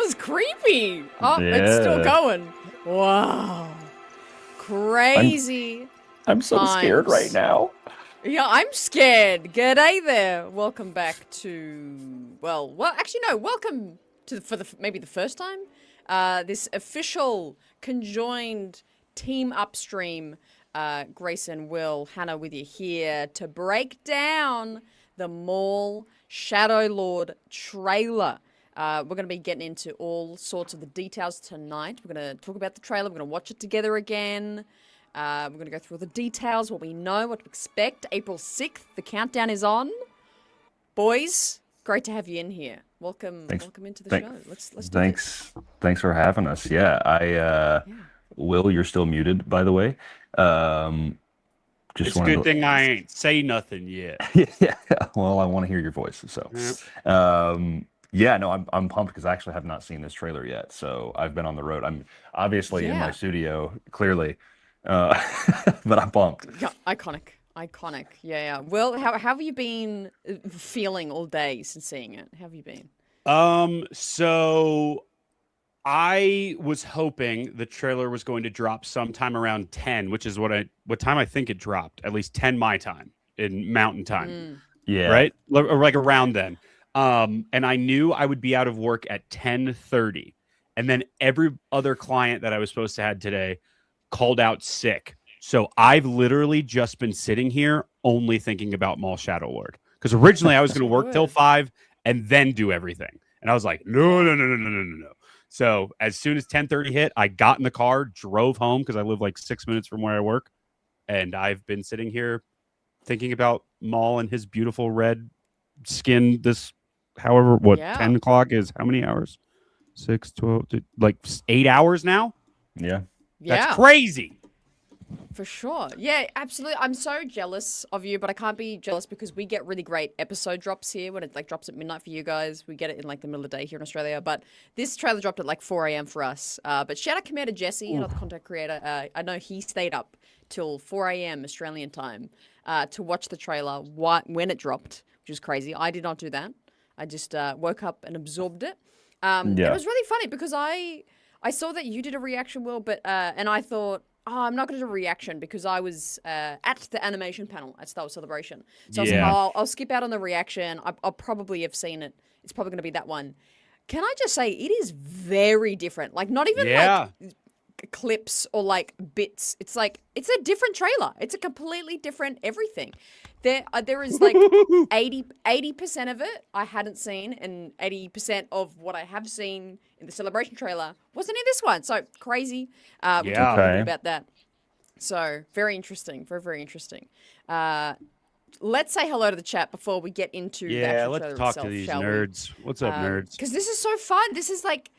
was creepy. Oh, it's still going. Wow. Crazy. I'm so scared right now. Yeah, I'm scared. G'day there. Welcome back to, well, actually no, welcome to maybe the first time, this official conjoined team upstream. Grayson, Will, Hannah with you here to break down the Maul Shadow Lord trailer. We're going to be getting into all sorts of the details tonight. We're going to talk about the trailer. We're going to watch it together again. We're going to go through all the details, what we know, what to expect. April 6th, the countdown is on. Boys, great to have you in here. Welcome into the show. Let's do this. Thanks for having us. Yeah, Will, you're still muted, by the way. It's a good thing I ain't say nothing yet. Yeah, well, I want to hear your voice. So, yeah, no, I'm pumped because I actually have not seen this trailer yet. So I've been on the road. I'm obviously in my studio, clearly, but I'm pumped. Yeah, iconic. Yeah. Well, how have you been feeling all day since seeing it? How have you been? So I was hoping the trailer was going to drop sometime around 10, which is what time I think it dropped, at least 10 my time in Mountain Time. Yeah. Right? Or like around then. And I knew I would be out of work at 10:30. And then every other client that I was supposed to have today called out sick. So I've literally just been sitting here only thinking about Maul Shadow Lord. Because originally I was going to work till 5 and then do everything. And I was like, no. So as soon as 10:30 hit, I got in the car, drove home because I live like 6 minutes from where I work. And I've been sitting here thinking about Maul and his beautiful red skin. This, 10 o'clock is how many hours? 6, 12, like 8 hours now? Yeah. That's crazy. For sure. Yeah, absolutely. I'm so jealous of you, but I can't be jealous because we get really great episode drops here when it like drops at midnight for you guys. We get it in like the middle of the day here in Australia, but this trailer dropped at like 4 a.m. for us. But shout out Commander Jesse, another content creator. I know he stayed up till 4 a.m. Australian time to watch the trailer when it dropped, which is crazy. I did not do that. I just woke up and absorbed it. It was really funny because I saw that you did a reaction, Will, but and I thought, I'm not going to do a reaction because I was at the animation panel at Star Wars Celebration. So I was like, I'll skip out on the reaction. I'll probably have seen it. It's probably going to be that one. Can I just say, it is very different. Like, not even like clips or like bits. It's like, it's a different trailer. It's a completely different everything. There is like 80% of it I hadn't seen, and 80% of what I have seen in the Celebration trailer wasn't in this one. So crazy. We'll talk a little bit about that. So very interesting. Very, very interesting. Let's say hello to the chat before we get into the actual trailer let's talk itself, to these shall nerds. What's up, nerds? Because this is so fun. This is like,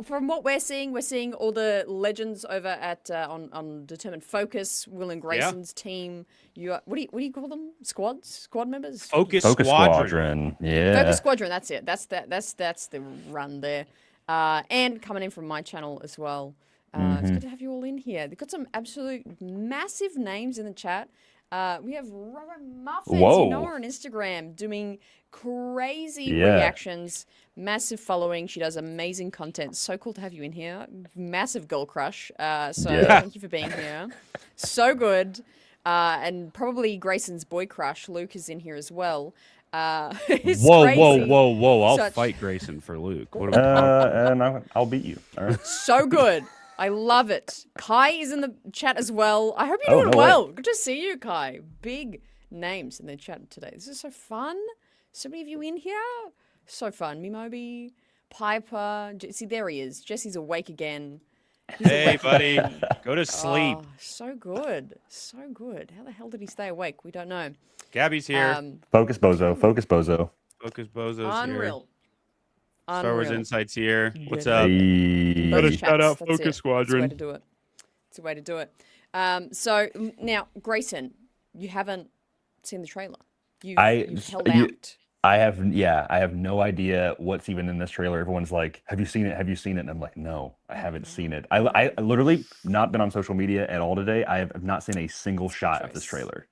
from what we're seeing all the legends over at on Determined Focus, Will and Grayson's team. What do you call them? Squad members? Focus Squadron. Yeah. Focus Squadron. That's it. That's the run there. And coming in from my channel as well. It's good to have you all in here. They've got some absolute massive names in the chat. We have Robert Muffins, you know her on Instagram, doing crazy reactions, massive following. She does amazing content. So cool to have you in here. Massive girl crush. Thank you for being here. So good. And probably Grayson's boy crush, Luke, is in here as well. Whoa. I'll fight Grayson for Luke. What and I'll beat you. All right. So good. I love it. Kai is in the chat as well. I hope you're doing well. Good to see you, Kai. Big names in the chat today. This is so fun. So many of you in here. So fun. Mimobi, Piper. See, there he is. Jesse's awake again. Hey, buddy. Go to sleep. Oh, so good. So good. How the hell did he stay awake? We don't know. Gabby's here. Focus Bozo. Focus Bozo's Unreal. here. Star Wars Insights here. What's up? Hey. Gotta shout out Focus Squadron. It's a way to do it. So now, Grayson, you haven't seen the trailer. You've held out. I have no idea what's even in this trailer. Everyone's like, have you seen it? Have you seen it? And I'm like, no, I haven't seen it. I literally not been on social media at all today. I have not seen a single shot of this trailer.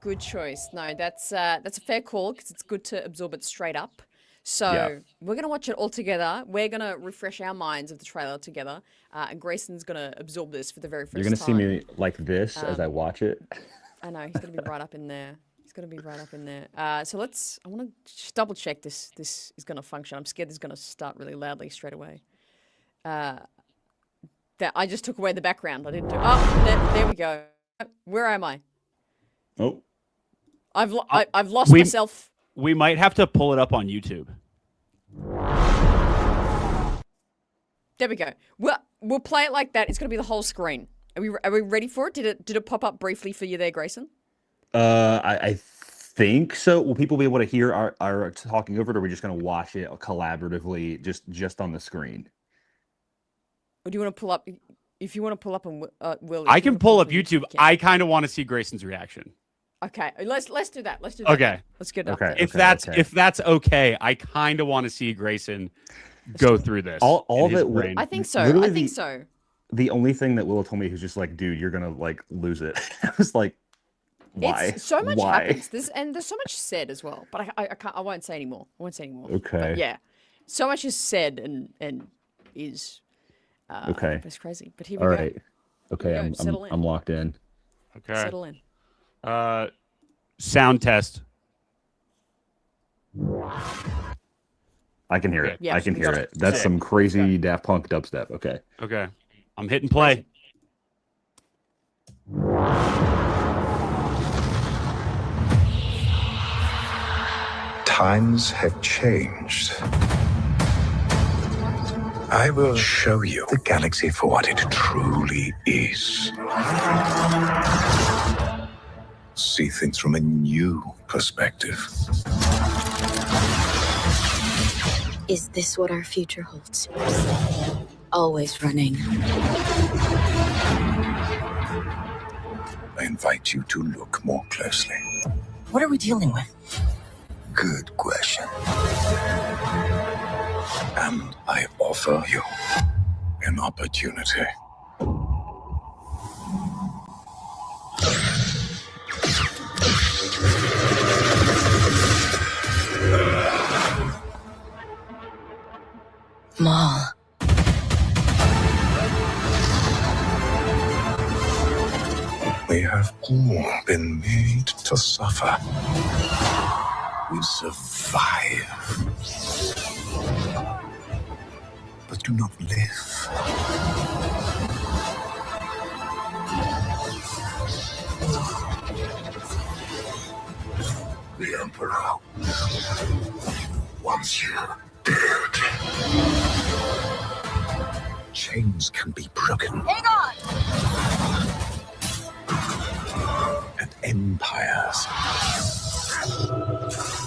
Good choice. No, that's a fair call because it's good to absorb it straight up. So we're going to watch it all together. We're going to refresh our minds of the trailer together. And Grayson's going to absorb this for the very first time. You're going to see me like this as I watch it. I know, he's going to be right up in there. He's going to be right up in there. So I want to just double check this is going to function. I'm scared this is going to start really loudly straight away. That I just took away the background. I didn't do. Oh, there we go. Where am I? Oh. I've lost myself. We might have to pull it up on YouTube. There we go. We'll play it like that. It's going to be the whole screen. Are we ready for it? Did it pop up briefly for you there, Grayson? I think so. Will people be able to hear our talking over it, or are we just going to watch it collaboratively just on the screen? Or do you want to pull up? If you want to pull up and Will, I can pull up YouTube. I kind of want to see Grayson's reaction. Okay, let's do that. Let's do that. Okay, let's get it. Okay. If that's okay, I kind of want to see Grayson go through this. All of it. I think so. I think so. The only thing that Willow told me was just like, dude, you're gonna like lose it. I was like, why? So much happens. There's so much said as well. But I can't. I won't say anymore. Okay. But yeah, so much is said and is. Okay. It's crazy. But here we go. All right. Okay. I'm locked in. Okay. Settle in. Sound test. I can hear it. Yeah, I can hear it. That's some crazy Daft Punk dubstep. Okay. Okay. I'm hitting play. Times have changed. I will show you the galaxy for what it truly is. See things from a new perspective. Is this what our future holds? Always running. I invite you to look more closely. What are we dealing with? Good question. And I offer you an opportunity. Maul. We have all been made to suffer. We survive, but do not live. The Emperor wants you dead. Chains can be broken. Hang on! And empires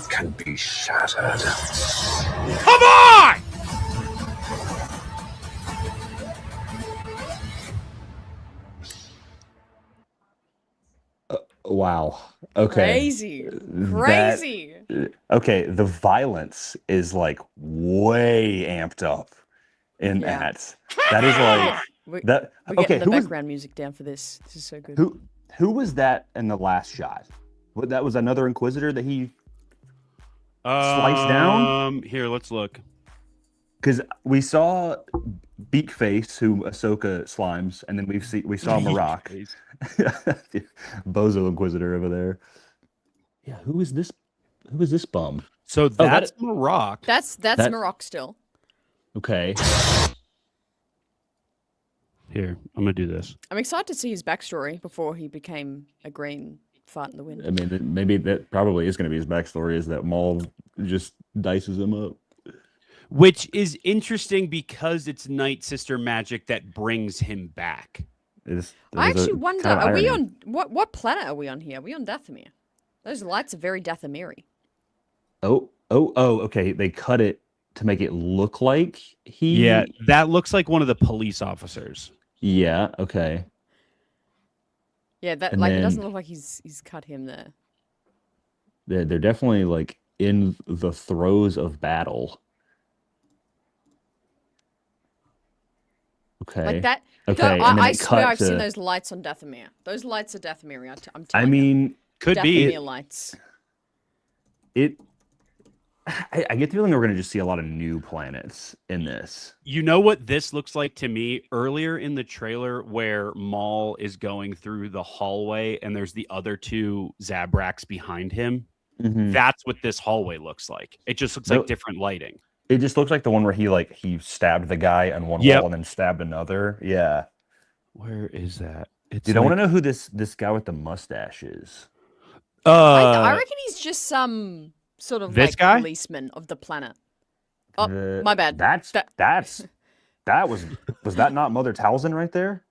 can be shattered. Come on! Wow. Okay. Crazy. Okay, the violence is like way amped up in that. That is like that. We're Okay, getting the background music down for this. This is so good. Who was that in the last shot? That was another Inquisitor that he sliced down? Here, let's look. Because we saw Beakface, who Ahsoka slimes, and then we saw Marok. Bozo Inquisitor over there. Yeah, who is this bum? So that's Marok. That's Marok still. Okay. Here, I'm gonna do this. I'm excited to see his backstory before he became a green fart in the wind. I mean, maybe that probably is going to be his backstory, is that Maul just dices him up. Which is interesting because it's Night Sister magic that brings him back. I actually wonder, are we on what planet are we on here? Are we on Dathomir? Those lights are very Dathomir-y. Oh, okay. They cut it to make it look like he. Yeah, that looks like one of the police officers. Yeah. Okay. Yeah, that it doesn't look like he's cut him there. They're definitely like in the throes of battle. Okay. Like that. Okay. I swear I've seen those lights on Dathomir. Those lights are Dathomir. I'm telling you. I mean, could be lights. It. I get the feeling we're going to just see a lot of new planets in this. You know what this looks like to me? Earlier in the trailer where Maul is going through the hallway and there's the other two Zabraks behind him. Mm-hmm. That's what this hallway looks like. It just looks like different lighting. It just looks like the one where he stabbed the guy on one wall and then stabbed another. Yeah. Where is that? Dude, I want to know who this guy with the mustache is. I reckon he's just some sort of like guy? policeman of the planet. Oh, my bad. Was that not Mother Talzin right there?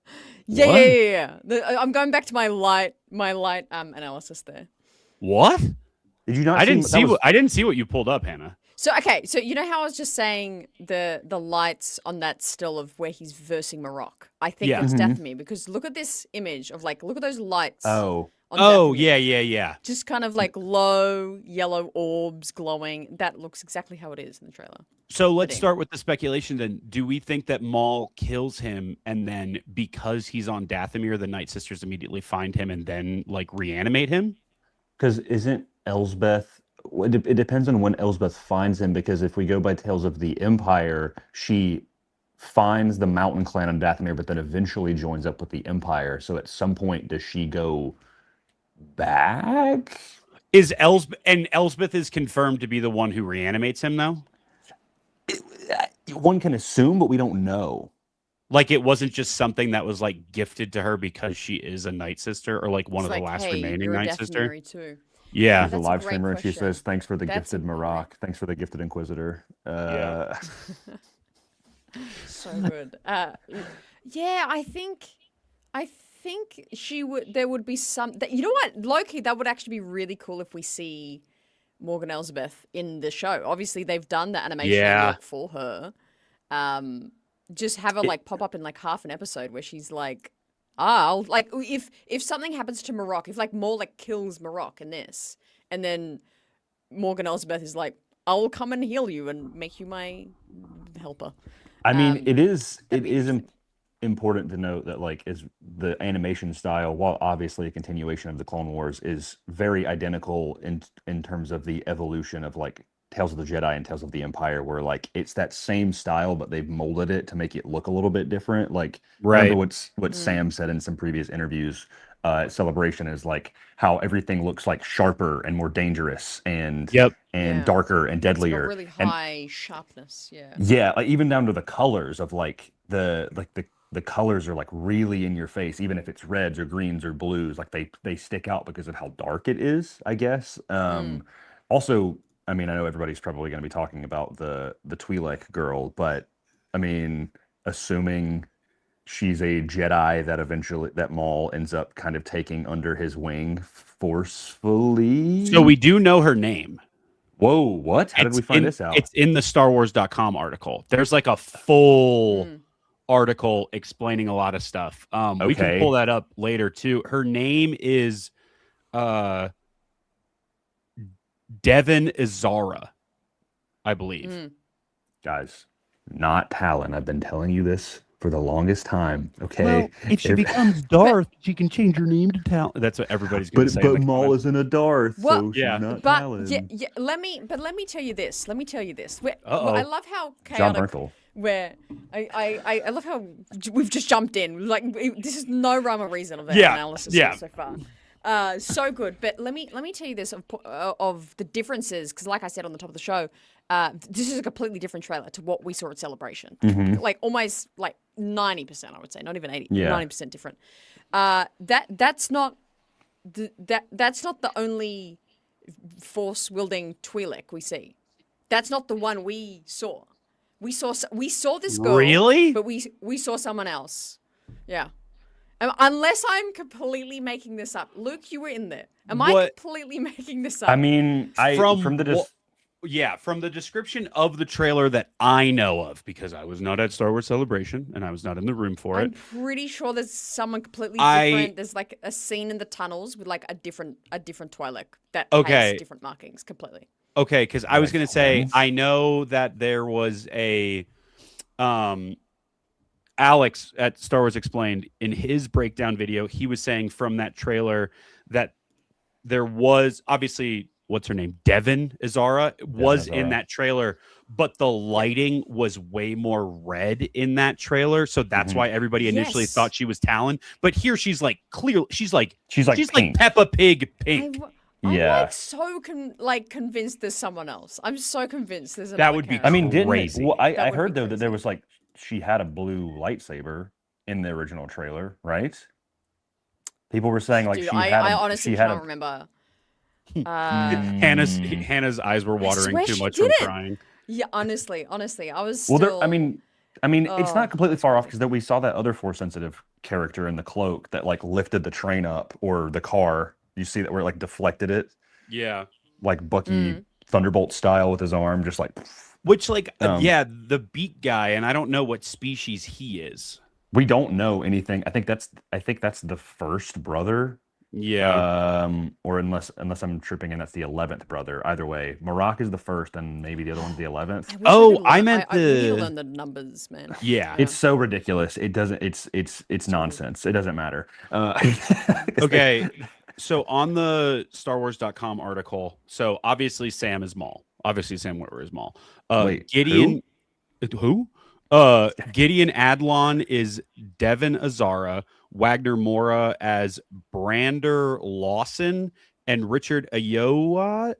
Yeah. I'm going back to my light analysis there. What? Did you not? I didn't see what you pulled up, Hannah. So okay, so you know how I was just saying the lights on that still of where he's versing Marok. I think it's Dathomir because look at this image of look at those lights. Oh, yeah. Just kind of like low yellow orbs glowing. That looks exactly how it is in the trailer. So let's start with the speculation then. Do we think that Maul kills him and then because he's on Dathomir, the Night Sisters immediately find him and then reanimate him? Because isn't Elsbeth... It depends on when Elsbeth finds him, because if we go by Tales of the Empire, she finds the Mountain Clan on Dathomir, but then eventually joins up with the Empire. So at some point, does she go back? Is Elsbeth is confirmed to be the one who reanimates him, though? One can assume, but we don't know. It wasn't just something that was gifted to her because she is a Night Sister or one of the last remaining Night Sister. Too. Yeah, she's a live streamer, and she says, "Thanks for the gifted Marok. Thanks for the gifted Inquisitor." So good. Yeah, I think she would. There would be some. You know what, Loki? That would actually be really cool if we see Morgan Elsbeth in the show. Obviously, they've done the animation work for her. Just have her pop up in half an episode where she's I'll if something happens to Marok, if Maul kills Marok in this, and then Morgan Elsbeth is I will come and heal you and make you my helper. I mean, it is important to note that is the animation style, while obviously a continuation of the Clone Wars, is very identical in terms of the evolution of Tales of the Jedi and Tales of the Empire, where it's that same style, but they've molded it to make it look a little bit different. Remember what Sam said in some previous interviews at Celebration is how everything looks sharper and more dangerous and darker and deadlier. It's got really high sharpness. Yeah. Yeah, even down to the colors of the colors are really in your face, even if it's reds or greens or blues. They stick out because of how dark it is, I guess. Also, I mean, I know everybody's probably going to be talking about the Twi'lek girl, but I mean, assuming she's a Jedi that Maul ends up kind of taking under his wing forcefully. So we do know her name. Whoa, what? How did we find this out? It's in the StarWars.com article. There's a full article explaining a lot of stuff. We can pull that up later too. Her name is Devin Izara, I believe. Guys, not Talon. I've been telling you this for the longest time. Okay. Well, if she becomes Darth, she can change her name to Talon. That's what everybody's going to say. But Maul isn't a Darth, so she's not but Talon. Yeah, let me tell you this. I love how chaotic. John Bernthal. Where I love how we've just jumped in. This is no rhyme or reason of that analysis so far. So good, but let me tell you this of the differences, because like I said on the top of the show, this is a completely different trailer to what we saw at Celebration. Almost 90%, I would say, not even 80, 90% different. That's not the only force wielding Twi'lek we see. That's not the one we saw. We saw this girl, really, but we saw someone else. Yeah. Unless I'm completely making this up. Luke, you were in there. Am I completely making this up? I mean, from the description of the trailer that I know of, because I was not at Star Wars Celebration and I was not in the room for it. I'm pretty sure there's someone completely different. There's a scene in the tunnels with a different Twi'lek that has different markings completely. Okay, because I was going to say, I know that there was a Alex at Star Wars Explained, in his breakdown video, he was saying from that trailer that there was obviously what's her name? Devin Azara was in Azara. that trailer, but the lighting was way more red in that trailer. So that's why everybody initially thought she was Talon. But here she's like clear. She's like pink. Peppa Pig pink. I'm like so convinced there's someone else. I'm so convinced there's another That would be character. I mean, crazy. I heard though that there was like she had a blue lightsaber in the original trailer, right? People were saying like Dude, I honestly cannot remember. Hannah's eyes were watering too much from crying. Yeah, honestly, I was Well, still... I mean, it's not completely far off because we saw that other Force sensitive character in the cloak that like lifted the train up or the car. You see that where it like deflected it? Yeah. Like Bucky Thunderbolt style with his arm, just like... Which, like, the beat guy, and I don't know what species he is. We don't know anything. I think that's the first brother. Yeah. Or unless I'm tripping and that's the 11th brother. Either way, Marak is the first, and maybe the other one's the 11th. I meant I need to learn the numbers, man. Yeah. It's so ridiculous. It doesn't. It's nonsense. It doesn't matter. Okay. So on the StarWars.com article, so obviously Sam is Maul. Obviously Sam Witwer is Maul. Wait, Gideon, who? Gideon Adlon is Devin Azara, Wagner Mora as Brander Lawson, and Richard Ayoad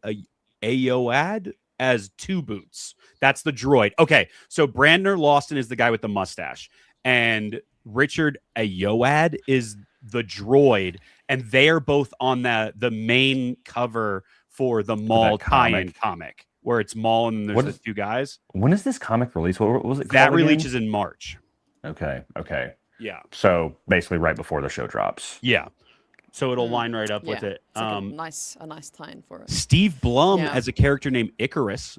as Two Boots. That's the droid. Okay, so Brander Lawson is the guy with the mustache, and Richard Ayoad is the droid, and they are both on the main cover for the Maul tie-in comic, where it's Maul and there's the two guys. When is this comic released? What was it called? That releases in March. Okay. Yeah. So basically right before the show drops. Yeah. So it'll line right up with it. It's like a nice tie-in for it. Steve Blum as a character named Icarus.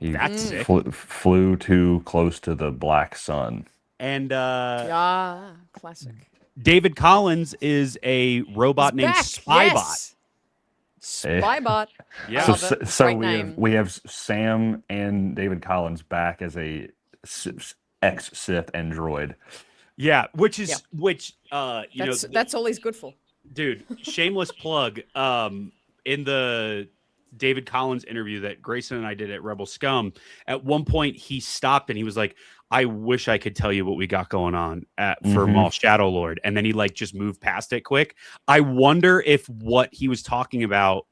That's sick. Flew too close to the black sun. And classic. David Collins is a robot named Spybot. Yes. Spybot. Yeah. So we have Sam and David Collins back as a ex-Sith android. Yeah, which that's all he's good for. Dude, shameless plug. In the David Collins interview that Grayson and I did at Rebel Scum, at one point he stopped and he was like, I wish I could tell you what we got going on for Maul Shadow Lord. And then he like just moved past it quick. I wonder if what he was talking about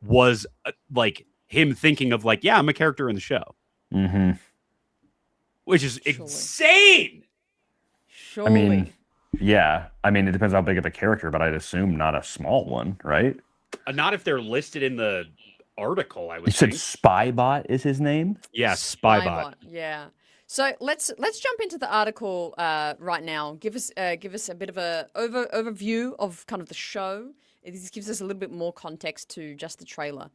was like him thinking of like, yeah, I'm a character in the show. Which is insane. Surely. I mean, yeah. I mean, it depends how big of a character, but I'd assume not a small one, right? Not if they're listed in the article, I would think. You said Spybot is his name? Yeah, Spybot. Yeah. So let's jump into the article right now. Give us a bit of a overview of kind of the show. This gives us a little bit more context to just the trailer.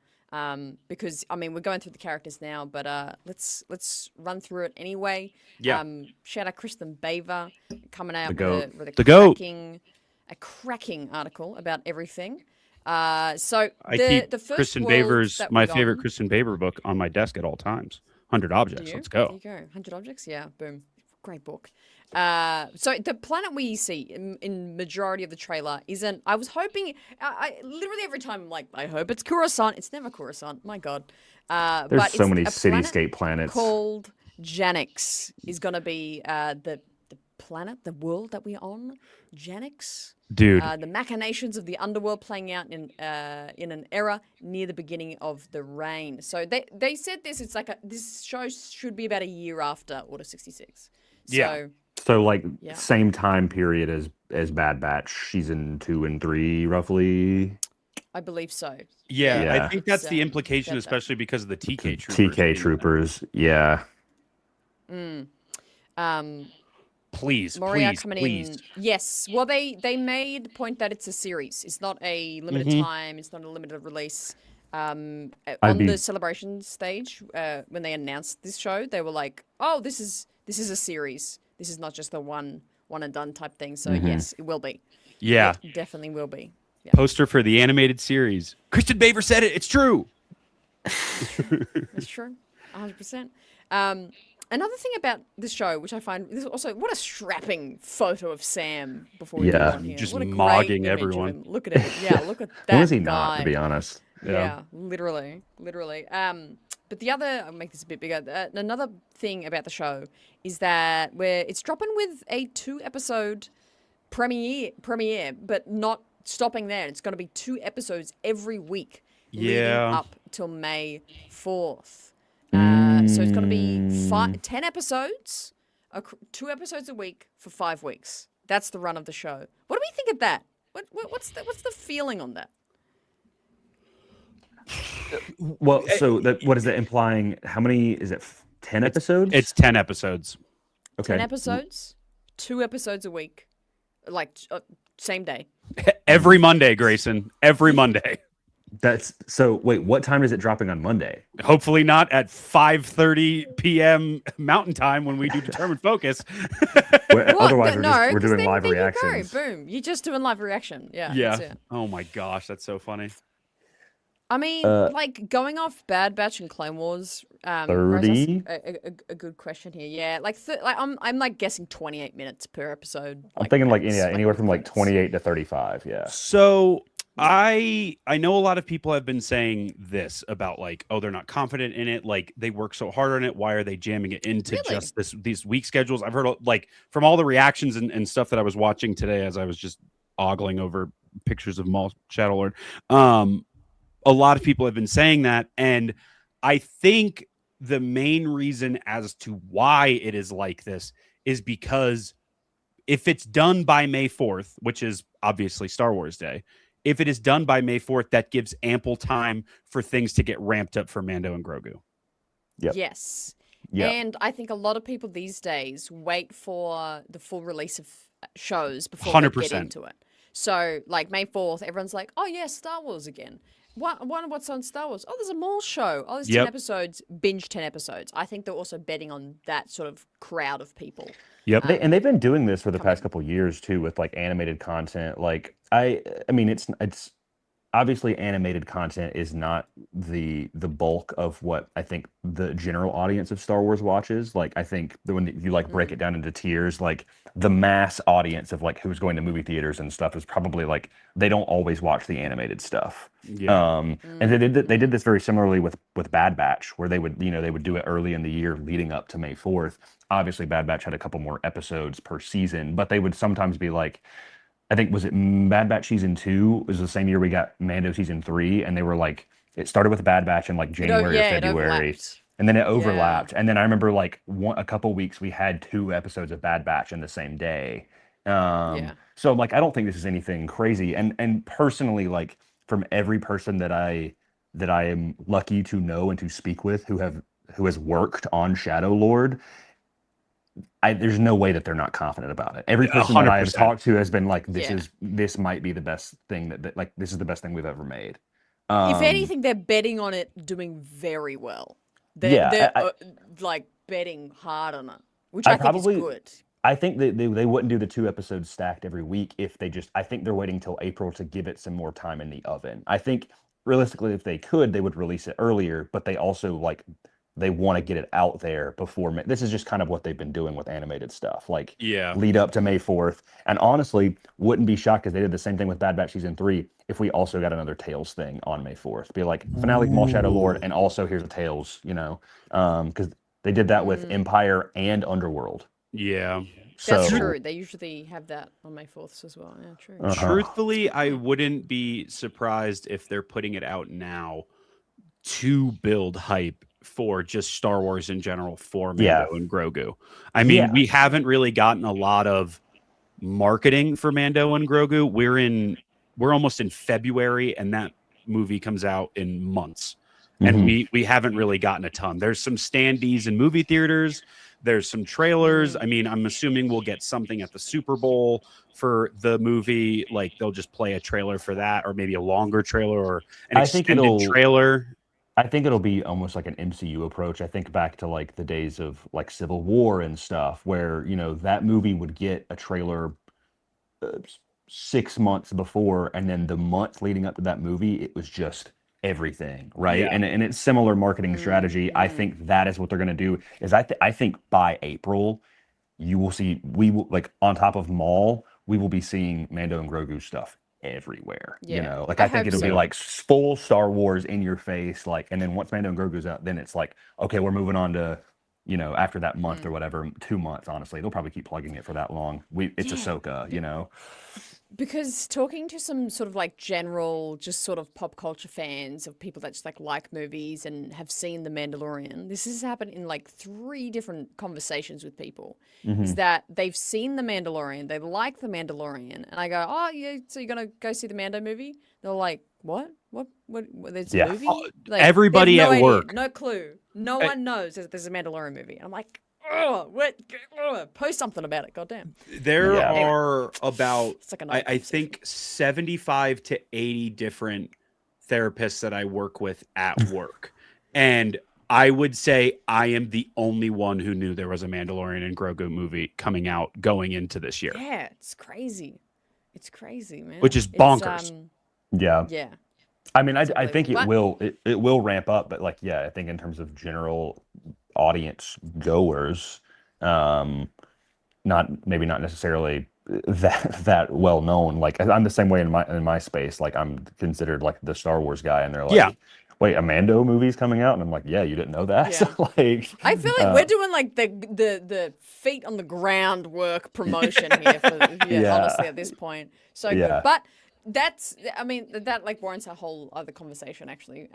Because I mean we're going through the characters now, but let's run through it anyway. Yeah. Shout out Kristen Baver coming out with a cracking article about everything. So the first Kristen Baver's my favorite Kristen Baver book on my desk at all times. 100 Objects. Let's go. There you go. 100 Objects. Yeah. Boom. Great book. So the planet we see in majority of the trailer isn't. I was hoping. I literally every time I'm like, I hope it's Coruscant. It's never Coruscant. My God. There's so many cityscape planets. Called Janix is going to be the planet, the world that we're on. Janix. Dude. The machinations of the underworld playing out in an era near the beginning of the reign. So they said this. It's like this show should be about a year after Order 66. So like same time period as Bad Batch, season 2 and 3, roughly. I believe so. Yeah. I think that's the implication, especially because of the TK troopers. TK troopers, yeah. Please, Moria please, coming please. in. Yes. Well, they made the point that it's a series. It's not a limited time. It's not a limited release. On the celebration stage, when they announced this show, they were like, "Oh, this is a series. This is not just a one and done type thing." So yes, it will be. Yeah, it definitely will be. Yeah. Poster for the animated series. Kristen Baver said it. It's true. It's true. 100%. Another thing about this show, which I find this also, what a strapping photo of Sam before we Yeah. go on here. Just What a great mogging image everyone. of him. Look at him. Yeah, look at that When is he guy. not, to be honest? Yeah, literally. But the other, I'll make this a bit bigger. Another thing about the show is that it's dropping with a 2-episode premiere, but not stopping there. It's going to be 2 episodes every week leading up till May 4th. So it's going to be 10 episodes, 2 episodes a week for 5 weeks. That's the run of the show. What do we think of that? What's the feeling on that? Well, so what is that implying? How many is it? 10 episodes? It's 10 episodes. Okay. 10 episodes, 2 episodes a week, like same day. Every Monday, Grayson. Every Monday. That's so. Wait, what time is it dropping on Monday? Hopefully not at 5:30 p.m. Mountain Time when we do Determined Focus. Otherwise, we're 'cause doing then live there you go. reactions. Boom! You're just doing live reaction. Yeah. Yeah. That's it. Oh my gosh, that's so funny. I mean, like going off Bad Batch and Clone Wars. 30? A good question here. Yeah, like I'm like guessing 28 minutes per episode. I'm thinking like max, anywhere from like minutes. 28 to 35. Yeah. So I know a lot of people have been saying this about like, oh, they're not confident in it. Like they work so hard on it. Why are they jamming it into just these week schedules? I've heard like from all the reactions and stuff that I was watching today as I was just ogling over pictures of Maul Shadow Lord. A lot of people have been saying that, and I think the main reason as to why it is like this is because if it's done by May 4th, which is obviously Star Wars Day, if it is done by May 4th, that gives ample time for things to get ramped up for Mando and Grogu. Yep. Yes. Yep. And I think a lot of people these days wait for the full release of shows before 100%. they get into it. So, like May 4th, everyone's like, "Oh yeah, Star Wars again." What's on Star Wars? Oh, there's a Maul show. Oh, there's 10 episodes. Binge 10 episodes. I think they're also betting on that sort of crowd of people. Yep. And they've been doing this for the past couple of years too, with like animated content. Like I mean, it's obviously animated content is not the bulk of what I think the general audience of Star Wars watches. Like I think when you like break it down into tiers, like the mass audience of like who's going to movie theaters and stuff is probably like they don't always watch the animated stuff. Yeah. And they did this very similarly with Bad Batch, where they would do it early in the year leading up to May 4th. Obviously, Bad Batch had a couple more episodes per season, but they would sometimes be like, I think, was it Bad Batch season 2? It was the same year we got Mando season 3, and they were like, it started with Bad Batch in like January or February, and then it overlapped. And then I remember like a couple weeks we had 2 episodes of Bad Batch in the same day. So like I don't think this is anything crazy. And personally, like from every person that I am lucky to know and to speak with who has worked on Shadow Lord, there's no way that they're not confident about it. Every person 100%. That I have talked to has been like, this might be the best thing that like this is the best thing we've ever made. If anything, they're betting on it doing very well. They're like betting hard on it, which I think is good. I think they wouldn't do the 2 episodes stacked every week if they I think they're waiting till April to give it some more time in the oven. I think realistically, if they could, they would release it earlier, but they also like they want to get it out there before this is just kind of what they've been doing with animated stuff, like lead up to May 4th. And honestly, wouldn't be shocked because they did the same thing with Bad Batch season 3 if we also got another Tales thing on May 4th. Be like finale Maul Shadow Lord, and also here's a Tales, because they did that with Empire and Underworld. Yeah. That's true. They usually have that on May 4th as well. Yeah, true. Truthfully, I wouldn't be surprised if they're putting it out now to build hype for just Star Wars in general for Mando and Grogu. I mean, we haven't really gotten a lot of marketing for Mando and Grogu. We're almost in February, and that movie comes out in months. And we haven't really gotten a ton. There's some standees in movie theaters. There's some trailers. I mean, I'm assuming we'll get something at the Super Bowl for the movie. Like they'll just play a trailer for that, or maybe a longer trailer or an extended trailer. I think it'll be almost like an MCU approach. I think back to like the days of like Civil War and stuff, where that movie would get a trailer 6 months before, and then the month leading up to that movie, it was just everything, right? Yeah. And it's similar marketing strategy. I think that is what they're going to do. Is I think by April, we will, like, on top of Maul, we will be seeing Mando and Grogu stuff everywhere. Yeah, Like I I think hope it'll be so. like full Star Wars in your face, like, and then once Mando and Grogu's out, then it's like, okay, we're moving on to, after that month or whatever, 2 months. Honestly, they'll probably keep plugging it for that long. It's Yeah. Ahsoka. Because talking to some sort of like general, just sort of pop culture fans of people that just like movies and have seen The Mandalorian, this has happened in like 3 different conversations with people. Is that they've seen The Mandalorian, they like The Mandalorian, and I go, oh yeah, so you're gonna go see the Mando movie? They're like, what? There's a Yeah. movie? Like, they have Everybody no at idea, work. no clue. No one knows that there's a Mandalorian movie. And I'm like, oh, what? Post something about it, goddamn. There Yeah. are about, It's like another I think, 75 to 80 different therapists that I work with at work. And I would say I am the only one who knew there was a Mandalorian and Grogu movie coming out going into this year. Yeah, it's crazy. It's crazy, man. Which is bonkers. Yeah. Yeah. I mean, It's I think unbelievable. it will ramp up, but like, yeah, I think in terms of general audience goers, maybe not necessarily that well known. Like, I'm the same way in my space. Like, I'm considered like the Star Wars guy, and they're like, Yeah. wait, a Mando movie's coming out, and I'm like, yeah, you didn't know that. Yeah. Like, I feel like we're doing like the feet on the ground work promotion here for Yeah. honestly at this point. So Yeah. good. But that like warrants a whole other conversation actually.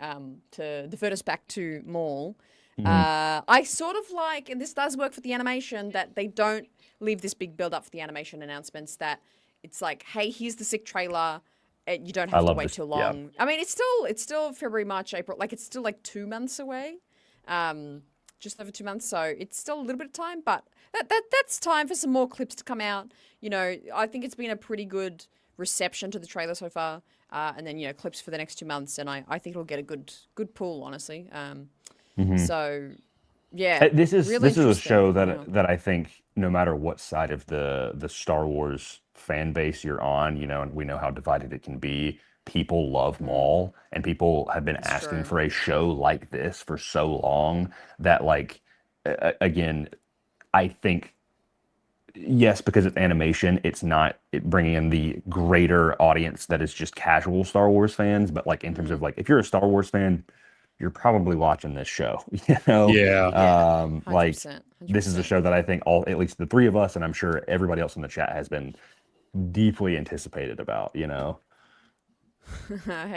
To divert us back to Maul. I sort of like, and this does work for the animation, that they don't leave this big build up for the animation announcements, that it's like, hey, here's the sick trailer. You don't have to wait too long. Yeah. I mean, it's still February, March, April. Like, it's still like 2 months away. Just over 2 months. So it's still a little bit of time, but that's time for some more clips to come out. I think it's been a pretty good reception to the trailer so far. And then, clips for the next 2 months. And I think it'll get a good pull, honestly. So, yeah. This is really a show that interesting. that I think no matter what side of the Star Wars fan base you're on, and we know how divided it can be. People love Maul, and people have been asking true. for a show like this for so long that, like, again, I think, yes, because it's animation, it's not bringing in the greater audience that is just casual Star Wars fans. But like in terms of like, if you're a Star Wars fan, you're probably watching this show. Yeah. Like 100%, this is a show that I think at least the 3 of us, and I'm sure everybody else in the chat has been deeply anticipated about. Hey,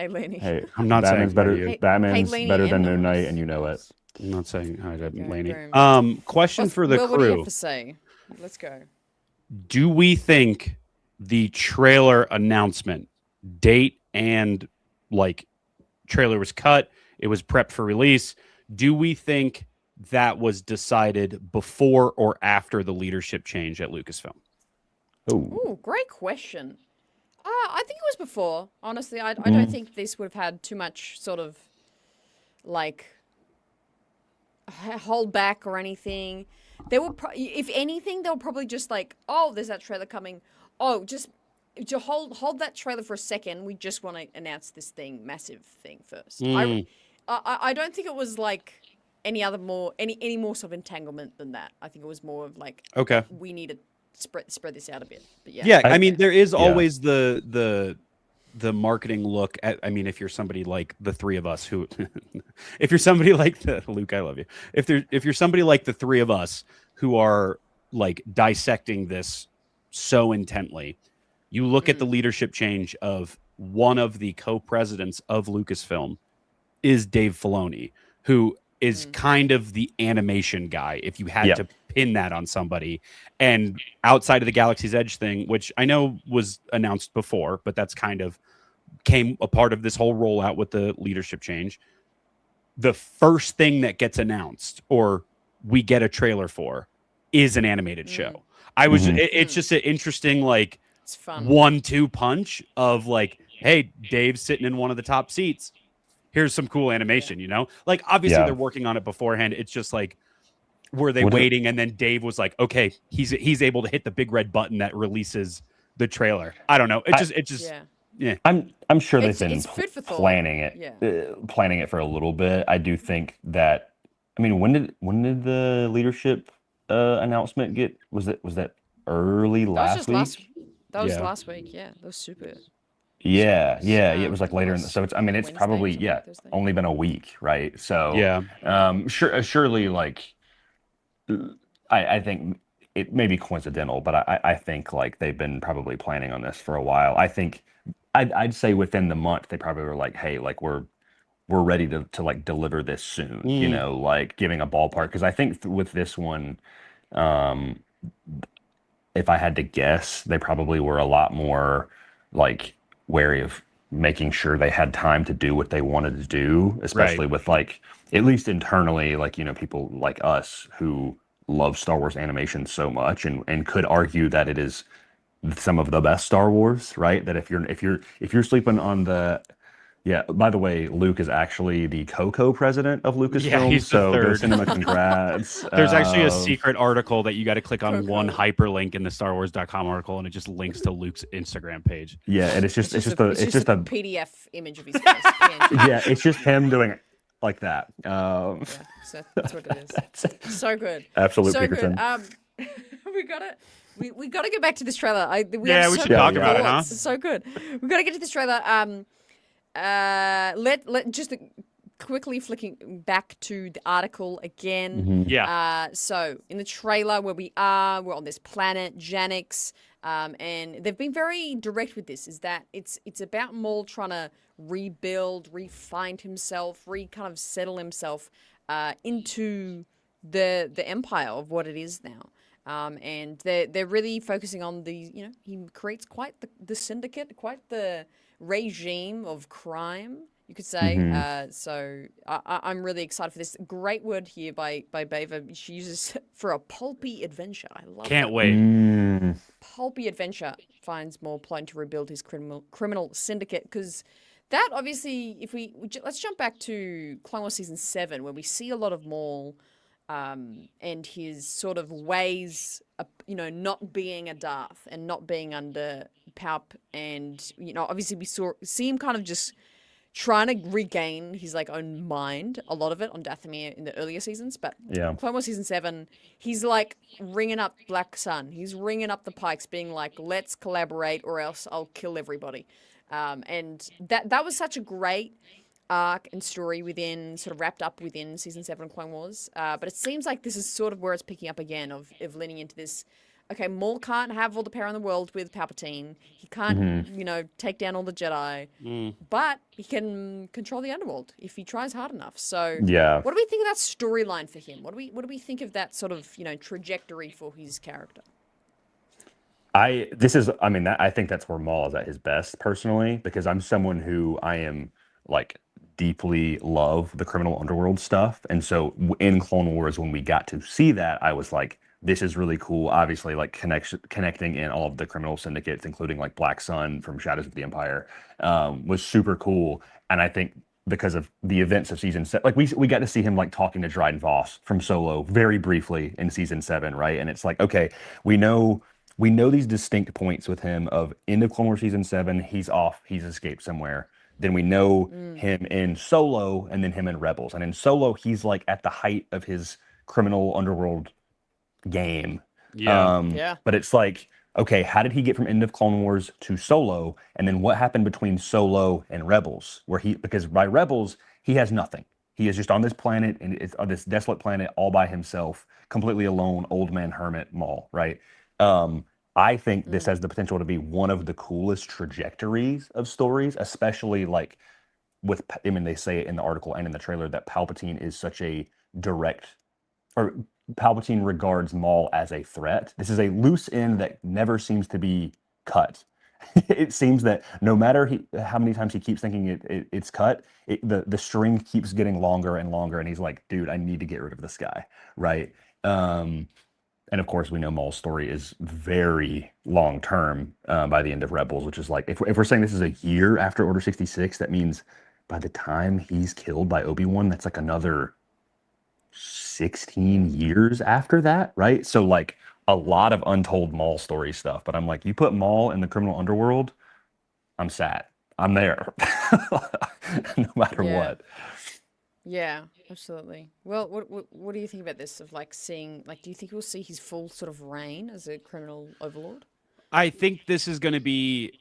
Lenny. Hey, I'm not Batman's saying better. hi to you. Batman's Lainey better than and Moon Knight, Norris. and you know it. I'm not saying hi to Lainey. very Question for the Will, what do you crew. have to say? Let's go. Do we think the trailer announcement date and like trailer was cut, it was prepped for release? Do we think that was decided before or after the leadership change at Lucasfilm? Oh, Ooh, great question. I think it was before. Honestly, I don't think this would have had too much sort of like hold back or anything. They will, if anything, they'll probably just like, oh, there's that trailer coming. Oh, just hold that trailer for a second. We just want to announce this massive thing first. I don't think it was like any more sort of entanglement than that. I think it was more of like, Okay. we need to spread this out a bit. But yeah. Yeah, I mean, there is always the marketing look at, I mean, if you're somebody like the 3 of us who, if you're somebody like Luke, I love you. If you're somebody like the 3 of us who are like dissecting this so intently, you look at the leadership change of one of the co-presidents of Lucasfilm is Dave Filoni, who is kind of the animation guy, if you had to pin that on somebody. And outside of the Galaxy's Edge thing, which I know was announced before, but that's kind of came a part of this whole rollout with the leadership change. The first thing that gets announced or we get a trailer for is an animated show. It's just an interesting, like, It's fun. 1-2 punch of like, hey, Dave's sitting in one of the top seats. Here's some cool animation, Like, obviously they're working on it beforehand. It's just like, were they waiting? And then Dave was like, okay, he's able to hit the big red button that releases the trailer. I don't know. yeah. I'm sure they've been It's food for thought. planning it, Yeah. planning it for a little bit. I do think that. I mean, when did the leadership announcement get? Was that early That was last just week? that was Yeah. last week. Yeah, that was super. Yeah, Super yeah, it was I like think later last so it's I mean it's Wednesday or probably something, Thursday. only been a week, right? So Yeah. surely like I think it may be coincidental, but I think like they've been probably planning on this for a while. I think I'd say within the month they probably were like, hey, like we're ready to like deliver this soon, like giving a ballpark. Because I think with this one, um, if I had to guess, they probably were a lot more like wary of making sure they had time to do what they wanted to do, especially with like at least internally, like people like us who love Star Wars animation so much and could argue that it is some of the best Star Wars, right? That if you're sleeping on the yeah, by the way, Luke is actually the co-president of Lucasfilm, he's the so go third. send him a congrats. There's actually a secret article that you got to click on one Coco. hyperlink in the StarWars.com article, and it just links to Luke's Instagram page. Yeah, and it's just a PDF image of his face. PNG. yeah, it's just him doing it like that. Yeah, so that's what it is. So good. Absolute So Pinkerton. good. We gotta get back to this trailer. We should talk about it, huh? It's so good. We gotta get to this trailer. Let just quickly flicking back to the article again. Yeah. So in the trailer where we're on this planet Janix, and they've been very direct with this. Is that it's about Maul trying to rebuild, re-find himself, kind of settle himself into the empire of what it is now. And they're really focusing on he creates quite the syndicate, quite the regime of crime, you could say. So I'm really excited for this. Great word here by Bava. She uses for a pulpy adventure. I love Can't that. wait. Pulpy adventure finds Maul plotting to rebuild his criminal syndicate, because that obviously, if let's jump back to Clone Wars Season 7, where we see a lot of Maul and his sort of ways, not being a Darth and not being under Palp, and obviously we see him kind of just trying to regain his like own mind, a lot of it on Dathomir in the earlier seasons, but Clone Wars Season 7, he's like ringing up Black Sun, he's ringing up the Pikes, being like, let's collaborate or else I'll kill everybody. And that was such a great arc and story sort of wrapped up within Season 7 of Clone Wars. But it seems like this is sort of where it's picking up again, of leaning into this. Okay, Maul can't have all the power in the world with Palpatine. He can't, take down all the Jedi. But he can control the underworld if he tries hard enough. So what do we think of that storyline for him? What do we think of that sort of, trajectory for his character? I think that's where Maul is at his best personally, because I'm someone who I am like deeply love the criminal underworld stuff. And so in Clone Wars, when we got to see that, I was like, this is really cool. Obviously, like connecting in all of the criminal syndicates, including like Black Sun from Shadows of the Empire, was super cool. And I think because of the events of Season 7, like we got to see him like talking to Dryden Voss from Solo very briefly in Season 7, right? And it's like, okay, we know these distinct points with him of end of Clone Wars Season 7, he's off, he's escaped somewhere. Then we know him in Solo, and then him in Rebels. And in Solo, he's like at the height of his criminal underworld game. But it's like, okay, how did he get from end of Clone Wars to Solo? And then what happened between Solo and Rebels? Because by Rebels, he has nothing. He is just on this planet, and it's on this desolate planet all by himself, completely alone, old man hermit Maul, right? I think this has the potential to be one of the coolest trajectories of stories, especially like they say it in the article and in the trailer that Palpatine is such a Palpatine regards Maul as a threat. This is a loose end that never seems to be cut. It seems that no matter how many times he keeps thinking it's cut, the string keeps getting longer and longer, and he's like, dude, I need to get rid of this guy, right? And of course, we know Maul's story is very long term by the end of Rebels, which is like, if we're saying this is a year after Order 66, that means by the time he's killed by Obi-Wan, that's like another 16 years after that, right? So like a lot of untold Maul story stuff. But I'm like, you put Maul in the criminal underworld, I'm sad. I'm there, no matter what. Yeah, absolutely. Well, what do you think about this? Of like seeing, like, do you think we'll see his full sort of reign as a criminal overlord? I think this is going to be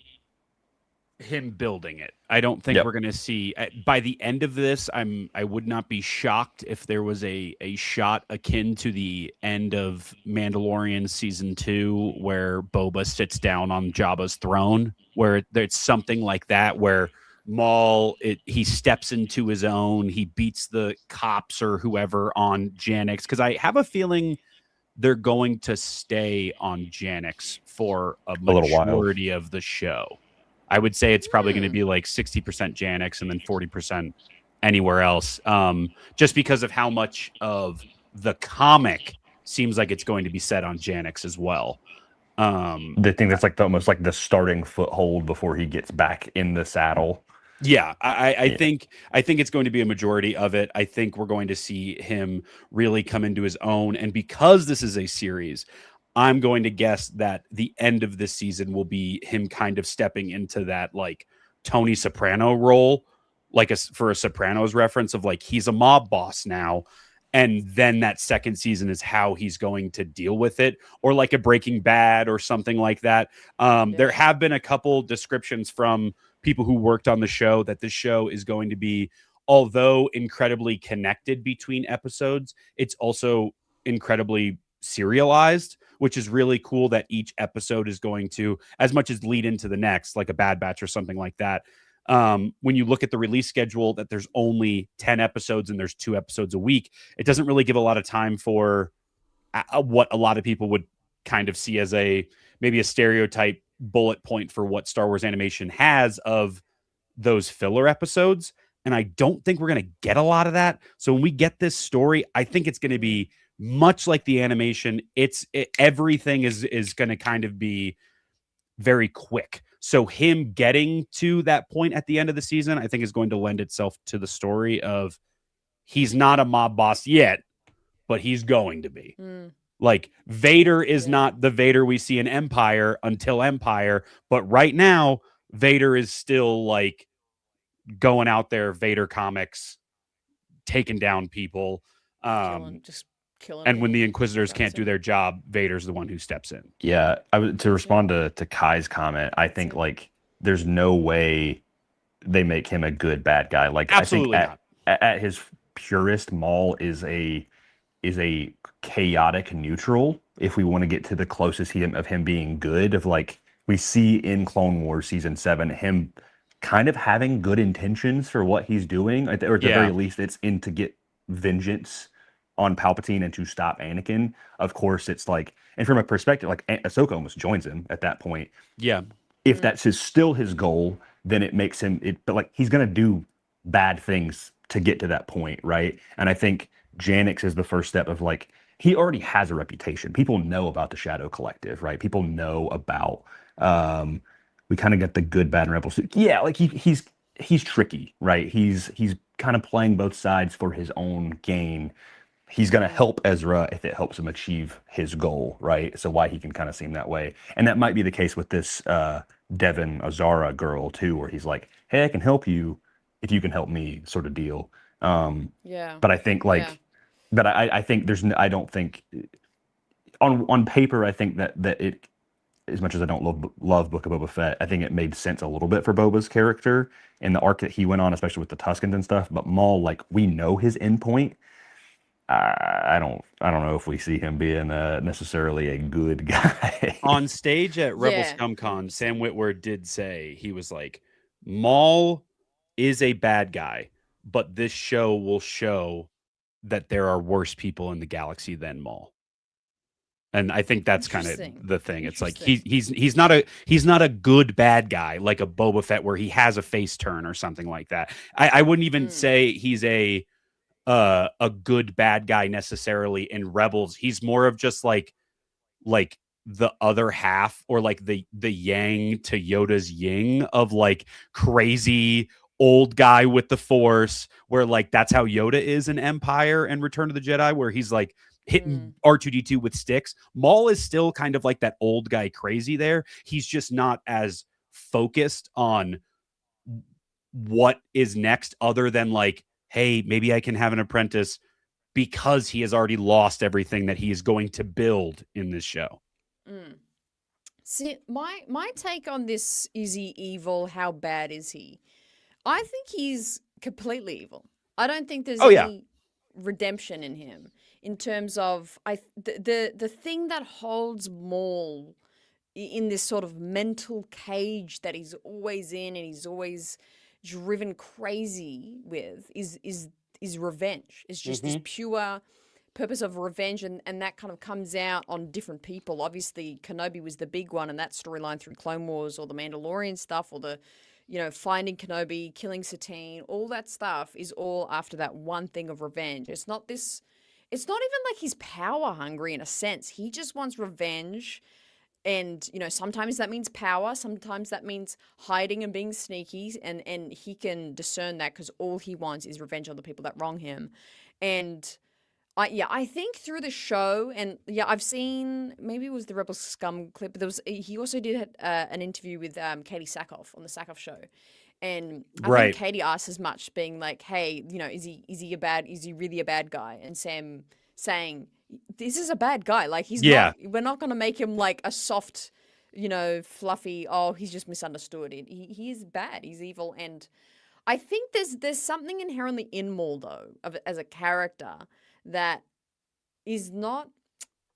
him building it. I don't think we're going to see by the end of this. I would not be shocked if there was a shot akin to the end of Mandalorian season 2, where Boba sits down on Jabba's throne, where there's something like that, where Maul he steps into his own, he beats the cops or whoever on Janix, because I have a feeling they're going to stay on Janix for a little while. majority of the show. I would say it's probably going to be like 60% Janix and then 40% anywhere else, just because of how much of the comic seems like it's going to be set on Janix as well. They think that's like almost like the starting foothold before he gets back in the saddle. Yeah, I think it's going to be a majority of it. I think we're going to see him really come into his own, and because this is a series, I'm going to guess that the end of this season will be him kind of stepping into that like Tony Soprano role, like for a Sopranos reference of like he's a mob boss now. And then that second season is how he's going to deal with it, or like a Breaking Bad or something like that. There have been a couple descriptions from people who worked on the show that this show is going to be, although incredibly connected between episodes, it's also incredibly serialized, which is really cool that each episode is going to, as much as lead into the next, like a Bad Batch or something like that. When you look at the release schedule, that there's only 10 episodes and there's 2 episodes a week, it doesn't really give a lot of time for what a lot of people would kind of see as maybe a stereotype bullet point for what Star Wars animation has of those filler episodes. And I don't think we're going to get a lot of that. So when we get this story, I think it's going to be much like the animation. Everything is going to kind of be very quick. So him getting to that point at the end of the season, I think is going to lend itself to the story of he's not a mob boss yet, but he's going to be. Like Vader is not the Vader we see in Empire until Empire, but right now Vader is still like going out there, Vader comics, taking down people. Killing and when the Inquisitors can't do their job, Vader's the one who steps in. Yeah, to respond to Kai's comment, I think like there's no way they make him a good bad guy. Like absolutely I think at his purest, Maul is a chaotic neutral. If we want to get to the closest of him being good, of like we see in Clone Wars season 7, him kind of having good intentions for what he's doing, or at the very least, it's in to get vengeance on Palpatine and to stop Anakin. Of course, it's like, and from a perspective, like Ahsoka almost joins him at that point. Yeah. If that's still his goal, then it makes him, but like he's going to do bad things to get to that point, right? And I think Janix is the first step of like, he already has a reputation. People know about the Shadow Collective, right? People know about, we kind of get the good, bad, and rebel. So, yeah, like he's tricky, right? He's kind of playing both sides for his own gain. He's going to help Ezra if it helps him achieve his goal, right? So why he can kind of seem that way. And that might be the case with this Devin Azara girl too, where he's like, hey, I can help you if you can help me, sort of deal. But I think but I think I don't think on paper, I think that it, as much as I don't love Book of Boba Fett, I think it made sense a little bit for Boba's character and the arc that he went on, especially with the Tuskens and stuff. But Maul, like, we know his endpoint. I don't know if we see him being necessarily a good guy. On stage at Rebel ScumCon, Sam Witwer did say, he was like, Maul is a bad guy, but this show will show that there are worse people in the galaxy than Maul. And I think that's kind of the thing. It's like he's not a good bad guy like a Boba Fett where he has a face turn or something like that. I wouldn't even say he's a good bad guy necessarily in Rebels. He's more of just like the other half, or like the yang to Yoda's yin of like crazy old guy with the Force, where like that's how Yoda is in Empire and Return of the Jedi, where he's like hitting R2-D2 with sticks. Maul is still kind of like that old guy crazy there. He's just not as focused on what is next other than like, hey, maybe I can have an apprentice because he has already lost everything that he is going to build in this show. Mm. See, my take on this, is he evil? How bad is he? I think he's completely evil. I don't think there's any redemption in him in terms of the thing that holds Maul in this sort of mental cage that he's always in and he's always driven crazy with is revenge. It's just this pure purpose of revenge, and that kind of comes out on different people. Obviously, Kenobi was the big one, and that storyline through Clone Wars or the Mandalorian stuff or the, finding Kenobi, killing Satine, all that stuff is all after that one thing of revenge. It's not even like he's power hungry in a sense. He just wants revenge. And, sometimes that means power. Sometimes that means hiding and being sneaky. And he can discern that because all he wants is revenge on the people that wrong him. And I think through the show, and I've seen, maybe it was the Rebel Scum clip, but he also did an interview with Katie Sackhoff on the Sackhoff show. And I think Katie asked as much, being like, hey, is he really a bad guy? And Sam saying, this is a bad guy. Like, we're not going to make him like a soft, fluffy, he's just misunderstood. He is bad. He's evil. And I think there's something inherently in Maul, though, as a character that is not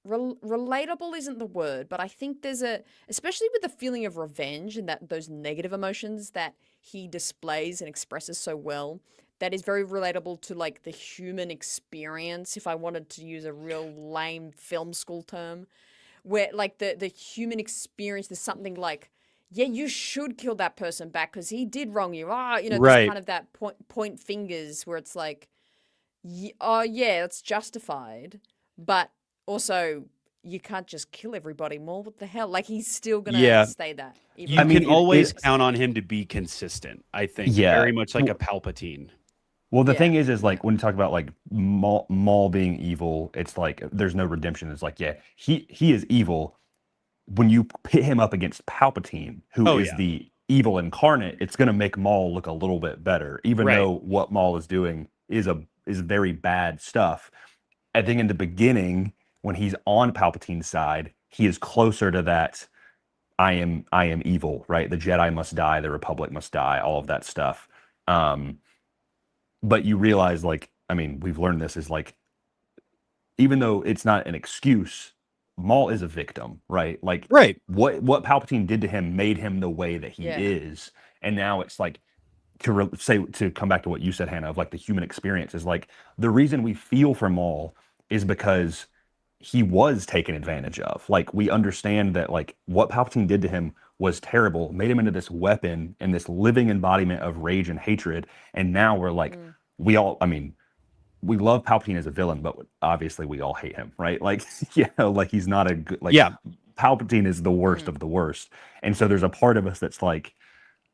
relatable isn't the word, but I think there's especially with the feeling of revenge and that those negative emotions that he displays and expresses so well, that is very relatable to like the human experience, if I wanted to use a real lame film school term, where like the human experience, there's something like, yeah, you should kill that person back because he did wrong you. This kind of that point fingers where it's like, it's justified, but also you can't just kill everybody more. What the hell? Like, he's still gonna stay that. You can always count on him to be consistent, I think. Very much like a Palpatine. Well, the thing is like when you talk about like Maul being evil, it's like there's no redemption. It's like, he is evil. When you pit him up against Palpatine, who is the evil incarnate, it's going to make Maul look a little bit better, even though what Maul is doing is very bad stuff. I think in the beginning, when he's on Palpatine's side, he is closer to that. I am evil, right? The Jedi must die, the Republic must die, all of that stuff. But you realize, like, I mean, we've learned this is like, even though it's not an excuse, Maul is a victim, right? Like, what Palpatine did to him made him the way that he is, and now it's like to come back to what you said, Hannah, of like the human experience is like the reason we feel for Maul is because he was taken advantage of. Like, we understand that like what Palpatine did to him was terrible, made him into this weapon and this living embodiment of rage and hatred. And now we're like, we love Palpatine as a villain, but obviously we all hate him, right? Like, like he's not a good, like, Palpatine is the worst of the worst. And so there's a part of us that's like,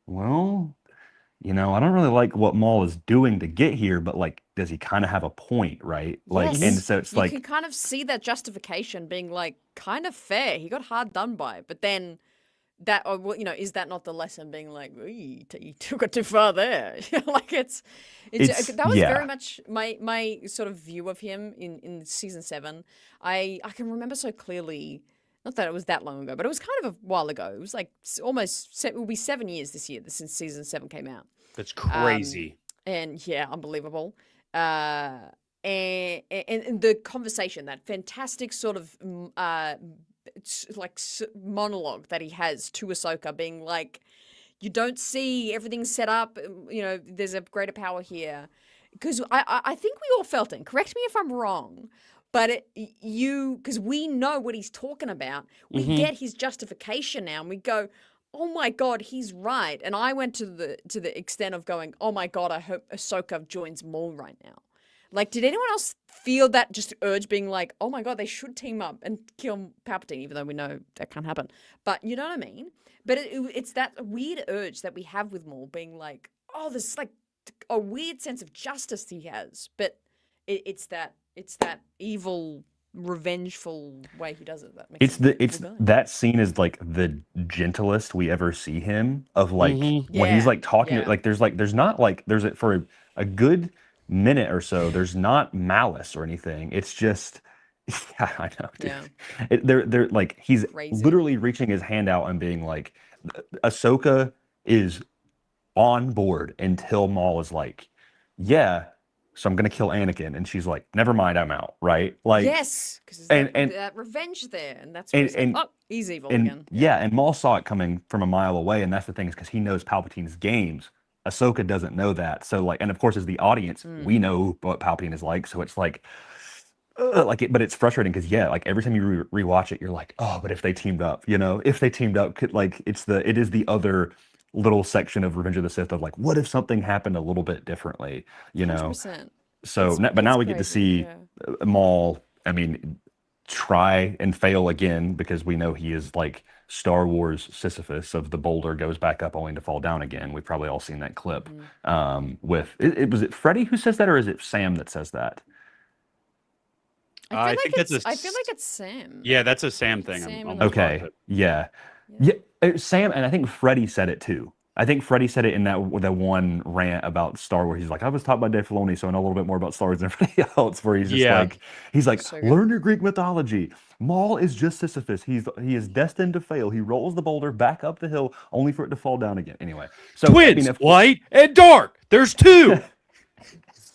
well, I don't really like what Maul is doing to get here, but like, does he kind of have a point, right? Like, and so it's like, you can kind of see that justification being like kind of fair. He got hard done by, but then that, is that not the lesson being like, you took it too far there? Like that was very much my sort of view of him in season 7. I can remember so clearly. Not that it was that long ago, but it was kind of a while ago. It was like it will be 7 years this year since season 7 came out. That's crazy. And unbelievable. And the conversation, that fantastic sort of monologue that he has to Ahsoka, being like, you don't see everything set up. There's a greater power here. Because I think we all felt it. Correct me if I'm wrong. But because we know what he's talking about, we get his justification now, and we go, "Oh my God, he's right." And I went to the extent of going, "Oh my God, I hope Ahsoka joins Maul right now." Like, did anyone else feel that just urge, being like, "Oh my God, they should team up and kill Palpatine," even though we know that can't happen. But you know what I mean? But it's that weird urge that we have with Maul, being like, "Oh, there's like a weird sense of justice he has," but it's that evil revengeful way he does it. That makes that scene is like the gentlest we ever see him of like when he's like talking to, like there's not like for a good minute or so there's not malice or anything. It's just yeah, I know, dude. Yeah. They're like he's Crazy. literally reaching his hand out and being like, Ahsoka is on board until Maul is like, yeah, so I'm gonna kill Anakin, and she's like, never mind, I'm out, right? Like, yes, because that revenge there, and that's where he's like, oh, he's evil again. Yeah, and Maul saw it coming from a mile away, and that's the thing is because he knows Palpatine's games. Ahsoka doesn't know that, so like, and of course, as the audience, we know what Palpatine is like, so it's like but it's frustrating because like every time you rewatch it, you're like, oh, but if they teamed up, if they teamed up, it is the other little section of Revenge of the Sith of like, what if something happened a little bit differently, 100%. So, but now we get to see Maul, I mean, try and fail again because we know he is like Star Wars Sisyphus of the boulder goes back up only to fall down again. We've probably all seen that clip with, was it Freddy who says that or is it Sam that says that? I feel like it's Sam. Yeah, that's a Sam thing. Okay. Yeah. Sam, and I think Freddie said it too. I think Freddie said it in that one rant about Star Wars. He's like, I was taught by Dave Filoni, so I know a little bit more about Star Wars than everybody else. Where he's just so learn your Greek mythology. Maul is just Sisyphus. He is destined to fail. He rolls the boulder back up the hill, only for it to fall down again. Anyway, so twins, light and dark. There's two.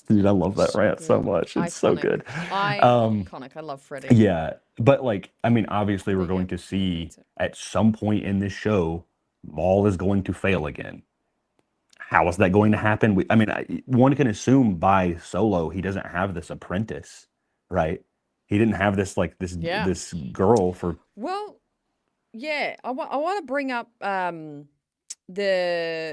Dude, I love that rant so much. It's so good. Iconic. I love Freddie. Yeah, but like, I mean, obviously, we're going to see at some point in this show, Maul is going to fail again. How is that going to happen? One can assume by Solo he doesn't have this apprentice, right? He didn't have this this girl for. Well, yeah, I want to bring up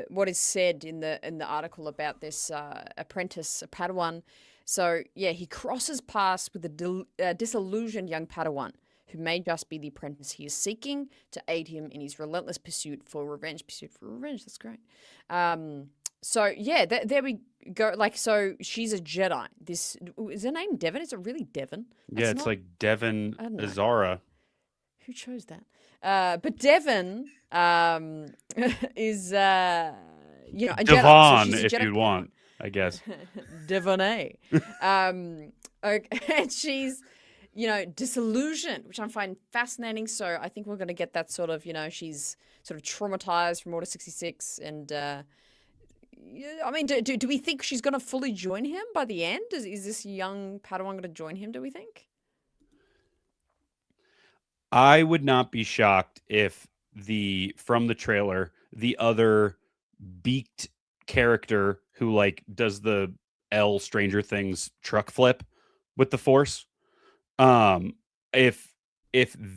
what is said in the article about this apprentice Padawan. So yeah, he crosses paths with a disillusioned young Padawan who may just be the apprentice he is seeking to aid him in his relentless pursuit for revenge. That's great. So yeah, there we go. Like, so she's a Jedi. This is her name Devon. Is it really Devon? Yeah, it's like Devon Azara. Who chose that? But Devon is a Devon, so if you'd want, I guess. Devonay. And she's, disillusioned, which I find fascinating. So I think we're going to get that sort of, she's sort of traumatized from Order 66. And, I mean, do we think she's going to fully join him by the end? Is this young Padawan going to join him, do we think? I would not be shocked if from the trailer, the other beaked character who like does the Stranger Things truck flip with the Force, if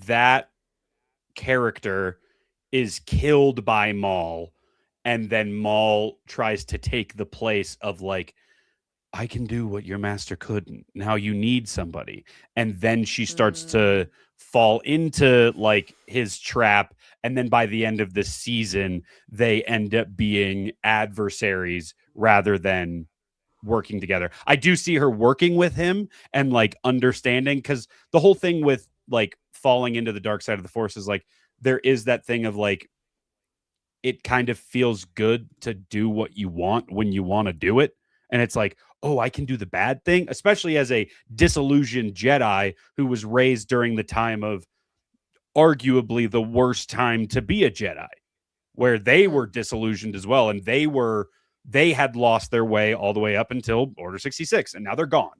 that character is killed by Maul and then Maul tries to take the place of like, I can do what your master couldn't. Now you need somebody. And then she starts to fall into like his trap. And then by the end of the season, they end up being adversaries rather than working together. I do see her working with him and like understanding, because the whole thing with like falling into the dark side of the Force is like, there is that thing of like, it kind of feels good to do what you want when you want to do it. And it's like, oh, I can do the bad thing, especially as a disillusioned Jedi who was raised during the time of arguably the worst time to be a Jedi, where they were disillusioned as well. And they had lost their way all the way up until Order 66, and now they're gone.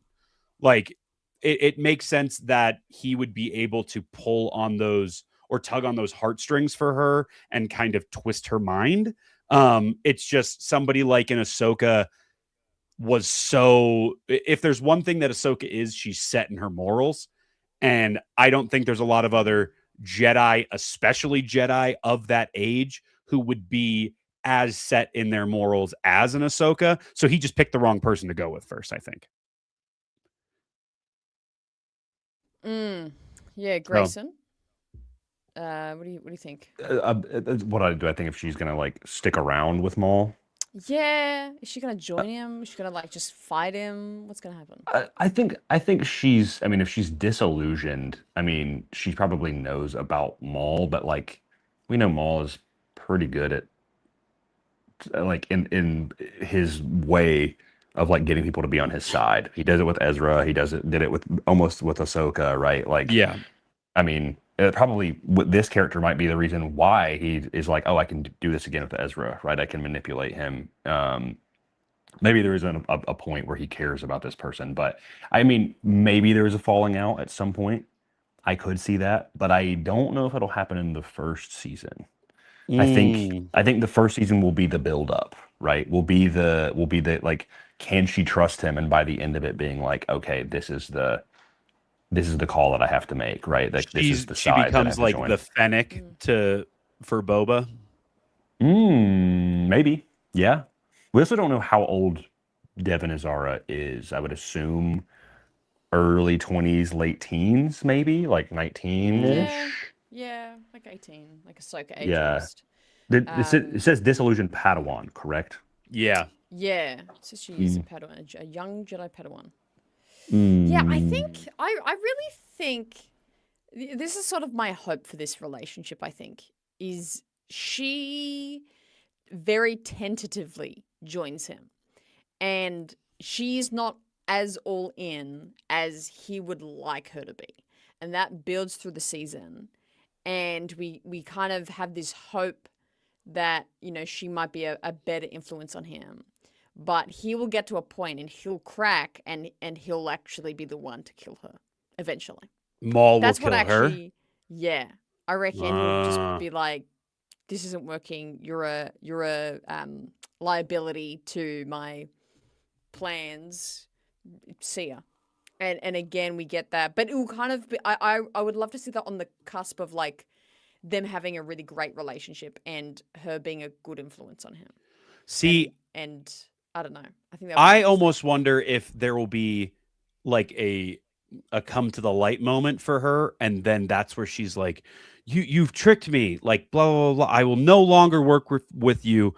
Like, it makes sense that he would be able to pull on those or tug on those heartstrings for her and kind of twist her mind. It's just somebody like an Ahsoka was so, if there's one thing that Ahsoka is, she's set in her morals. And I don't think there's a lot of other Jedi, especially Jedi of that age, who would be as set in their morals as an Ahsoka. So he just picked the wrong person to go with first, I think. Yeah, Grayson. What do you think? What I think if she's gonna like stick around with Maul. Yeah. Is she gonna join him? Is she gonna like just fight him? What's gonna happen? I think she's. I mean, if she's disillusioned, I mean, she probably knows about Maul, but like, we know Maul is pretty good at like in his way of like getting people to be on his side. He does it with Ezra. He did it with almost with Ahsoka, right? Like, Yeah. I mean, probably this character might be the reason why he is like, oh, I can do this again with Ezra, right? I can manipulate him. Maybe there isn't a point where he cares about this person, but I mean, maybe there is a falling out at some point. I could see that, but I don't know if it'll happen in the first season. I think Mm. I think the first season will be the build up, right? Will be the like, can she trust him? And by the end of it being like, okay, this is the call that I have to make, right? Like this is the She side that I have becomes to like join. the Fennec for Boba. Maybe. Yeah. We also don't know how old Devin Azara is. I would assume early 20s, late teens, maybe like 19-ish. Yeah. Yeah. Like 18. Like Ahsoka Yeah. ageist. It says disillusioned Padawan, correct? Yeah. Yeah. So she is a Padawan, a young Jedi Padawan. Mm. Yeah, I think I really think this is sort of my hope for this relationship. I think is she very tentatively joins him, and she's not as all in as he would like her to be, and that builds through the season, and we kind of have this hope that she might be a better influence on him. But he will get to a point and he'll crack and he'll actually be the one to kill her eventually. Maul That's will what kill her. actually, yeah. I reckon he'll just be like, this isn't working. You're a liability to my plans. See ya. And again, we get that. But it will kind of be, I would love to see that on the cusp of like them having a really great relationship and her being a good influence on him. See, and I don't know. I think that I almost wonder if there will be like a come to the light moment for her, and then that's where she's like, you've tricked me, like blah blah blah. I will no longer work with you.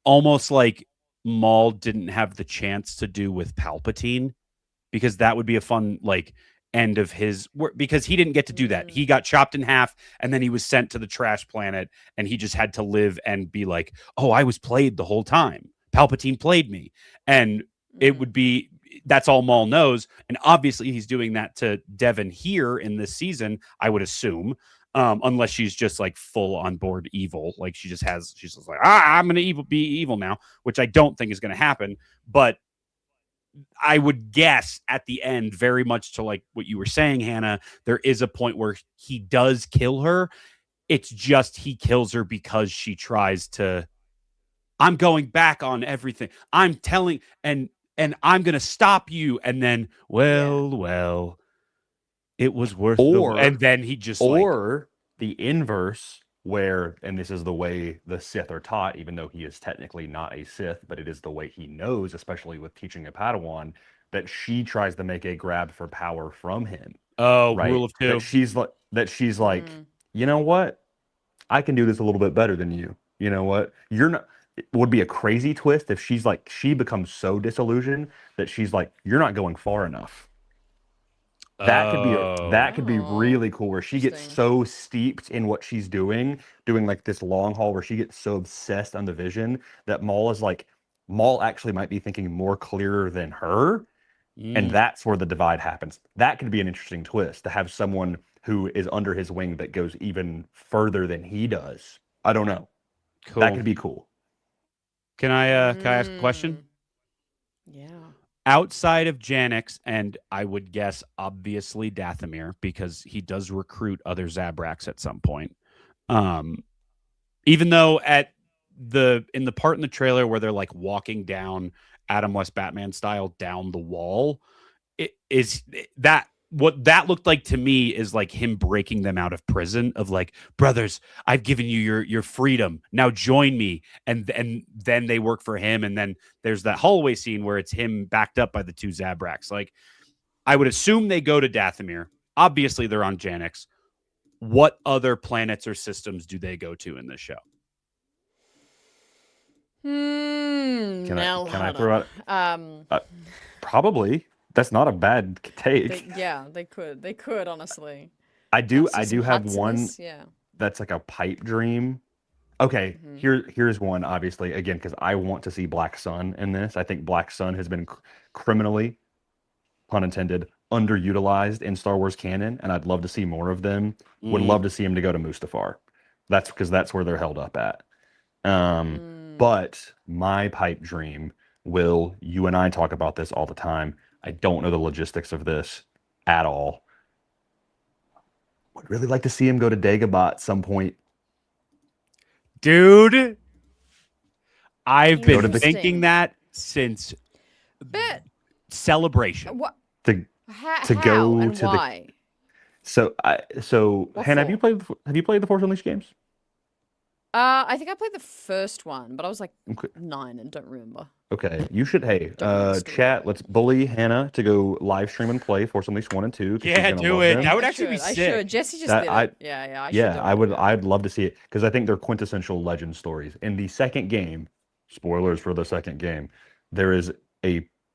Almost like Maul didn't have the chance to do with Palpatine, because that would be a fun like end of his work, because he didn't get to do that. He got chopped in half and then he was sent to the trash planet and he just had to live and be like, oh, I was played the whole time. Palpatine played me. And it would be, that's all Maul knows. And obviously he's doing that to Devin here in this season, I would assume. Unless she's just like full on board evil. Like she's just like, I'm going to be evil now, which I don't think is going to happen. But I would guess at the end, very much to like what you were saying, Hannah, there is a point where he does kill her. It's just he kills her because she tries to, I'm going back on everything. I'm telling, and I'm going to stop you. And then, well, it was worth and then he just or the inverse, where, and this is the way the Sith are taught, even though he is technically not a Sith, but it is the way he knows, especially with teaching a Padawan, that she tries to make a grab for power from him. Oh, right? Rule of two. That she's like, you know what? I can do this a little bit better than you. You know what? You're not. It would be a crazy twist if she's like, she becomes so disillusioned that she's like, you're not going far enough. That could be really cool, where she gets so steeped in what she's doing like this long haul, where she gets so obsessed on the vision that Maul actually might be thinking more clearer than her, and that's where the divide happens. That could be an interesting twist, to have someone who is under his wing that goes even further than he does. I don't know. Cool. That could be cool. Can I ask a question? Yeah. Outside of Janix, and I would guess obviously Dathomir, because he does recruit other Zabraks at some point. Even though in the part in the trailer where they're like walking down Adam West Batman style down the wall, what that looked like to me is like him breaking them out of prison, of like, brothers, I've given you your freedom, now join me. And then they work for him. And then there's that hallway scene where it's him backed up by the two Zabraks. Like, I would assume they go to Dathomir. Obviously they're on Janix. What other planets or systems do they go to in this show? Can I Hannah. throw out? Probably. That's not a bad take. They could. They could, honestly. I do See some have huts in one this? Yeah. that's like a pipe dream. Okay, here's one, obviously, again, because I want to see Black Sun in this. I think Black Sun has been criminally, pun intended, underutilized in Star Wars canon, and I'd love to see more of them. Would love to see him to go to Mustafar. That's because that's where they're held up at. But my pipe dream, Will, you and I talk about this all the time. I don't know the logistics of this at all. Would really like to see him go to Dagobah at some point. Dude, I've been Interesting. thinking that since But Celebration. what? To How go and to why? Hannah, have you played the Force Unleashed games? I think I played the first one, but I was like Okay. 9 and don't remember. Okay, you should. Hey, Don't know the story. chat. Let's bully Hannah to go live stream and play Force Unleashed 1 and 2. 'Cause she's Yeah, gonna do love it. them. That would I actually be should. I sick. should. Jesse just That did I- it. Yeah. I should Yeah, do I it. would. I'd love to see it because I think they're quintessential legend stories. In the second game, spoilers for the second game, there is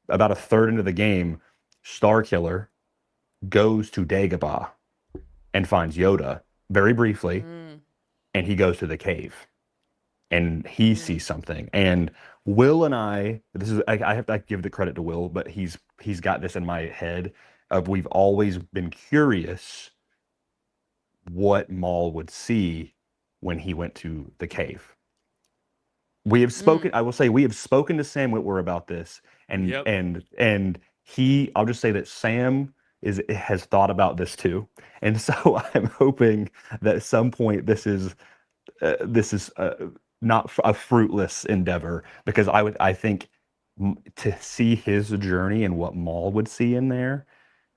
about a third into the game, Starkiller goes to Dagobah and finds Yoda very briefly, and he goes to the cave. And he sees something. And Will and I have to give the credit to Will, but he's got this in my head of we've always been curious what Maul would see when he went to the cave. We have spoken, I will say we have spoken to Sam Witwer about this, and Yep. and I'll just say that Sam has thought about this too. And so I'm hoping that at some point this is not a fruitless endeavor, because I think to see his journey and what Maul would see in there,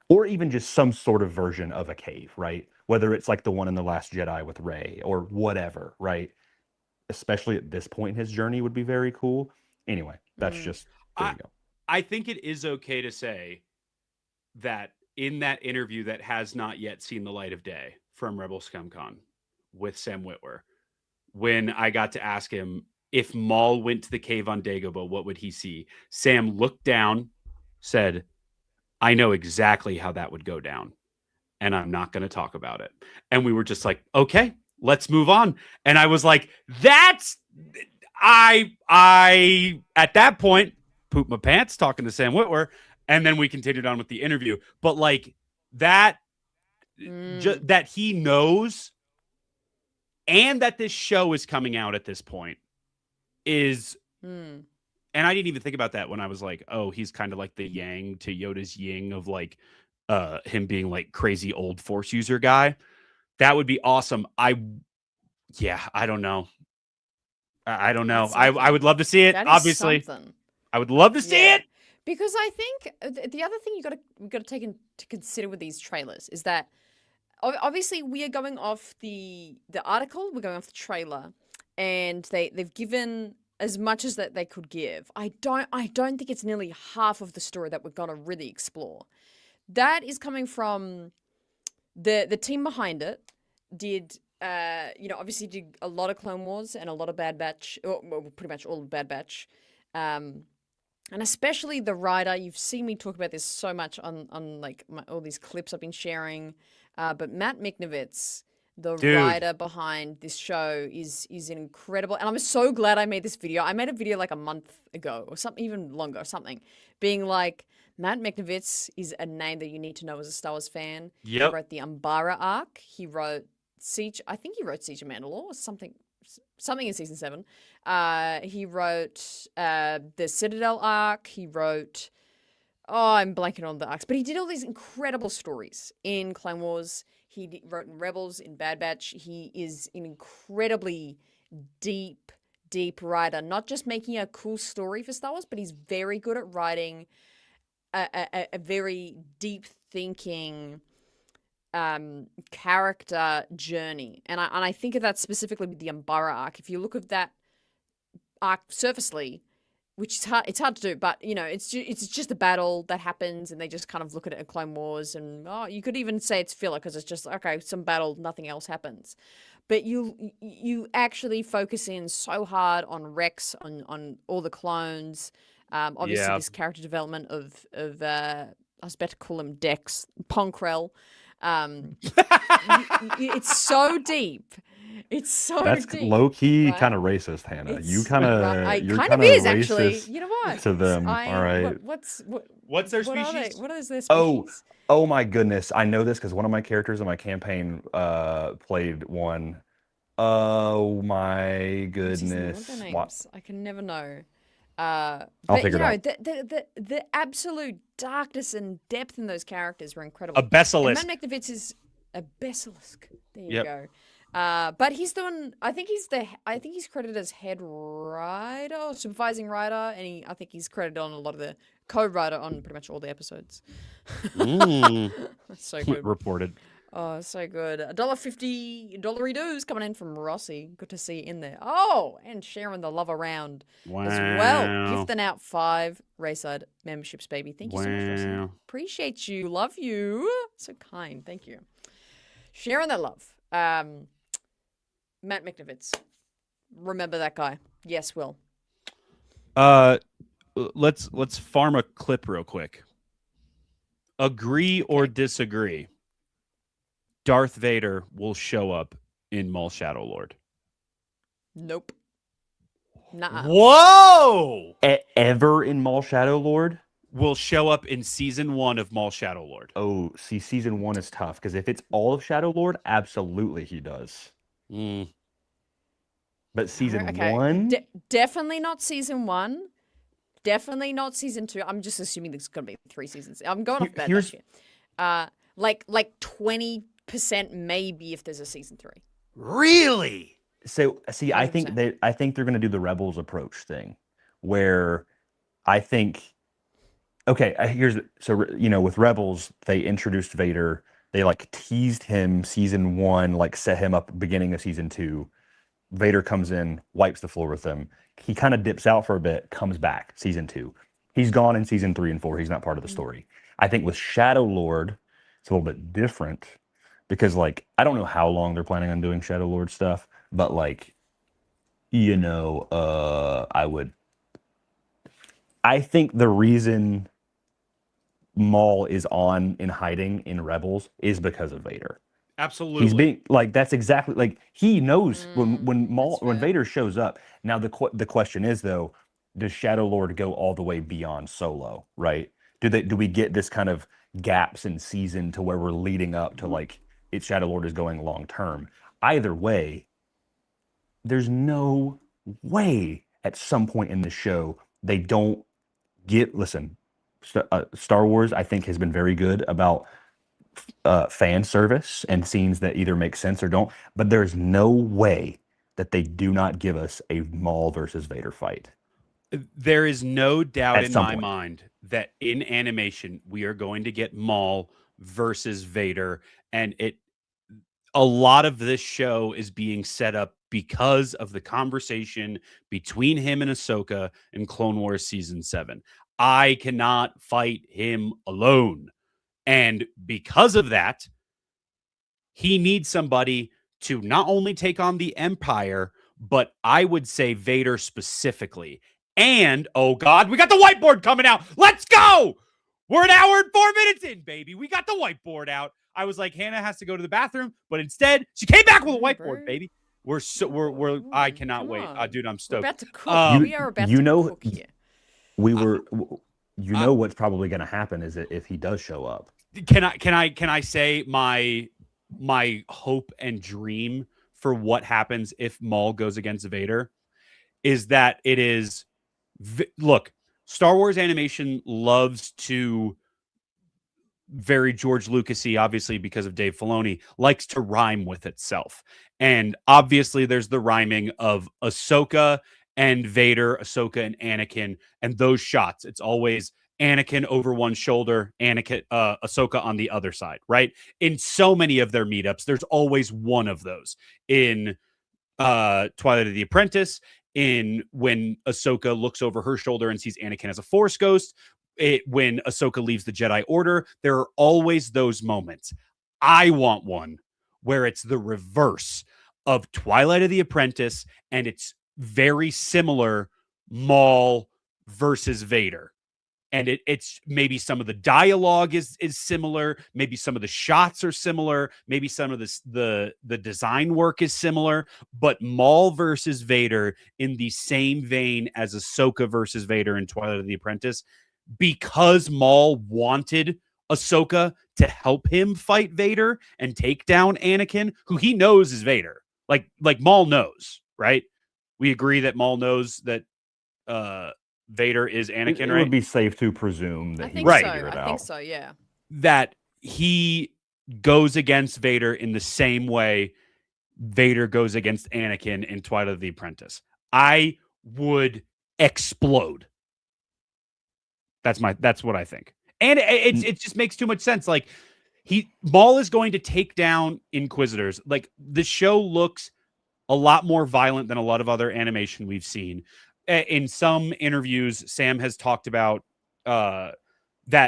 or even just some sort of version of a cave, right? Whether it's like the one in The Last Jedi with Rey or whatever, right? Especially at this point in his journey would be very cool. Anyway, that's just, there you go. I think it is okay to say that in that interview that has not yet seen the light of day from Rebel ScumCon with Sam Witwer, when I got to ask him if Maul went to the cave on Dagobah, what would he see? Sam looked down, said, I know exactly how that would go down, and I'm not going to talk about it. And we were just like, okay, let's move on. And I was like, I at that point pooped my pants talking to Sam Witwer, and then we continued on with the interview. But like that, that he knows, and that this show is coming out at this point is, and I didn't even think about that when I was like, oh, he's kind of like the yang to Yoda's yin of like him being like crazy old Force user guy. That would be awesome. I don't know. I don't know. I would love to see it. That is Obviously, something. I would love to see it. Because I think the other thing you got to take into consider with these trailers is that obviously we are going off the article, we're going off the trailer, and they've given as much as that they could give. I don't think it's nearly half of the story that we're gonna really explore. That is coming from the team behind it. Did obviously did a lot of Clone Wars and a lot of Bad Batch, well, pretty much all of Bad Batch, and especially the writer. You've seen me talk about this so much on like all these clips I've been sharing. But Matt Miknowitz, the writer behind this show, is an incredible, and I'm so glad I made this video. I made a video like a month ago or something, even longer, or something, being like, Matt Miknowitz is a name that you need to know as a Star Wars fan. Yep. He wrote the Umbara arc. He wrote Siege. I think he wrote Siege of Mandalore or something in season 7. He wrote the Citadel arc. He wrote. Oh, I'm blanking on the arcs, but he did all these incredible stories in Clone Wars. He wrote in Rebels, in Bad Batch. He is an incredibly deep writer, not just making a cool story for Star Wars, but he's very good at writing a very deep thinking character journey. And I think of that specifically with the Umbara arc. If you look at that arc surfacely, which is hard, it's hard to do, but it's just a battle that happens, and they just kind of look at it in Clone Wars, and you could even say it's filler because it's just okay, some battle, nothing else happens. but you actually focus in so hard on Rex, on all the clones. Obviously, this character development of I was about to call him Dex Ponkrell. It's so deep. It's so That's deep. low key right? kind of racist, Hannah. It's, You kind of it you're kind kind of of is actually. racist You know what? to them. All right. What's their What are they? species? What is their Oh, species? oh my goodness. I know this because one of my characters in my campaign played one. Oh my What's his name? What are goodness. their What? names? I can never know. I'll But figure you know, it out. the absolute darkness and depth in those characters were incredible. A And basilisk. Matt Miknovitz is a basilisk. There you Yep. go. But he's the one. I think he's credited as head writer or supervising writer, and I think he's credited on a lot of the co-writer on pretty much all the episodes. So good. Reported. Oh, so good. $1.50 dollary dues coming in from Rossi. Good to see you in there. Oh, and sharing the love around as well. Gifting out 5 RaeSide memberships, baby. Thank you so much, Rossi. Appreciate you. Love you. So kind. Thank you. Sharing that love. Matt Miknovitz. Remember that guy. Yes, Will. Let's farm a clip real quick. Agree or disagree? Darth Vader will show up in Maul Shadow Lord. Nope. Nuh-uh. Whoa! Ever in Maul Shadow Lord? Will show up in season 1 of Maul Shadow Lord. Oh, see, season 1 is tough because if it's all of Shadow Lord, absolutely he does. But season 1? Definitely not season 1. Definitely not season 2. I'm just assuming there's going to be 3 seasons. I'm going off bad shit. Like 20% maybe if there's a season 3. Really? So see, 100%. I think they're going to do the Rebels approach thing, where I think, okay, with Rebels they introduced Vader, they like teased him season 1, like set him up beginning of season 2. Vader comes in, wipes the floor with him. He kind of dips out for a bit, comes back season 2. He's gone in season 3 and 4. He's not part of the story. I think with Shadow Lord, it's a little bit different because, like, I don't know how long they're planning on doing Shadow Lord stuff, but like, I think the reason Maul is in hiding in Rebels is because of Vader. Absolutely. He's being like, that's exactly like, he knows when Vader shows up. Now the question is though, does Shadow Lord go all the way beyond Solo, right? Do we get this kind of gaps in season to where we're leading up to like Shadow Lord is going long term? Either way, there's no way at some point in the show they don't listen. Star Wars, I think, has been very good about fan service and scenes that either make sense or don't, but there's no way that they do not give us a Maul versus Vader fight. There is no doubt in my point. mind that in animation we are going to get Maul versus Vader, and a lot of this show is being set up because of the conversation between him and Ahsoka in Clone Wars season 7. I cannot fight him alone. And because of that, he needs somebody to not only take on the Empire, but I would say Vader specifically. And, oh God, we got the whiteboard coming out. Let's go. We're an hour and 4 minutes in, baby. We got the whiteboard out. I was like, Hannah has to go to the bathroom, but instead she came back with a whiteboard, baby. I cannot wait. Dude, I'm stoked. We're about to cook. We are about to cook here. What's probably going to happen is that if he does show up. Can I say my hope and dream for what happens if Maul goes against Vader is that it is look, Star Wars animation loves to very George Lucas-y, obviously because of Dave Filoni, likes to rhyme with itself. And obviously there's the rhyming of Ahsoka and Vader, Ahsoka and Anakin, and those shots. It's always Anakin over one shoulder, Ahsoka on the other side, right? In so many of their meetups, there's always one of those. In Twilight of the Apprentice, in when Ahsoka looks over her shoulder and sees Anakin as a Force ghost, when Ahsoka leaves the Jedi Order, there are always those moments. I want one where it's the reverse of Twilight of the Apprentice, and it's very similar Maul versus Vader. And it's maybe some of the dialogue is similar, maybe some of the shots are similar, maybe some of the design work is similar, but Maul versus Vader in the same vein as Ahsoka versus Vader in Twilight of the Apprentice, because Maul wanted Ahsoka to help him fight Vader and take down Anakin, who he knows is Vader. Like Maul knows, right? We agree that Maul knows that Vader is Anakin, it right? would be safe to presume that he think would so. figure it out. I think so, yeah. That he goes against Vader in the same way Vader goes against Anakin in Twilight of the Apprentice. I would explode. That's what I think. And it just makes too much sense. Like Maul is going to take down Inquisitors. Like the show looks a lot more violent than a lot of other animation we've seen. In some interviews, Sam has talked about that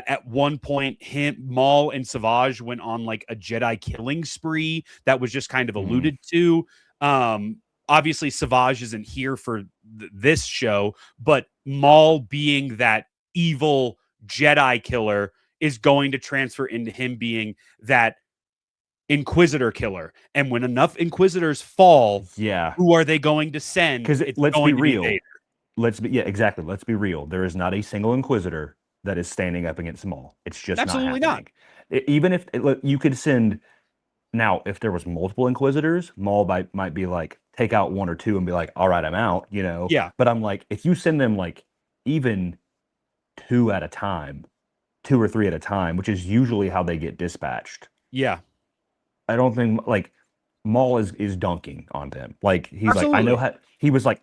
at one point, Maul and Savage went on like a Jedi killing spree that was just kind of alluded to. Obviously, Savage isn't here for this show, but Maul being that evil Jedi killer is going to transfer into him being that Inquisitor killer. And when enough Inquisitors fall, who are they going to send? Because let's be real. Exactly. Let's be real. There is not a single Inquisitor that is standing up against Maul. It's just absolutely not happening. Even if you could send now, if there was multiple Inquisitors, Maul might be like, take out one or two and be like, all right, I'm out, you know? Yeah. But I'm like, if you send them like even two or three at a time, which is usually how they get dispatched. Yeah. I don't think like Maul is dunking on them. Like he's absolutely. like, I know how he was like,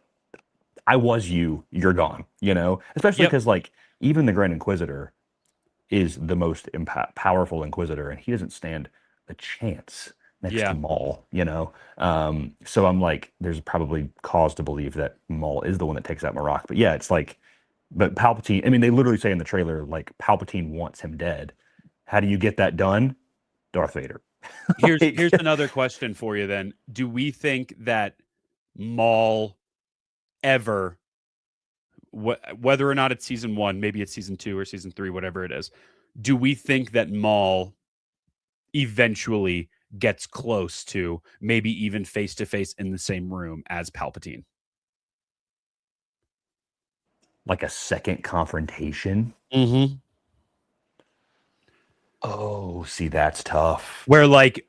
I was you're gone, you know? Especially because like even the Grand Inquisitor is the most powerful Inquisitor, and he doesn't stand a chance next to Maul, you know? So I'm like, there's probably cause to believe that Maul is the one that takes out Marok. But yeah, it's like, but Palpatine, I mean, they literally say in the trailer, like, Palpatine wants him dead. How do you get that done? Darth Vader. Here's another question for you then. Do we think that Maul ever, whether or not it's season 1, maybe it's season 2 or season 3, whatever it is, do we think that Maul eventually gets close to, maybe even face to face in the same room as Palpatine? Like a second confrontation? Mm-hmm. Oh, see, that's tough. Where like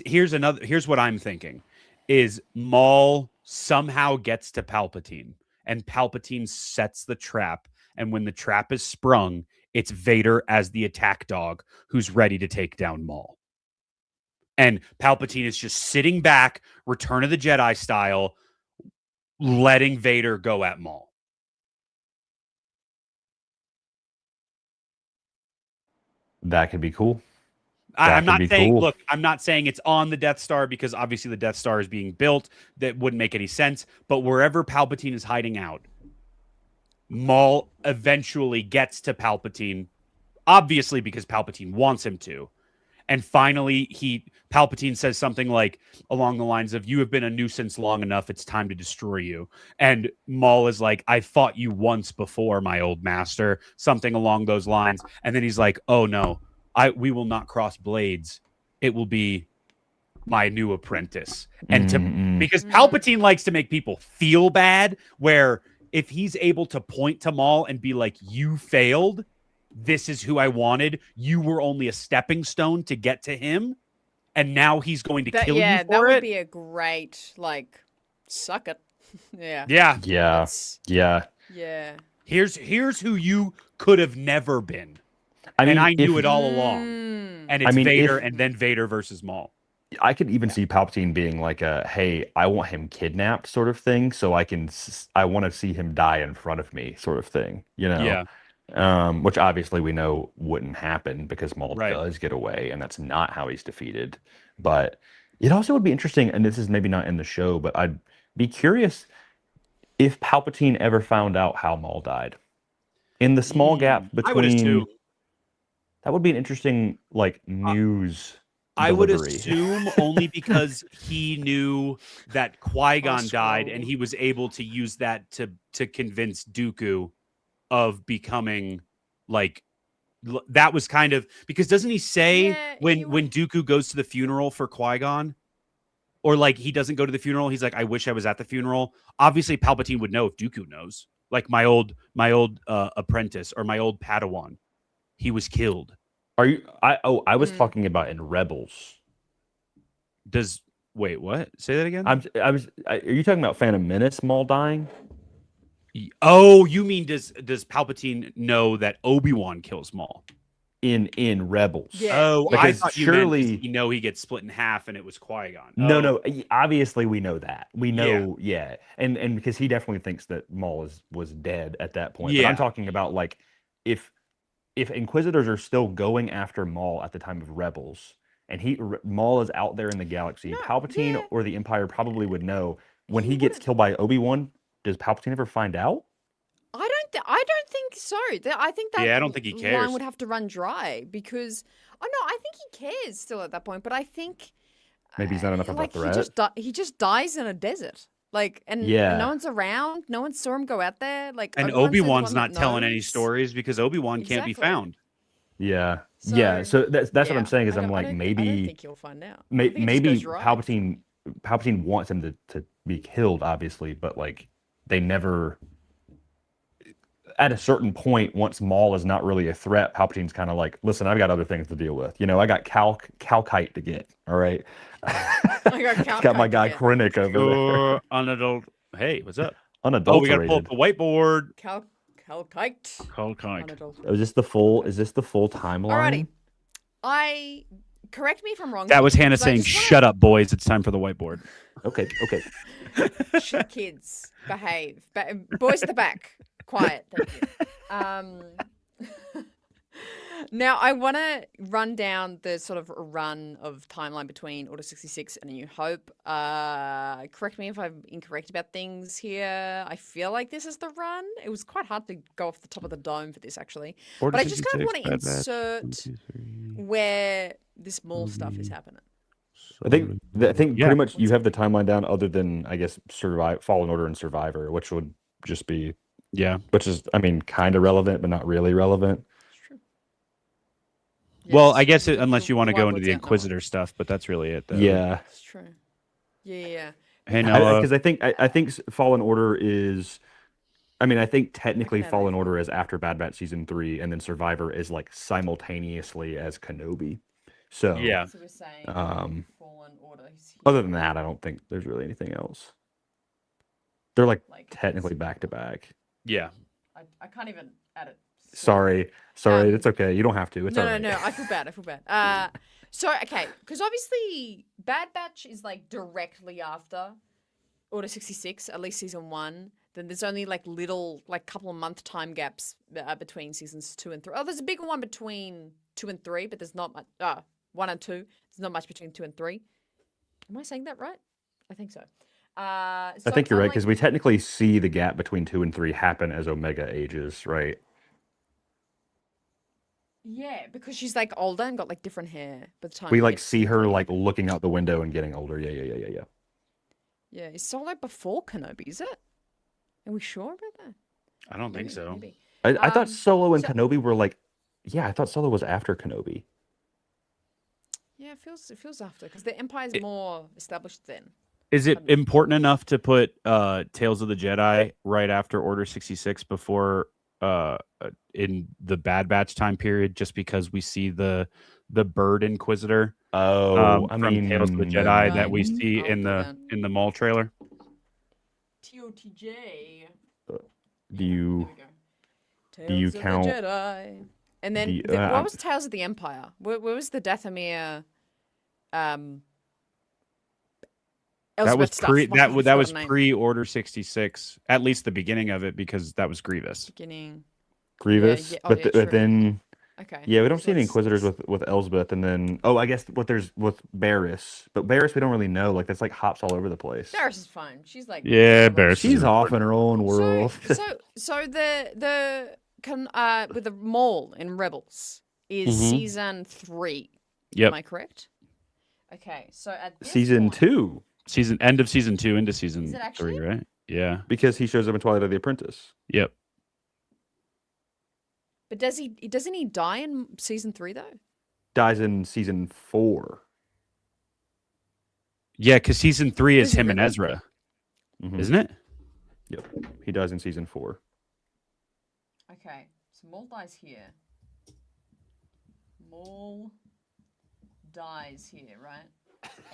here's what I'm thinking is Maul somehow gets to Palpatine and Palpatine sets the trap. And when the trap is sprung, it's Vader as the attack dog who's ready to take down Maul. And Palpatine is just sitting back, Return of the Jedi style, letting Vader go at Maul. That could be cool. I'm not saying, cool. Look, I'm not saying it's on the Death Star because obviously the Death Star is being built. That wouldn't make any sense. But wherever Palpatine is hiding out, Maul eventually gets to Palpatine, obviously because Palpatine wants him to. And finally, Palpatine says something like along the lines of, "You have been a nuisance long enough. It's time to destroy you." And Maul is like, "I fought you once before, my old master," something along those lines. And then he's like, "Oh no, we will not cross blades. It will be my new apprentice." And because Palpatine likes to make people feel bad, where if he's able to point to Maul and be like, "You failed. This is who I wanted. You were only a stepping stone to get to him. And now he's going to kill you for it." That would be a great, like, suck it. Yeah. Here's who you could have never been. I knew it all along. And it's Vader and then Vader versus Maul. I could even see Palpatine being like hey, I want him kidnapped sort of thing. So I want to see him die in front of me sort of thing, you know? Yeah. Which obviously we know wouldn't happen because Maul does get away, and that's not how he's defeated. But it also would be interesting, and this is maybe not in the show, but I'd be curious if Palpatine ever found out how Maul died. In the small gap between... I would assume. That would be an interesting, like, news I would delivery. assume only because he knew that Qui-Gon Oh, died, scroll. and he was able to use that to convince Dooku of becoming like that was kind of because doesn't he say Yeah, when Dooku goes to the funeral for Qui-Gon, or like he doesn't go to the funeral, he's like, I wish I was at the funeral. Obviously, Palpatine would know if Dooku knows. Like my old apprentice or my old Padawan, he was killed. Are you? I was talking about in Rebels. Wait, what? Say that again. Are you talking about Phantom Menace Maul dying? Oh, you mean does Palpatine know that Obi-Wan kills Maul in Rebels? Yeah. Oh, Yeah. I thought you surely meant he know he gets split in half and it was Qui-Gon. No, obviously we know that. We know, Yeah. and because he definitely thinks that Maul was dead at that point. But Yeah. I'm talking about like if Inquisitors are still going after Maul at the time of Rebels, and Maul is out there in the galaxy, No, Palpatine yeah. or the Empire probably would know when He he gets wouldn't. killed by Obi-Wan. Does Palpatine ever find out? I don't think so. I think that Yeah, I don't think he line cares. would have to run dry because no, I think he cares still at that point. But I think Maybe he's not enough of a like threat. he just dies in a desert. Like and Yeah. no one's around. No one saw him go out there. Like And Obi-Wan's the Obi-Wan's one not that telling any knows. stories because Obi-Wan can't be Exactly. found. Yeah, So, yeah. So that's what yeah, I'm saying is I I'm like I don't maybe think he'll find out. I think it just maybe goes right. Palpatine wants him to be killed, obviously, but like they never. At a certain point, once Maul is not really a threat, Palpatine's kind of like, listen, I've got other things to deal with. You know, I got Calkite to get. All right, I got got my Calkite guy to get. Krennic over Pure unadult. Hey, what's up? there. Oh, we got to pull up Unadulterated. the whiteboard. Calkite. Calkite. Is this the full timeline? Alrighty. Correct me if I'm wrong. That was here, Hannah because I saying, just wanna- "Shut up, boys! It's time for the whiteboard." Okay. Shh, kids, behave. Boys at the back, quiet. Thank you. Now, I want to run down the sort of run of timeline between Order 66 and A New Hope. Correct me if I'm incorrect about things here. I feel like this is the run. It was quite hard to go off the top of the dome for this, actually. But I just kind of want to insert where this Maul stuff is happening. I think Yeah. pretty much you have the timeline down, other than I guess Fallen Order and Survivor, which would just be which is kind of relevant, but not really relevant. It's true. Well, Yes, I guess the- unless you want to the go into whiteboard's the out now. Inquisitor stuff, but that's really it. Though. Yeah, It's true. Yeah. Hey, Noah. because I think Fallen Order is. I think technically add Fallen that. Order is after Bad Batch season 3, and then Survivor is like simultaneously as Kenobi. So Yeah. So we're saying Fallen Order. other than that, I don't think there's really anything else. They're like Like, technically back to back. Yeah. I can't even add it. Sorry, it's okay. You don't have to. It's all right. No. I feel bad. So okay, because obviously Bad Batch is like directly after Order 66, at least season 1. Then there's only like little, like couple of month time gaps between seasons 2 and 3. Oh, there's a bigger one between 2 and 3, but there's not much. 1 and 2. There's not much between 2 and 3. Am I saying that right? I think so. I think you're right, because we technically see the gap between 2 and 3 happen as Omega ages, right? Yeah, because she's like older and got like different hair by the time We we like get to see season her 3. like looking out the window and getting older. Yeah. Yeah, is Solo before Kenobi? Is it? Are we sure about that? I don't think Maybe, so. maybe. I thought Solo and so- Kenobi were like, I thought Solo was after Kenobi. Yeah, it feels after because the Empire's more established then. Is it important enough to put Tales of the Jedi right after Order 66 before in the Bad Batch time period, just because we see the Bird Inquisitor Oh, from Tales of the Jedi that we see I'll in do the that. Maul trailer? TOTJ. Do you Tales do you of the count Jedi. And then the- what was Tales of the Empire? Where was the Dathomir? That was Elsbeth stuff? pre Why can't I that forget was her name? pre Order 66, at least the beginning of it, because that was Grievous. Beginning. Grievous? yeah. Oh, but, yeah, but true. then Okay. we don't So see any it's- Inquisitors with Elsbeth, and then I guess there's with Barriss, but Barriss we don't really know. Like that's like hops all over the place. Barriss is fine. She's like Yeah, Barriss She's is off in her own world. So the with the Maul in Rebels is Mhm. season 3. Yep. Am I correct? Okay, so at this Season point, 2, End of season 2 into season Is it actually? 3, right? Yeah. because he shows up in Twilight of the Apprentice. Yep. but doesn't he die in season 3 though? Dies in season 4. Yeah, because season 3 is Is it him and really? Ezra, Mhm. isn't it? Yep, he dies in season 4. Okay, so Maul dies here. Maul dies here, right?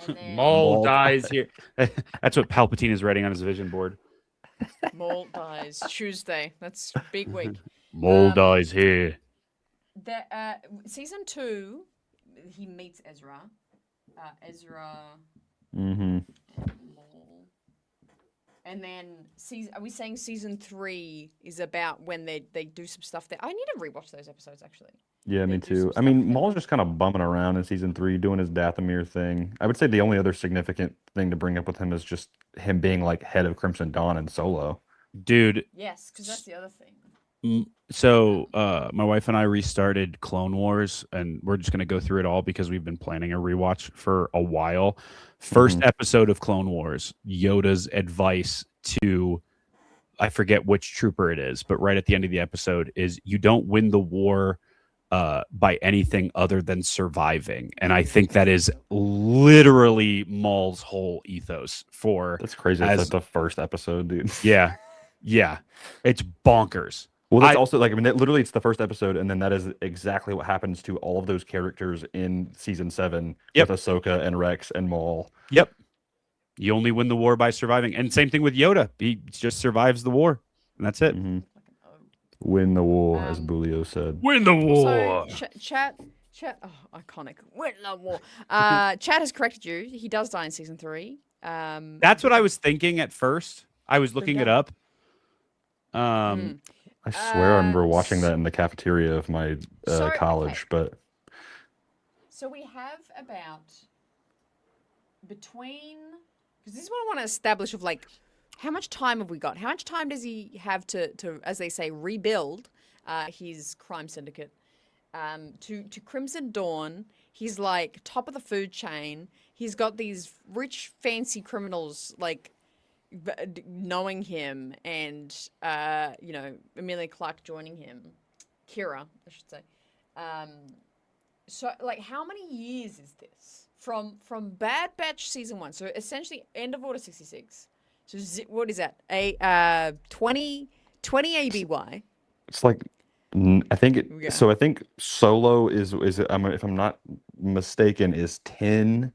And then Maul dies here. That's what Palpatine is writing on his vision board. Maul dies Tuesday. That's big week. Maul Um, dies here. Season 2, he meets Ezra. Ezra Mm-hmm. and Maul. And then are we saying season 3 is about when they do some stuff there? I need to rewatch those episodes actually. Yeah, They me do too. some I stuff mean, there. Maul's just kind of bumming around in season 3, doing his Dathomir thing. I would say the only other significant thing to bring up with him is just him being like head of Crimson Dawn and Solo. Dude, Yes, because that's the other thing. so my wife and I restarted Clone Wars, and we're just going to go through it all because we've been planning a rewatch for a while. First episode of Clone Wars, Yoda's advice to, I forget which trooper it is, but right at the end of the episode is, you don't win the war by anything other than surviving. And I think that is literally Maul's whole ethos for. That's crazy. That's like the first episode, dude. Yeah. Yeah. It's bonkers. Well, that's also like, I mean, literally it's the first episode, and then that is exactly what happens to all of those characters in season 7 Yep. with Ahsoka and Rex and Maul. Yep. You only win the war by surviving. And same thing with Yoda. He just survives the war. And that's it. Mm-hmm. Win the war, as Bulio said. Win the war. So chat. Oh, iconic. Win the war. Chat has corrected you. He does die in season 3. That's what I was thinking at first. I was looking it up. I swear I remember watching that in the cafeteria of my college, but. So we have about between, because this is what I want to establish of like, how much time have we got? How much time does he have to as they say, rebuild his crime syndicate? To Crimson Dawn, he's like top of the food chain. He's got these rich, fancy criminals like knowing him, and Emilia Clarke joining him, Kira, I should say. So like, how many years is this from Bad Batch season 1? So essentially, end of Order 66. So what is that? 20 ABY. It's like, I think it. Yeah. So I think Solo is if I'm not mistaken, is 10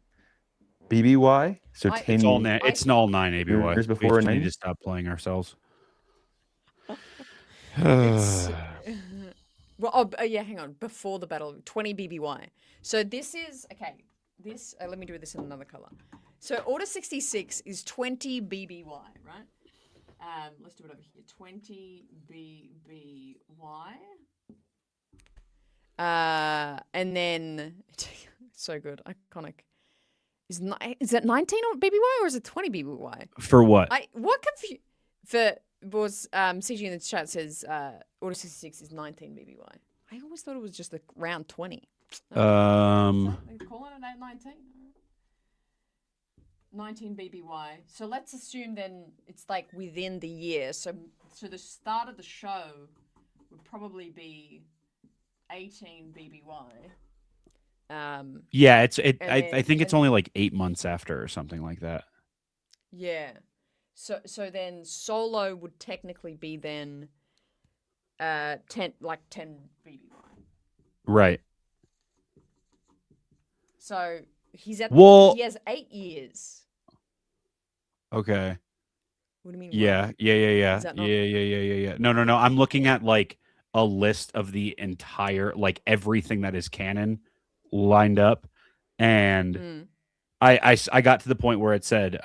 BBY. So 10. It's all 9 ABY. Years before we need to stop playing ourselves. Well, yeah, hang on. Before the battle, 20 BBY. So this is okay. This let me do this in another color. So Order 66 is 20 BBY, right? Let's do it over here. 20 BBY. And then so good, iconic. Is that 19 or BBY or is it 20 BBY? For what? CG in the chat says Order 66 is 19 BBY. I always thought it was just around 20. They're calling it 19. 19 BBY. So let's assume then it's like within the year. So the start of the show would probably be 18 BBY. Yeah, I think it's only like 8 months after or something like that. Yeah. So then Solo would technically be then 10 BBY. Right. So he has 8 years. Okay. What do you mean? Yeah. Yeah. No. I'm looking at like a list of the entire, like everything that is canon lined up, and I got to the point where it said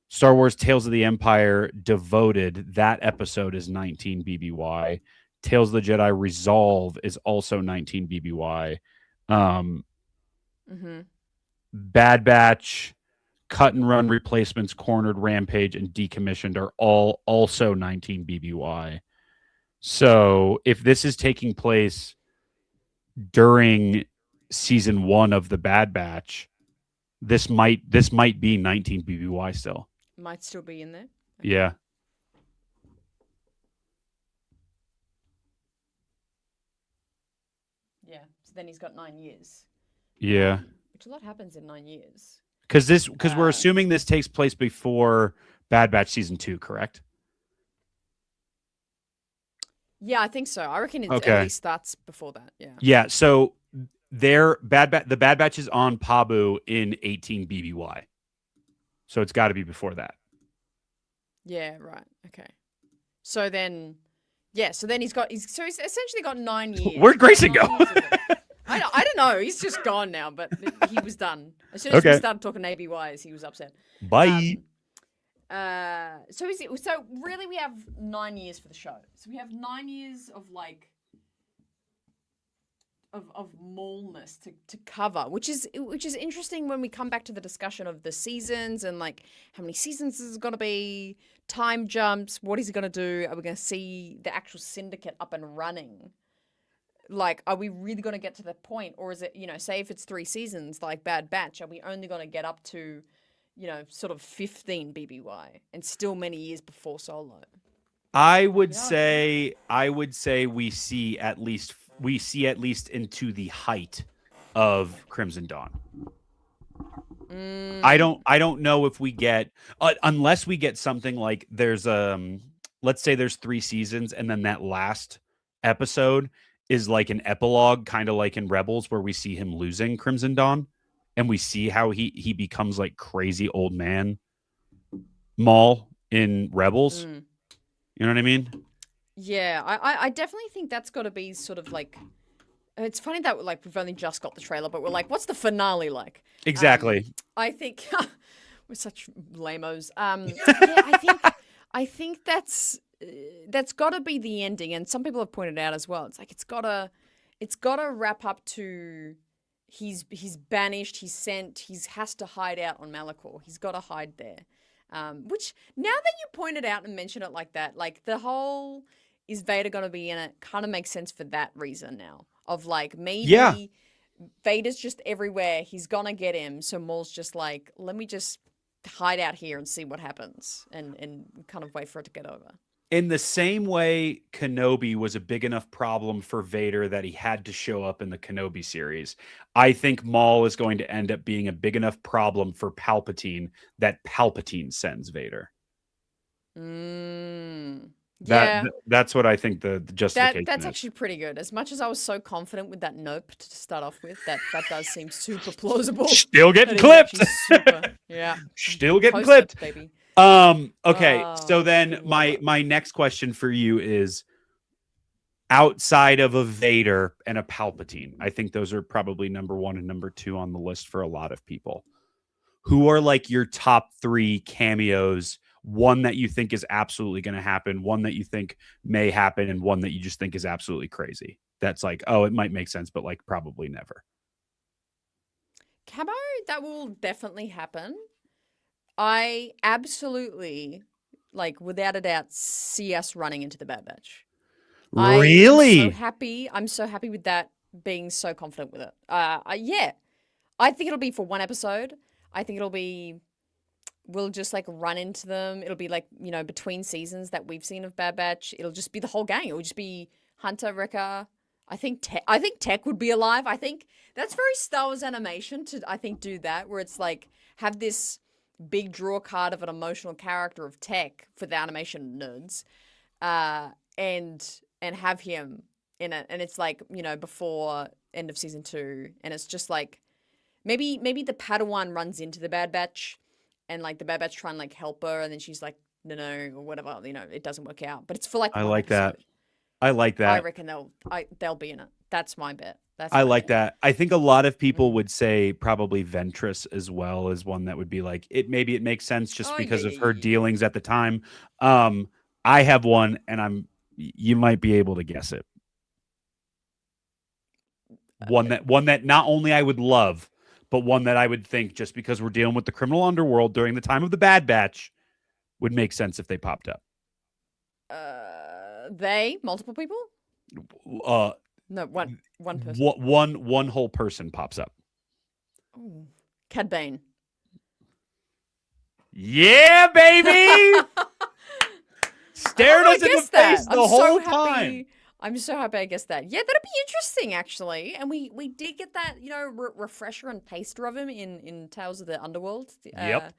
Star Wars Tales of the Empire Devoted, that episode is 19 BBY. Tales of the Jedi Resolve is also 19 BBY. Bad Batch, Cut and Run, Replacements, Cornered, Rampage, and Decommissioned are all also 19 BBY. So if this is taking place during season 1 of the Bad Batch, this might be 19 BBY still. Might still be in there. Okay. Yeah. Yeah. So then he's got 9 years. Yeah. Which a lot happens in 9 years. Because we're assuming this takes place before Bad Batch season 2, correct? Yeah, I think so. I reckon it at least starts before that. Yeah. Yeah. So the Bad Batch is on Pabu in 18 BBY. So it's got to be before that. Yeah. Right. Okay. So then, yeah. So then he's essentially got 9 years. Where'd Grayson go? I don't know. He's just gone now, but he was done. As soon as we started talking ABYs, he was upset. Bye. So really we have 9 years for the show. So we have 9 years of like of Maulness to cover, which is interesting when we come back to the discussion of the seasons and like how many seasons is it gonna be, time jumps, what is he gonna do? Are we gonna see the actual syndicate up and running? Like, are we really going to get to that point? Or is it, say if it's 3 seasons, like Bad Batch, are we only going to get up to, sort of 15 BBY and still many years before Solo? I would say we see at least into the height of Crimson Dawn. I don't know if we get unless we get something like there's let's say there's 3 seasons and then that last episode is like an epilogue, kind of like in Rebels, where we see him losing Crimson Dawn, and we see how he becomes like crazy old man Maul in Rebels. You know what I mean? Yeah, I definitely think that's got to be sort of like. It's funny that like we've only just got the trailer, but we're like, what's the finale like? Exactly. I think we're such lamos. Yeah, I think that's got to be the ending, and some people have pointed out as well. It's like it's got to wrap up to he's banished, he's sent, he has to hide out on Malachor. He's got to hide there. Which now that you pointed out and mention it like that, like the whole is Vader going to be in it kind of makes sense for that reason now. Of like maybe Vader's just everywhere. He's going to get him. So Maul's just like, let me just hide out here and see what happens and kind of wait for it to get over. In the same way Kenobi was a big enough problem for Vader that he had to show up in the Kenobi series, I think Maul is going to end up being a big enough problem for Palpatine that Palpatine sends Vader. That's what I think the justification that's is. actually pretty good. As much as I was so confident with that nope to start off with, that does seem super plausible. Still getting clipped. Yeah. Still getting clipped, baby. Okay, so then my next question for you is, outside of a Vader and a Palpatine, I think those are probably number 1 and number 2 on the list for a lot of people. Who are like your top 3 cameos? One that you think is absolutely going to happen, one that you think may happen, and one that you just think is absolutely crazy. That's like, oh, it might make sense, but like probably never. Camo, that will definitely happen. I absolutely, like, without a doubt, see us running into the Bad Batch. Really? I'm so happy with that, being so confident with it. Yeah. I think it'll be for 1 episode. I think we'll just, like, run into them. It'll be, like, between seasons that we've seen of Bad Batch. It'll just be the whole gang. It will just be Hunter, Wrecker. I think Tech would be alive. I think that's very Star Wars animation to, I think, do that, where it's, like, have this big draw card of an emotional character of Tech for the animation nerds, and have him in it, and it's like before end of season 2, and it's just like maybe the Padawan runs into the Bad Batch, and like the Bad Batch try and like help her, and then she's like no or whatever, it doesn't work out, but it's for like I 1 like episode. that. I like that. I reckon they'll be in it. That's my bet. I like that. I think a lot of people would say probably Ventress as well as one that would be like maybe it makes sense just because of her dealings at the time. I have one, and you might be able to guess it. One that not only I would love, but one that I would think, just because we're dealing with the criminal underworld during the time of the Bad Batch, would make sense if they popped up. Multiple people? No, one person. One whole person pops up. Ooh. Cad Bane. Yeah, baby. Stared us in the face the whole time. I'm so happy I guessed that. Yeah, that'd be interesting, actually. And we did get that, refresher and taster of him in Tales of the Underworld. Yep.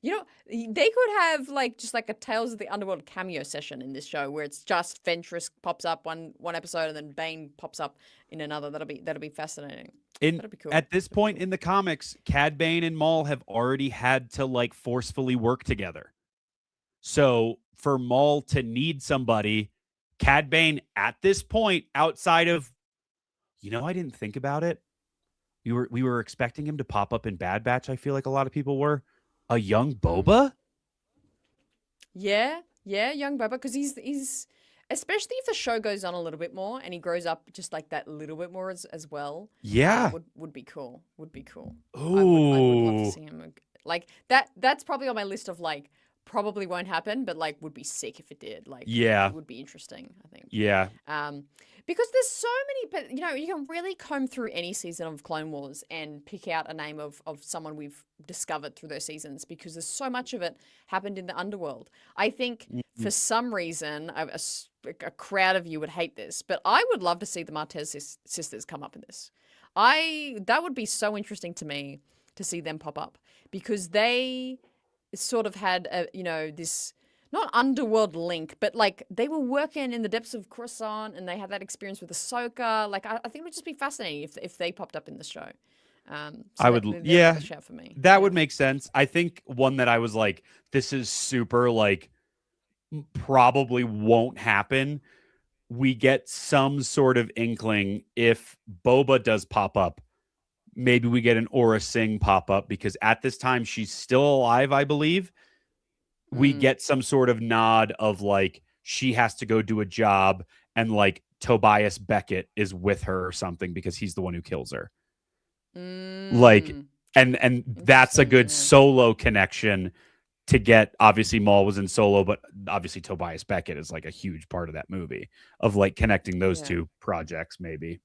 They could have just a Tales of the Underworld cameo session in this show where it's just Ventress pops up one episode and then Bane pops up in another. That'll be fascinating. That'd be cool. At this point in the comics, Cad Bane and Maul have already had to forcefully work together. So for Maul to need somebody, Cad Bane at this point, outside of, I didn't think about it. We were expecting him to pop up in Bad Batch. I feel like a lot of people were. A young Boba? Yeah, young Boba, because he's especially if the show goes on a little bit more and he grows up just that little bit more as well. Yeah, would be cool. Would be cool. Ooh, I would love to see him that. That's probably on my list of probably won't happen, but would be sick if it did. Yeah, it would be interesting, I think. Yeah. Because there's so many, but you can really comb through any season of Clone Wars and pick out a name of someone we've discovered through those seasons because there's so much of it happened in the underworld. I think for some reason a crowd of you would hate this, but I would love to see the Martez sisters come up in this. That would be so interesting to me to see them pop up because they sort of had this not underworld link, but they were working in the depths of Coruscant and they had that experience with Ahsoka. I think it would just be fascinating if they popped up in the show. I would, yeah, shout for me. That would make sense. I think one that I was this is super probably won't happen. We get some sort of inkling if Boba does pop up. Maybe we get an Aura Singh pop up because at this time she's still alive, I believe. We get some sort of nod of she has to go do a job and Tobias Beckett is with her or something because he's the one who kills her. And that's a good Solo connection to get. Obviously Maul was in Solo, but obviously Tobias Beckett is a huge part of that movie of connecting those two projects maybe.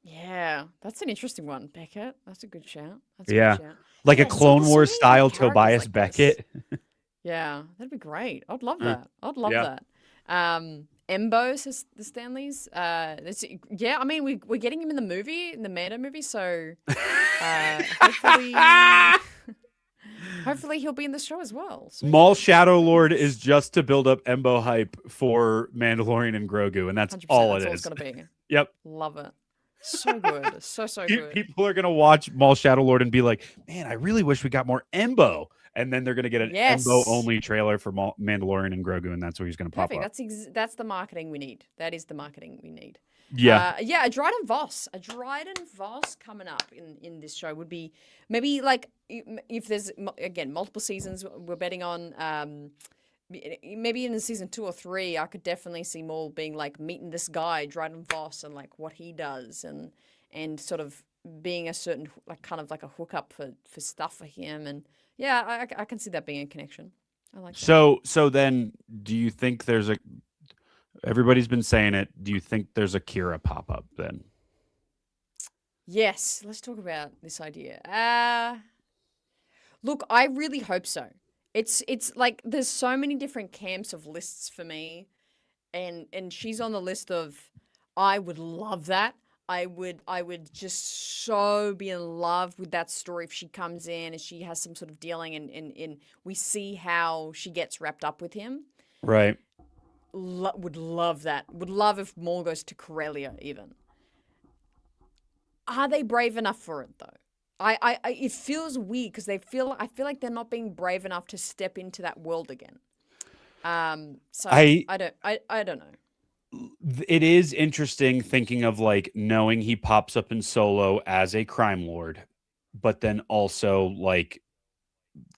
Yeah, that's an interesting one, Beckett. That's a good shout. A Clone Wars style Tobias Beckett. Yeah, that'd be great. I'd love that. I'd love that. Embo says the Stanleys. I mean, we're getting him in the Mando movie, so hopefully he'll be in the show as well. So. Maul Shadow Lord is just to build up Embo hype for Mandalorian and Grogu, and that's all it is. All it's gonna be. Yep, love it. So good, so good. People are gonna watch Maul Shadow Lord and be like, "Man, I really wish we got more Embo." And then they're going to get an Embo only trailer for Mandalorian and Grogu, and that's where he's going to pop up. That's the marketing we need. That is the marketing we need. Yeah. A Dryden Voss coming up in this show would be maybe if there's again multiple seasons we're betting on. Maybe in season 2 or 3, I could definitely see Maul being meeting this guy Dryden Voss and what he does and sort of being a certain kind of a hookup for stuff for him and. Yeah, I can see that being a connection. I like that. So then do you think there's everybody's been saying it, do you think there's a Kira pop-up then? Yes, let's talk about this idea. Look, I really hope so. It's there's so many different camps of lists for me and she's on the list of I would love that. I would just so be in love with that story if she comes in and she has some sort of dealing and we see how she gets wrapped up with him. Right. Would love that. Would love if Maul goes to Corellia even. Are they brave enough for it though? It feels weird because I feel like they're not being brave enough to step into that world again. So I don't know. It is interesting thinking of knowing he pops up in Solo as a crime lord, but then also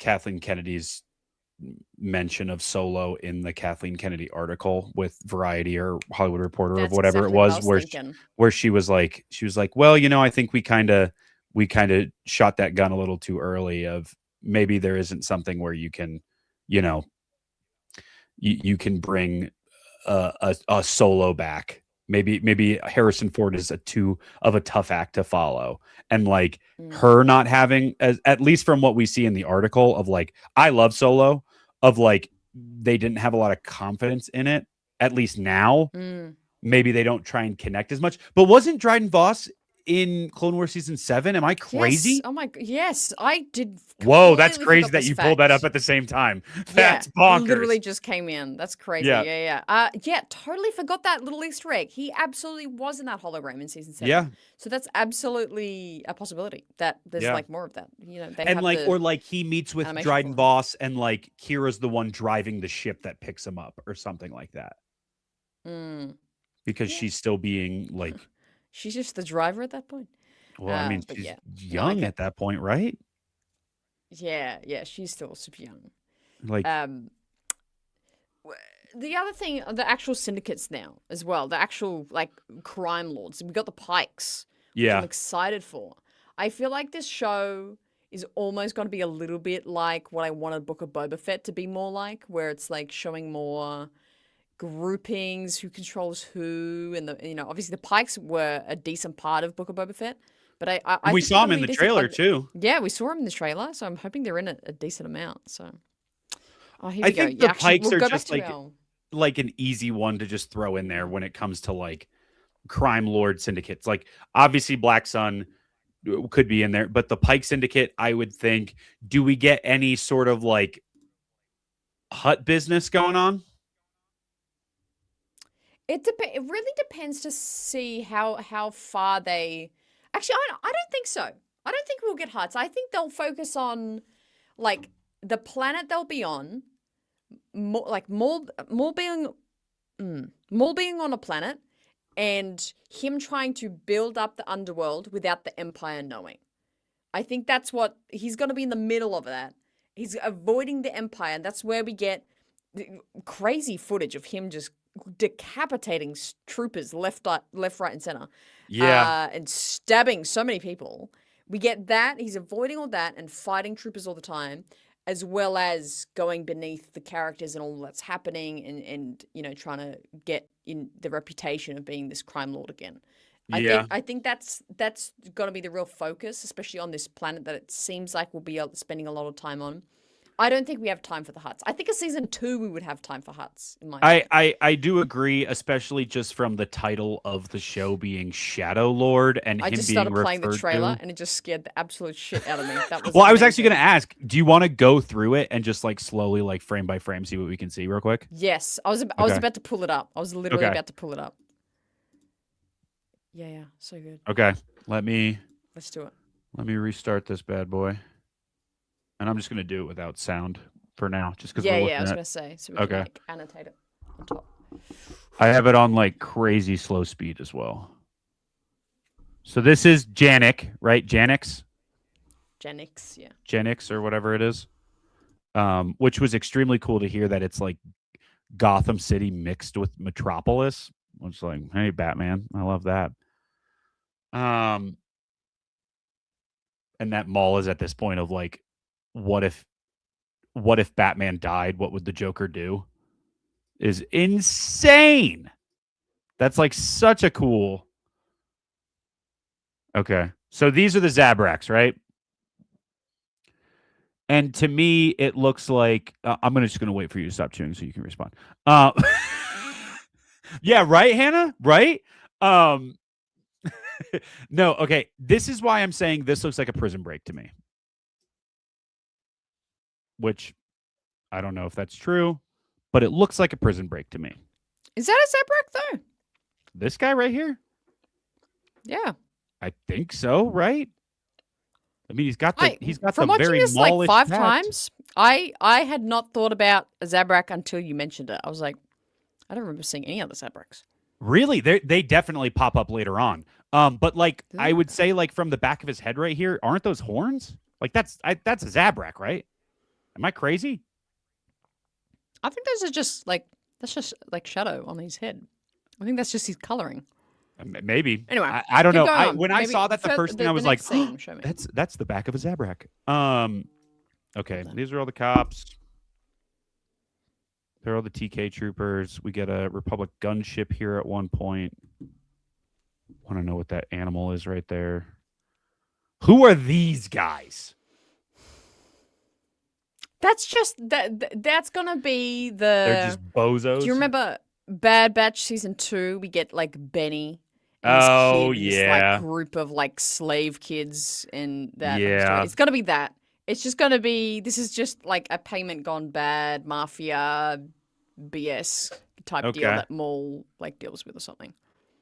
Kathleen Kennedy's mention of Solo in the Kathleen Kennedy article with Variety or Hollywood Reporter or whatever exactly it was, where she was like, well, I think we kind of shot that gun a little too early of maybe there isn't something where you can, you can bring a Solo back Maybe Harrison Ford is too of a tough act to follow, and like her not having, at least from what we see in the article of like, I love Solo, of like they didn't have a lot of confidence in it. At least now, maybe they don't try and connect as much. But wasn't Dryden Voss in Clone Wars season 7? Am I crazy? Yes. Oh my, yes, I did. Whoa, that's crazy that you pulled that up at the same time. That's bonkers. Literally just came in. That's crazy. Yeah. Totally forgot that little Easter egg. He absolutely was in that hologram in season 7. Yeah. So that's absolutely a possibility that there's like more of that. You know, they and have like, or like he meets with Dryden Voss, and like Kira's the one driving the ship that picks him up, or something like that. Because she's still being like. She's just the driver at that point. Well, I mean, she's young at that point, right? Yeah, she's still super young. Like, the other thing, the actual syndicates now as well, the actual like crime lords. We got the Pikes, which I'm excited for. I feel like this show is almost going to be a little bit like what I wanted Book of Boba Fett to be more like, where it's like showing more groupings, who controls who, and obviously the Pikes were a decent part of Book of Boba Fett, but I we saw them in the trailer too. Yeah, we saw them in the trailer, so I'm hoping they're in a decent amount. So, I think the Pikes are just like an easy one to just throw in there when it comes to like crime lord syndicates. Like obviously Black Sun could be in there, but the Pike Syndicate, I would think, do we get any sort of like hut business going on? It really depends to see how far they. Actually, I don't think so. I don't think we'll get huts. I think they'll focus on like the planet they'll be on, more being on a planet, and him trying to build up the underworld without the Empire knowing. I think that's what he's going to be in the middle of that. He's avoiding the Empire, and that's where we get crazy footage of him just decapitating troopers left, right, and center. Yeah. And stabbing so many people. We get that. He's avoiding all that and fighting troopers all the time, as well as going beneath the characters and all that's happening and trying to get in the reputation of being this crime lord again. I think that's got to be the real focus, especially on this planet that it seems like we'll be spending a lot of time on. I don't think we have time for the huts. I think a season 2 we would have time for huts. In my opinion. I do agree, especially just from the title of the show being Shadow Lord, and I him just being started playing the trailer to... and it just scared the absolute shit out of me. That was well, amazing. I was actually going to ask, do you want to go through it and just like slowly, like frame by frame, see what we can see real quick? Yes, I was about to pull it up. I was literally about to pull it up. Yeah, so good. Okay, let's do it. Let me restart this bad boy. And I'm just going to do it without sound for now, just because I was going to say, so we can like, annotate it on top. I have it on like crazy slow speed as well. So this is Janik, right? Janix, yeah. Janix or whatever it is, which was extremely cool to hear that it's like Gotham City mixed with Metropolis. It's like, hey, Batman, I love that. And that Maul is at this point of like, what if Batman died? What would the Joker do? Is insane. That's like such a cool. Okay. So these are the Zabraks, right? And to me, it looks like I'm just going to wait for you to stop chewing so you can respond. Yeah, right, Hannah? Right? No, okay. This is why I'm saying this looks like a Prison Break to me. Which I don't know if that's true, but it looks like a Prison Break to me. Is that a Zabrak though? This guy right here? Yeah. I think so, right? I mean, he's got the from watching very this like 5 tat. times. I had not thought about a Zabrak until you mentioned it. I was like, I don't remember seeing any other Zabraks. Really? They definitely pop up later on. But like I would say, like from the back of his head right here, aren't those horns? Like that's a Zabrak, right? Am I crazy? I think those are just like shadow on his head. I think that's just his coloring. Maybe. Anyway, I don't know. When I saw that the first thing, I was like, scene, that's the back of a Zabrak. Okay, these are all the cops. They're all the TK troopers. We get a Republic gunship here at one point. Want to know what that animal is right there? Who are these guys? That's just that's gonna be the. They're just bozos. Do you remember Bad Batch season 2? We get like Benny. And Oh, this kid, this, yeah. like group of like slave kids and that. Yeah. It's gonna be that. It's just gonna be. This is just like a payment gone bad mafia BS type deal Okay. that Maul like deals with or something.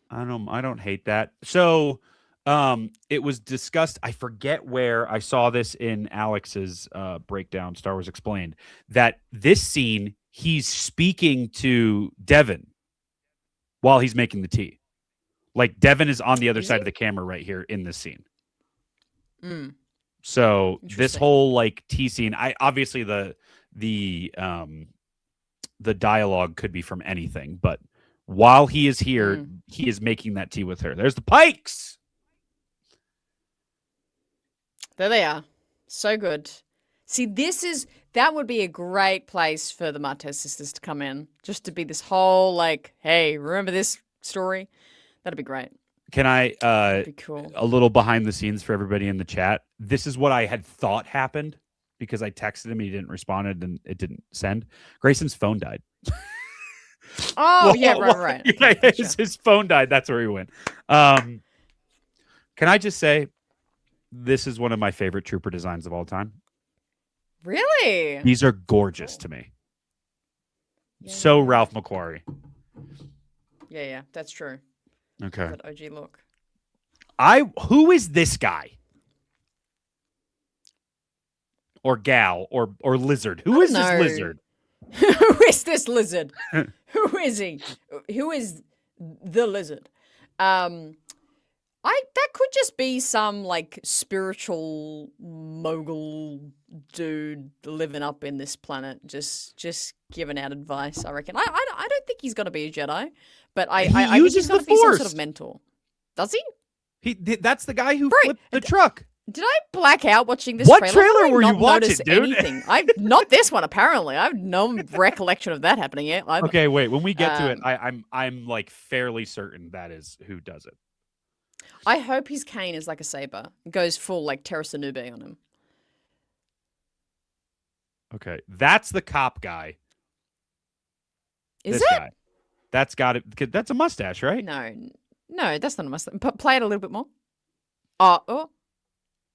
I don't hate that. So it was discussed, I forget where I saw this in Alex's breakdown, Star Wars Explained, that this scene he's speaking to Devin while he's making the tea. Like Devin is on the other side of the camera right here in this scene. Mm. So this whole like tea scene, I obviously the dialogue could be from anything, but while he is here, he is making that tea with her. There's the Pikes. There they are. So good. See, that would be a great place for the Martez sisters to come in. Just to be this whole like, hey, remember this story? That'd be great. Can I That'd be cool. a little behind the scenes for everybody in the chat? This is what I had thought happened because I texted him, he didn't respond, and it didn't send. Grayson's phone died. Oh, yeah, right. Yeah, his phone died. That's where he went. Can I just say, this is one of my favorite trooper designs of all time. Really? These are gorgeous to me. Yeah. So Ralph McQuarrie. Yeah, that's true. Okay. That OG look. Who is this guy? Or gal or lizard? Who is this lizard? Who is this lizard? Who is he? Who is the lizard? That could just be some like spiritual mogul dude living up in this planet, just giving out advice. I reckon. I don't think he's gonna be a Jedi, but I think he's gonna be some sort of mentor. Does he? That's the guy who flipped the truck. Did I black out watching this What trailer? trailer were you watching, dude? Anything? Not this one, apparently. I have no recollection of that happening yet. Okay, wait. When we get to it, I'm like fairly certain that is who does it. I hope his cane is like a saber. Goes full like Terra Sanube on him. Okay. That's the cop guy. Is this it? Guy. That's got it. That's a mustache, right? No, that's not a mustache. Play it a little bit more. Oh.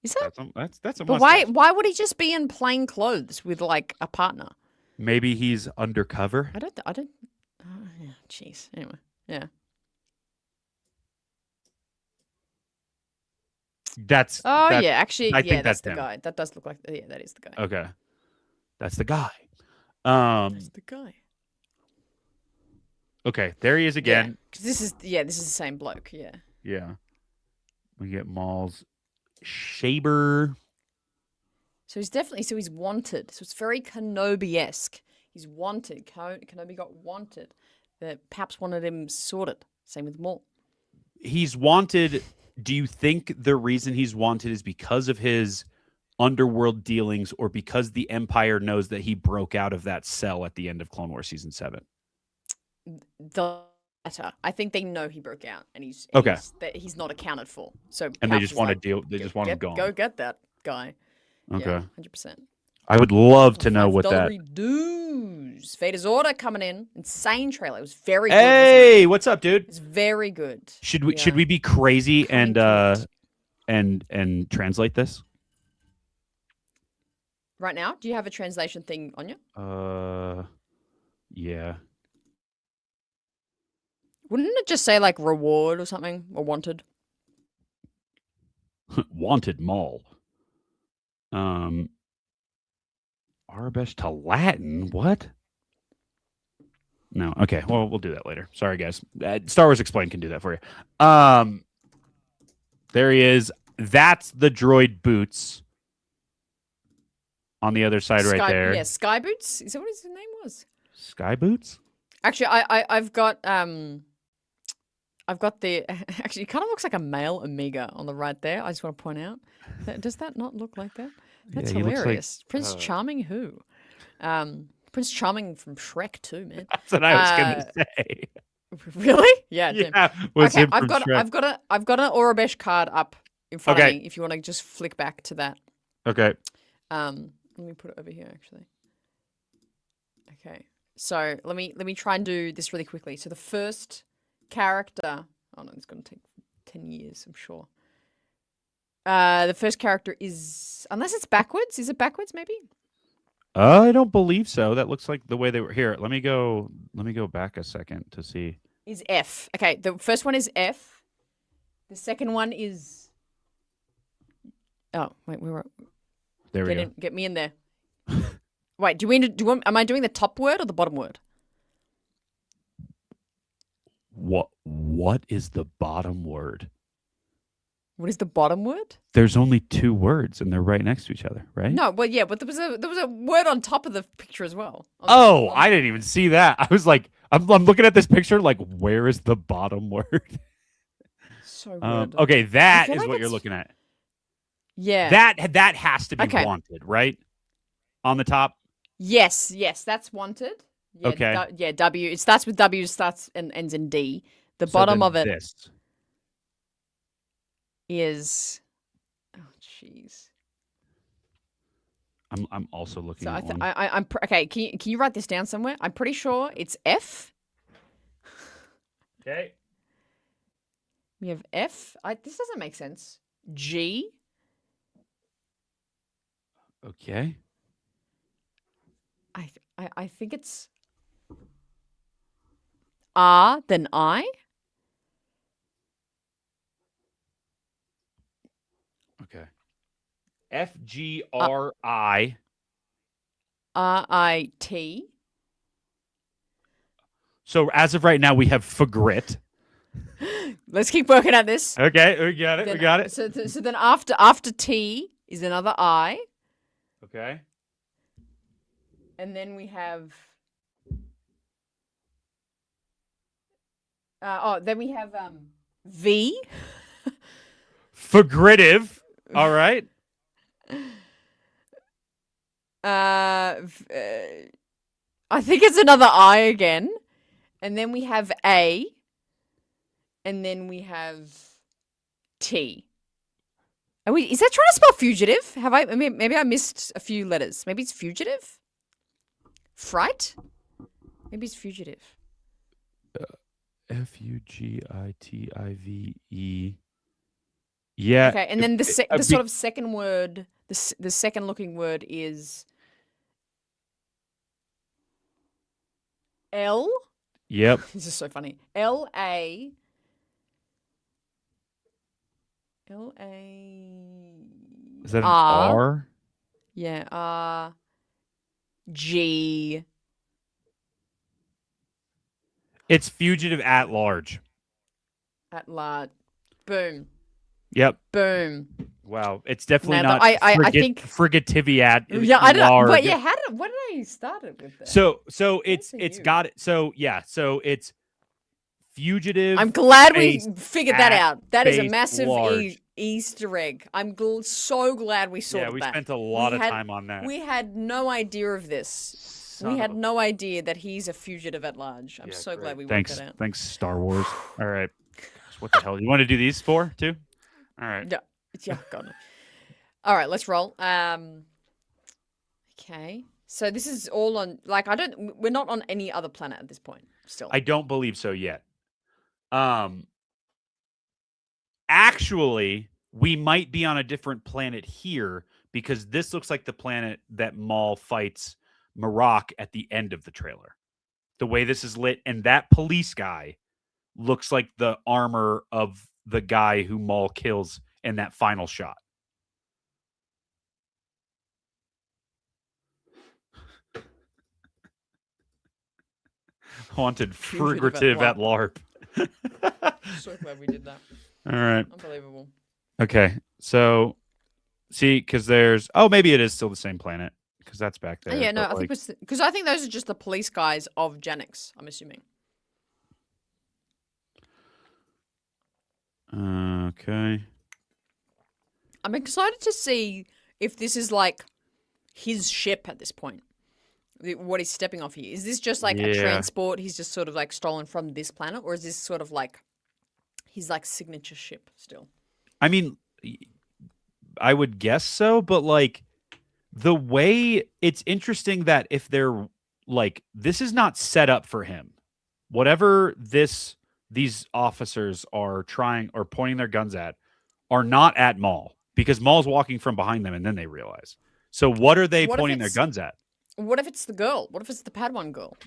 Is that? That's a but mustache. why would he just be in plain clothes with like a partner? Maybe he's undercover. I don't. Oh, yeah. Jeez. Anyway, yeah. Yeah. Actually, I think that's the guy. That does look like. Yeah, that is the guy. Okay, that's the guy. That's the guy. Okay, there he is again. Yeah, this is the same bloke. Yeah. Yeah. We get Maul's Shaber. So he's wanted. So it's very Kenobi-esque. He's wanted. Kenobi got wanted. The Paps wanted him sorted. Same with Maul. He's wanted. Do you think the reason he's wanted is because of his underworld dealings or because the Empire knows that he broke out of that cell at the end of Clone Wars Season 7? The latter. I think they know he broke out and he's he's not accounted for. So and they just want to deal. They just want him gone. Go get that guy. Okay. Yeah, 100%. I would love to know what that. Dues. Vader's Order coming in. Insane trailer. It was very good. Hey, what's up, dude? It's very good. Should we be crazy and translate this? Right now? Do you have a translation thing on you? Yeah. Wouldn't it just say like reward or something or wanted? Wanted Maul. Arabic to Latin? What? No. Okay. Well, we'll do that later. Sorry, guys. Star Wars Explained can do that for you. There he is. That's the droid Boots. On the other side, right there. Yeah, Sky Boots. Is that what his name was? Sky Boots. Actually, I've got the actually it kind of looks like a male Amiga on the right there. I just want to point out. Does that not look like that? That's hilarious. Like, Prince Charming who? Prince Charming from Shrek too, man. That's what I was gonna say. Really? Yeah. Yeah, was Okay, him from Shrek. I've got an Orobesh card up in front of Okay. me. If you want to just flick back to that. Okay. Let me put it over here actually. Okay. So let me try and do this really quickly. So the first character. Oh no, it's gonna take 10 years, I'm sure. The first character is, unless it's backwards. Is it backwards? Maybe. I don't believe so. That looks like the way they were here. Let me go back a second to see. Is F. Okay, the first one is F. The second one is. Oh wait, There we go. Get me in there. Wait, am I doing the top word or the bottom word? What is the bottom word? What is the bottom word? There's only 2 words and they're right next to each other, right? No, well, yeah, but there was a word on top of the picture as well. Oh, I didn't even see that. I was like, I'm looking at this picture like, where is the bottom word? So weird. Okay, that is like what you're looking at. Yeah. That has to be Okay. wanted, right? On the top. Yes, that's wanted. Yeah, Okay. W. It starts with W, starts and ends in D. The So bottom then of it this. is. Oh, jeez. I'm also looking So at one. I'm okay. Can you write this down somewhere? I'm pretty sure it's F. Okay. We have F. This doesn't make sense. G. Okay. I think it's R, then I. Okay. FGRI. RIT. So as of right now, we have Fagrit. Let's keep working at this. Okay, we got it. Then, we got it. So then after T is another I, Okay. and then we have. Then we have V. Fagritive. All right. I think it's another I again, and then we have A, and then we have T. Is that trying to spell fugitive? Maybe I missed a few letters. Maybe it's fugitive? Fright? Maybe it's fugitive. Fugitive. Yeah. Okay, and then the sort of second word, the second looking word is L. Yep. This is so funny. L-A. Is that an R? R? Yeah. G. It's fugitive at large. At large. Boom. Yep. Boom. Wow. It's definitely Now, not. I think. Frigativiat. Yeah, I don't know. large. But yeah, what did I start it with that? So Good for it's you. got it. So yeah. So it's fugitive. I'm glad we space figured that at out. That is a space massive large. Easter egg. I'm so glad we sorted Yeah, we that. spent a lot of had- time on that. We had no idea of this. Son We of had a- no idea that he's a fugitive at large. I'm Yeah, so great. glad we worked Thanks. that out. Thanks, Star Wars. All right. Gosh, what the hell? You want to do these 4 too? All right. Yeah, God. All right, let's roll. Okay. So this is all on, like, we're not on any other planet at this point still. I don't believe so yet. Actually, we might be on a different planet here because this looks like the planet that Maul fights Marok at the end of the trailer. The way this is lit, and that police guy looks like the armor of the guy who Maul kills in that final shot. Haunted Frugative at LARP. So glad we did that. All right. Unbelievable. Okay. So, see, because there's... Oh, maybe it is still the same planet. Because that's back there. Yeah, no, but, I think because I think those are just the police guys of Janix, I'm assuming. Okay. I'm excited to see if this is like his ship at this point. what he's stepping off here? Is this just like a transport he's just sort of like stolen from this planet, or is this sort of like his like signature ship still? I mean, I would guess so, but like the way it's interesting that if they're like, this is not set up for him. Whatever these officers are trying or pointing their guns at are not at Maul, because Maul's walking from behind them and then they realize. So what are they pointing their guns at? What if it's the girl? What if it's the Padawan girl?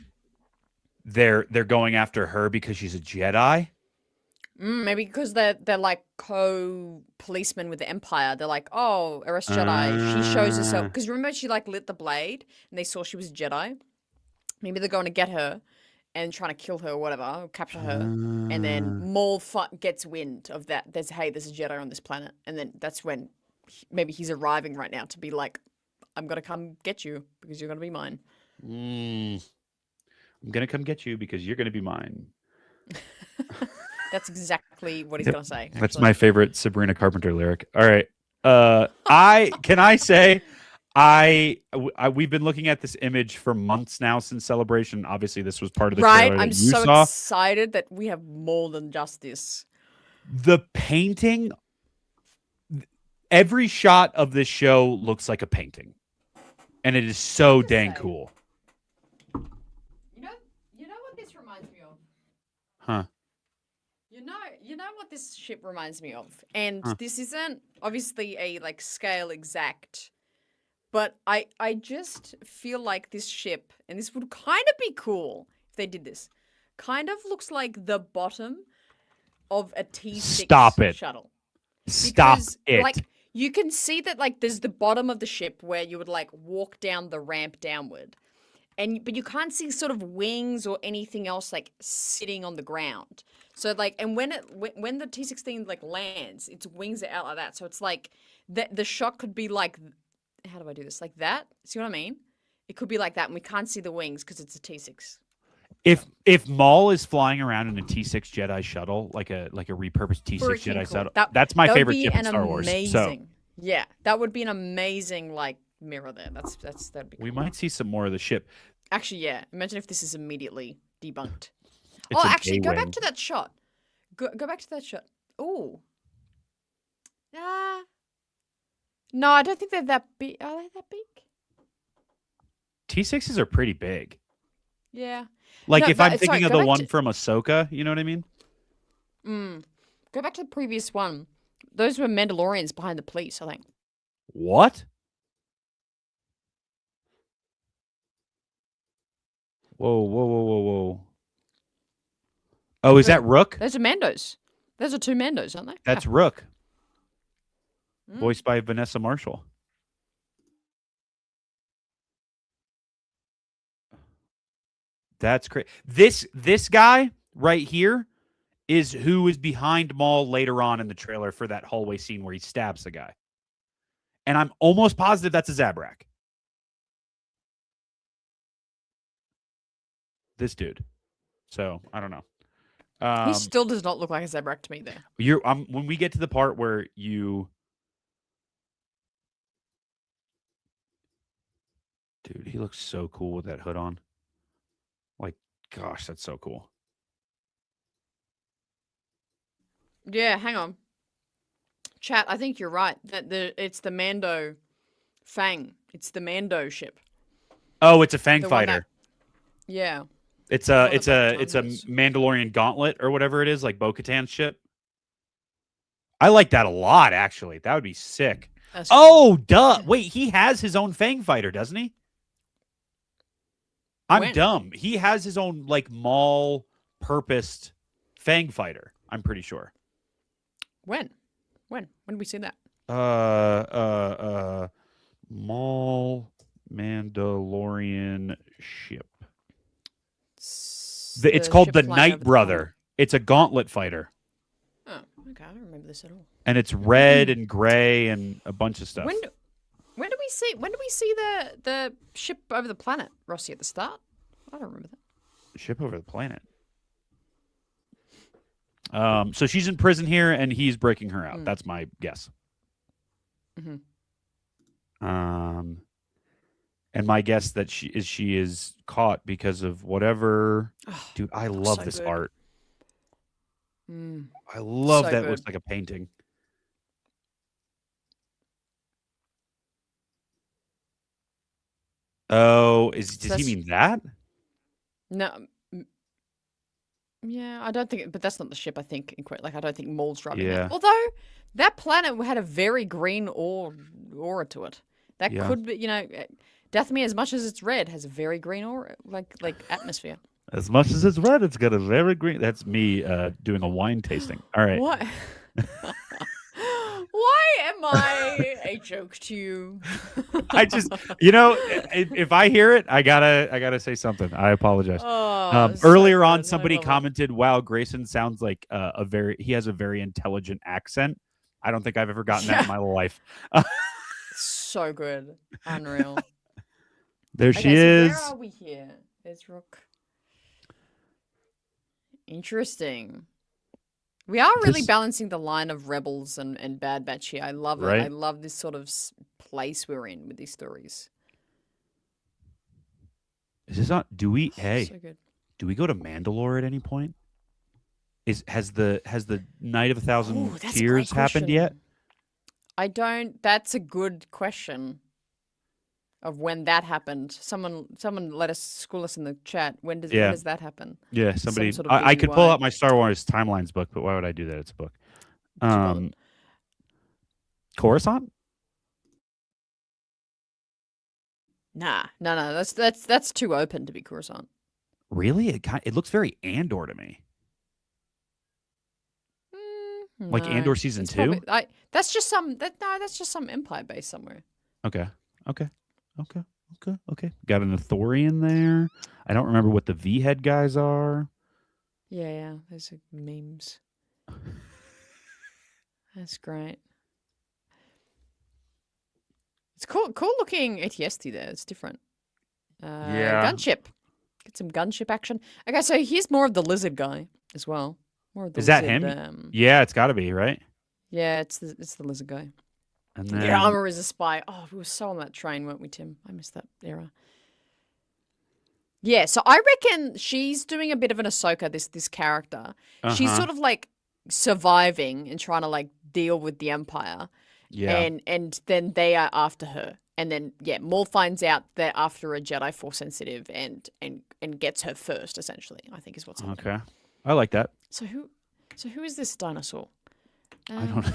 They're going after her because she's a Jedi? Maybe because they're like co-policemen with the Empire. They're like, oh, arrest Jedi. She shows herself. Because remember she like lit the blade and they saw she was a Jedi? Maybe they're going to get her and trying to kill her or whatever, or capture her. And then Maul gets wind of that. There's a Jedi on this planet. And then that's when maybe he's arriving right now to be like, I'm going to come get you because you're going to be mine. I'm going to come get you because you're going to be mine. That's exactly what he's going to say. Actually. That's my favorite Sabrina Carpenter lyric. All right. We've been looking at this image for months now since Celebration. Obviously, this was part of the trailer that I'm you so saw. excited that we have more than just this. The painting, every shot of this show looks like a painting, and it is so dang cool. You know what this reminds me of? Huh? You know what this ship reminds me of, and this isn't obviously a like scale exact. But I just feel like this ship, and this would kind of be cool if they did this, kind of looks like the bottom of a T6 shuttle. Stop it. Like, you can see that, like, there's the bottom of the ship where you would, like, walk down the ramp downward. But you can't see sort of wings or anything else, like, sitting on the ground. So, like, and when the T-16, like, lands, its wings are out like that. So it's like, the shot could be, like... How do I do this? Like that? See what I mean? It could be like that, and we can't see the wings because it's a T6. If Maul is flying around in a T6 Jedi shuttle, like a repurposed T6 Jedi cool. shuttle, that's my favorite ship in Star Wars. So yeah, that would be an amazing like mirror there. That'd be cool. We might see some more of the ship. Actually, yeah. Imagine if this is immediately debunked. It's actually, go back to that shot. Go back to that shot. Ooh. No, I don't think they're that big. Are they that big? T6s are pretty big. Yeah. Like, if I'm thinking of the one from Ahsoka, you know what I mean? Go back to the previous one. Those were Mandalorians behind the police, I think. What? Whoa. Oh, is that Rook? Those are Mandos. Those are two Mandos, aren't they? That's Rook. Voiced by Vanessa Marshall. That's great. This guy right here is who is behind Maul later on in the trailer for that hallway scene where he stabs the guy. And I'm almost positive that's a Zabrak. This dude. So, I don't know. He still does not look like a Zabrak to me there. When we get to the part where you... Dude, he looks so cool with that hood on. Like, gosh, that's so cool. Yeah, hang on. Chat, I think you're right. It's the Mando Fang. It's the Mando ship. Oh, it's a Fang fighter. Yeah. It's a Mandalorian gauntlet or whatever it is, like Bo-Katan's ship. I like that a lot, actually. That would be sick. Oh, duh. Wait, he has his own Fang fighter, doesn't he? I'm dumb. He has his own, like, Maul purposed Fang fighter, I'm pretty sure. When did we see that? Maul Mandalorian ship. It's called the Night Brother. It's a gauntlet fighter. Oh, okay. I don't remember this at all. And it's red and gray and a bunch of stuff. When do we see the ship over the planet, Rossi, at the start? I don't remember that. Ship over the planet. So she's in prison here, and he's breaking her out. That's my guess. And my guess that she is caught because of whatever. Oh, Dude, I that was love so this good. art. Mm, I love so that it good. looks like a painting. Oh, does he mean that? No. Yeah, I don't think, but that's not the ship. I think, like, I don't think Maul's driving Yeah. that. Although that planet had a very green aura to it. That Yeah. could be, Dathomir, as much as it's red, has a very green aura, like atmosphere. As much as it's red, it's got a very green. That's me doing a wine tasting. All right. What? Why am I a joke to you? I just, if I hear it, I gotta say something. I apologize. Oh, Earlier so on, good. somebody I love it. commented, "Wow, Grayson sounds like he has a very intelligent accent." I don't think I've ever gotten that in my life. So good. Unreal. There she is. Where are we here? There's Rook. Interesting. We are really balancing the line of rebels and Bad Batch here. I love it. Right? I love this sort of place we're in with these stories. Is this on? Do we? Hey, So good. do we go to Mandalore at any point? Has the Night of a Thousand Ooh, that's a great Tears happened question. yet? I don't. That's a good question. Of when that happened. Someone let us school us in the chat. When does that happen? Yeah, somebody. Some sort of I could pull BBY. out my Star Wars Timelines book, but why would I do that? It's a book. Coruscant? Nah, no. That's too open to be Coruscant. Really? It looks very Andor to me. Like No, Andor season it's 2? That's just some Empire base somewhere. Okay. Got an Ithorian there. I don't remember what the V-head guys are. Yeah. Those are memes. That's great. It's cool looking ATST there. It's different. Yeah. Gunship. Get some gunship action. Okay, so here's more of the lizard guy as well. More of the Is that lizard, him? Yeah, it's got to be, right? Yeah, it's the lizard guy. And then Your armor is a spy. Oh, we were so on that train, weren't we, Tim? I missed that era. Yeah, so I reckon she's doing a bit of an Ahsoka, this character. She's sort of like surviving and trying to like deal with the Empire. Yeah. And then they are after her. And then Maul finds out they're after a Jedi Force sensitive and gets her first, essentially, I think is what's happening. Okay. I like that. So who is this dinosaur? I don't know.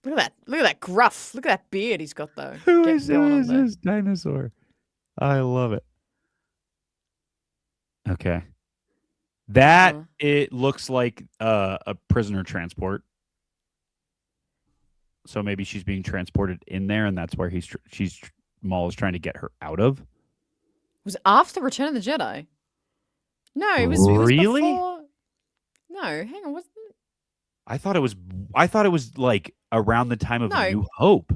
Look at that gruff. Look at that beard he's got though. Who is this dinosaur? I love it. Okay. That it looks like a prisoner transport. So maybe she's being transported in there, and that's where Maul is trying to get her out of. Was it after Return of the Jedi? No, it was really. Before... No, hang on. Wasn't it? I thought it was like around the time of New Hope.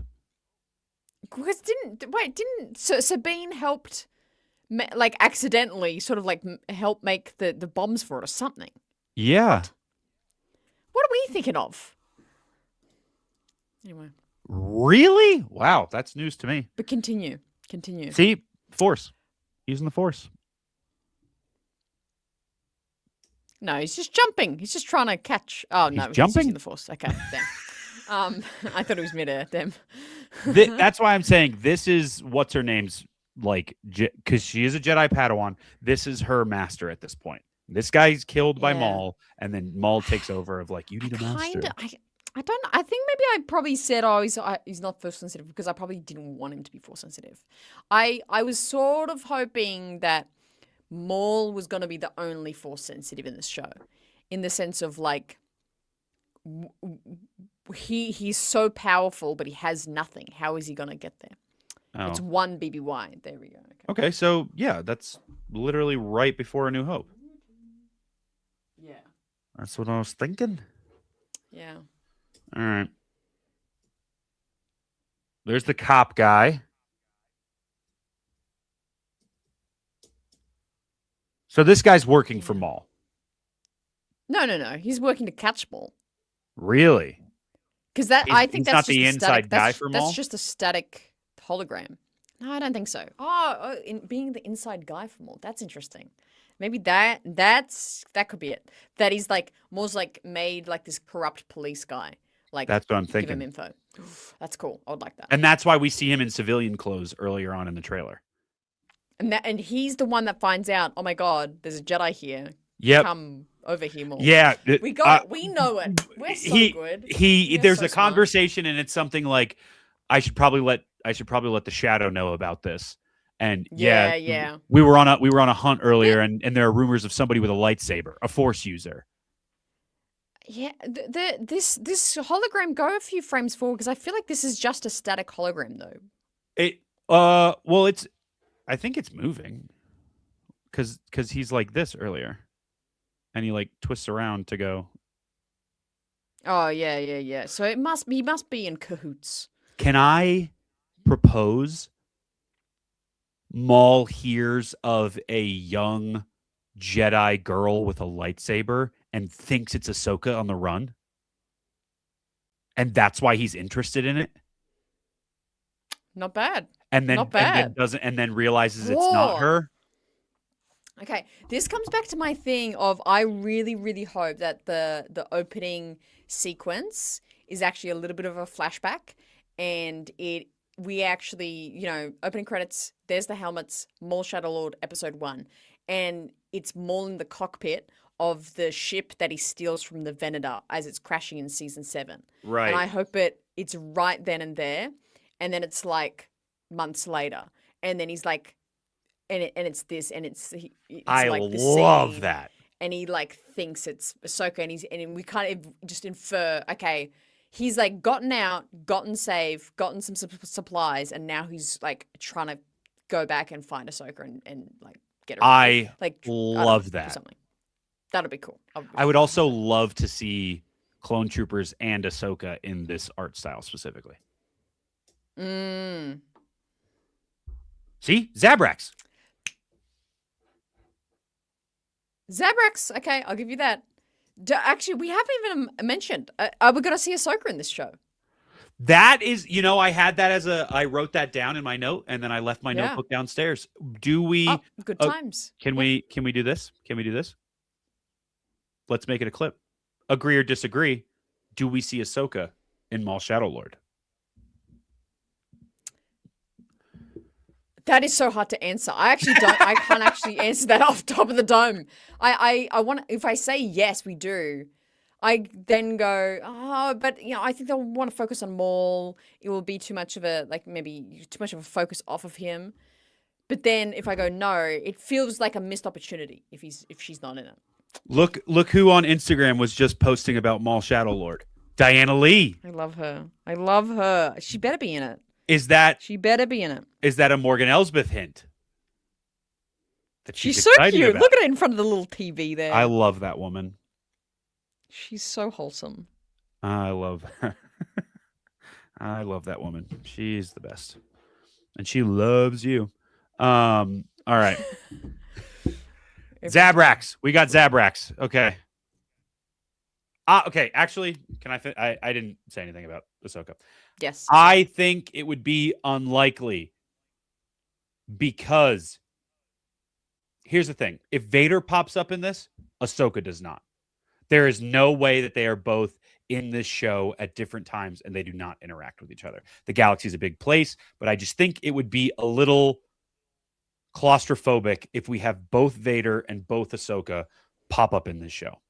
Because didn't Sabine helped, like accidentally, sort of like help make the bombs for it or something? Yeah. What are we thinking of? Anyway. Really? Wow, that's news to me. But continue. See, Force. Using the Force. No, he's just jumping. He's just trying to catch. Oh, no, he's jumping? using the Force. Okay, damn. I thought it was midair. Damn. That's why I'm saying this is what's her name's like, because she is a Jedi Padawan. This is her master at this point. This guy's killed by Maul, and then Maul takes over of like, you need a master. I don't know. I think maybe I probably said, he's not force sensitive because I probably didn't want him to be force sensitive. I was sort of hoping that Maul was going to be the only force sensitive in this show, in the sense of like, he's so powerful, but he has nothing. How is he going to get there? Oh. It's one BBY. There we go. Okay, so yeah, that's literally right before A New Hope. Yeah. That's what I was thinking. Yeah. All right. There's the cop guy. So this guy's working for Maul. No. He's working to catch Maul. Really? Because I think that's not just the a inside static, guy for Maul. That's just a static hologram. No, I don't think so. Being the inside guy for Maul. That's interesting. Maybe that could be it. That he's like Maul's like made like this corrupt police guy. Like That's what I'm give him thinking. info. That's cool. I would like that. And that's why we see him in civilian clothes earlier on in the trailer. And he's the one that finds out, oh my god, there's a Jedi here. Yep. Come over here, Maul. Yeah. We got it. We know it. We're so good. There's so a smart. conversation and it's something like, I should probably let the Shadow know about this. And yeah. we were on a hunt earlier and there are rumors of somebody with a lightsaber, a Force user. Yeah, this hologram, go a few frames forward because I feel like this is just a static hologram though. I think it's moving because he's like this earlier, and he like twists around to go. Oh yeah. So he must be in cahoots. Can I propose? Maul hears of a young Jedi girl with a lightsaber and thinks it's Ahsoka on the run, and that's why he's interested in it. Not bad. And then Not bad. and then realizes it's not her. Okay, this comes back to my thing of I really, really hope that the opening sequence is actually a little bit of a flashback, and we actually, opening credits. There's the helmets, Maul Shadow Lord, episode 1, and it's Maul in the cockpit of the ship that he steals from the Venator as it's crashing in season 7. Right. And I hope it's right then and there, and then it's like months later, and then he's like, it's this, and it's I like the love scene, that. and he like thinks it's Ahsoka, and we kind of just infer, okay, he's like gotten saved, gotten some supplies, and now he's like trying to go back and find Ahsoka and like get her. I like love that. Something that'll be cool. I would also love to see Clone Troopers and Ahsoka in this art style specifically. See? Zabrax. Okay, I'll give you that. Actually, we haven't even mentioned. Are we going to see Ahsoka in this show? That is, I had that I wrote that down in my note, and then I left my notebook downstairs. Do we? Oh, good times. Can we do this? Can we do this? Let's make it a clip. Agree or disagree? Do we see Ahsoka in Maul Shadow Lord? That is so hard to answer. I can't actually answer that off the top of the dome. I want, if I say yes, we do, I then go, but I think they'll want to focus on Maul. It will be too much of a focus off of him. But then if I go no, it feels like a missed opportunity if she's not in it. Look who on Instagram was just posting about Maul Shadow Lord. Diana Lee. I love her. She better be in it. She better be in it. Is that a Morgan Elsbeth hint? That she's so cute. About? Look at her in front of the little TV there. I love that woman. She's so wholesome. I love her. I love that woman. She's the best. And she loves you. All right. Zabrax. We got Zabrax. Okay. Okay. Actually, can I didn't say anything about Ahsoka. Yes. I think it would be unlikely because here's the thing. If Vader pops up in this, Ahsoka does not. There is no way that they are both in this show at different times and they do not interact with each other. The galaxy is a big place, but I just think it would be a little claustrophobic if we have both Vader and both Ahsoka pop up in this show.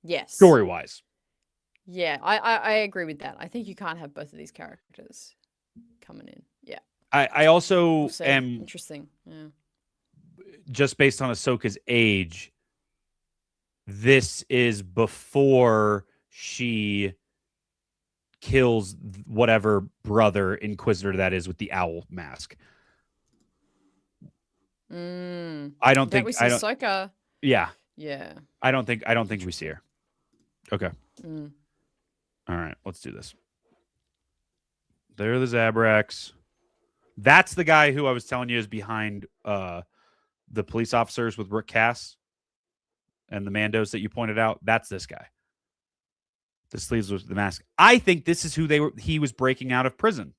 Yes. Story-wise. Yeah, I agree with that. I think you can't have both of these characters coming in. Yeah. I also am interesting. Yeah. Just based on Ahsoka's age, this is before she kills whatever brother Inquisitor that is with the owl mask. I don't think Ahsoka. Yeah. Yeah. I don't think we see her. Okay. All right, let's do this. There are the Zabrax. That's the guy who I was telling you is behind the police officers with Rick Cass and the Mandos that you pointed out. That's this guy. The sleeves with the mask. I think this is who he was breaking out of prison.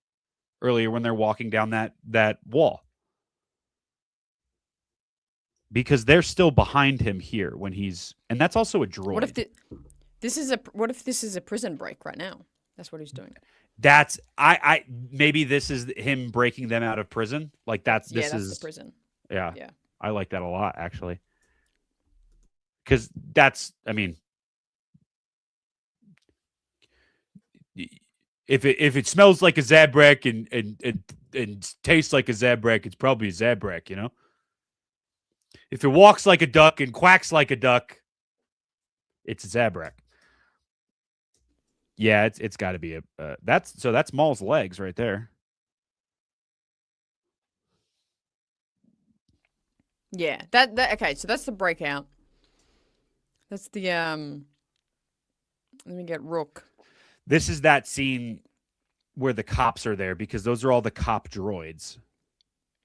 earlier when they're walking down that wall. Because they're still behind him here when he's, and that's also a droid. What if this is a prison break right now? That's what he's doing. That's I maybe this is him breaking them out of prison. Like that's the prison. Yeah. Yeah. I like that a lot actually. Cuz that's, I mean, if it smells like a Zabrak and tastes like a Zabrak, it's probably a Zabrak, you know? If it walks like a duck and quacks like a duck, it's a Zabrak. Yeah, it's got to be a that's Maul's legs right there. Yeah, that okay. So that's the breakout. That's the Let me get Rook. This is that scene where the cops are there because those are all the cop droids.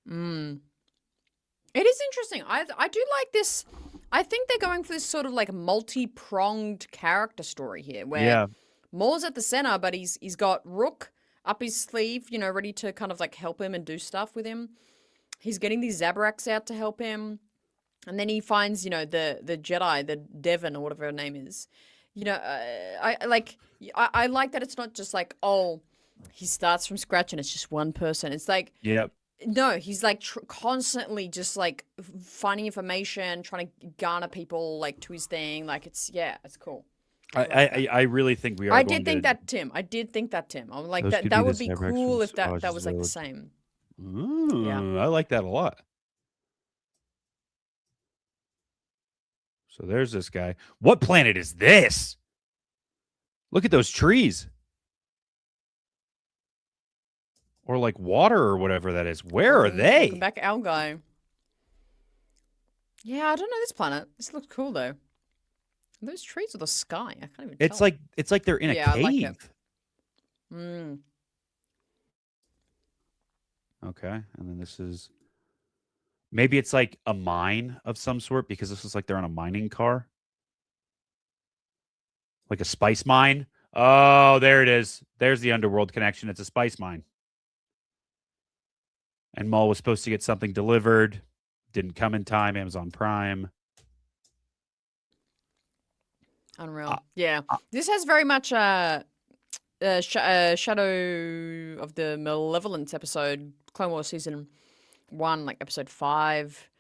It is interesting. I do like this. I think they're going for this sort of like multi-pronged character story here, where Maul's at the center, but he's got Rook up his sleeve, you know, ready to kind of like help him and do stuff with him. He's getting these Zabraks out to help him, and then he finds, you know, the Jedi, the Devon or whatever her name is. You know, I like that it's not just like, oh, he starts from scratch and it's just one person. It's like, no, he's like constantly just like finding information, trying to garner people like to his thing. Like it's cool. I really think we are. I did think that, Tim. I'm like that would be cool if that was like the same. Ooh, yeah. I like that a lot. So there's this guy. What planet is this? Look at those trees. Or like water or whatever that is. Where are they? Welcome back, our guy. Yeah, I don't know this planet. This looks cool though. Are those trees or the sky? I can't even tell. It's like they're in a cave. I like it. Okay, and then this is maybe it's like a mine of some sort because this is like they're on a mining car. Like a spice mine. Oh, there it is. There's the underworld connection. It's a spice mine. And Maul was supposed to get something delivered. Didn't come in time. Amazon Prime. Unreal. Yeah. This has very much Shadow of the Malevolence episode, Clone Wars Season 1, like episode 5.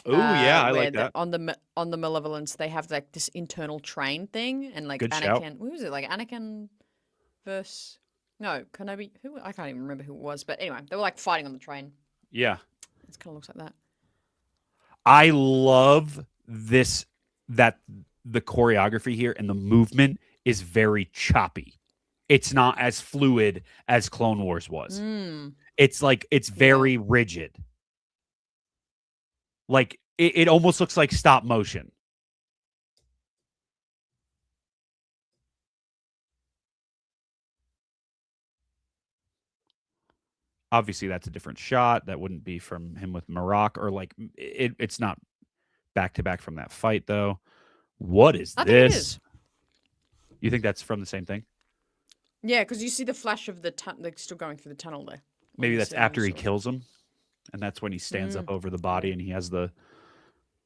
Oh, yeah, I like that. On the Malevolence, they have like this internal train thing, and like Good Anakin. shout. Who was it? Like Anakin versus Kenobi. Who? I can't even remember who it was, but anyway, they were like fighting on the train. Yeah, it kind of looks like that. I love this. That the choreography here and the movement is very choppy. It's not as fluid as Clone Wars was. It's like it's very rigid. Like it almost looks like stop motion. Obviously, that's a different shot. That wouldn't be from him with Marok, or like it's not back to back from that fight, though. What is this? Think it is. You think that's from the same thing? Yeah, because you see the flash of the like still going through the tunnel there. Maybe that's after he kills him, and that's when he stands up over the body and he has the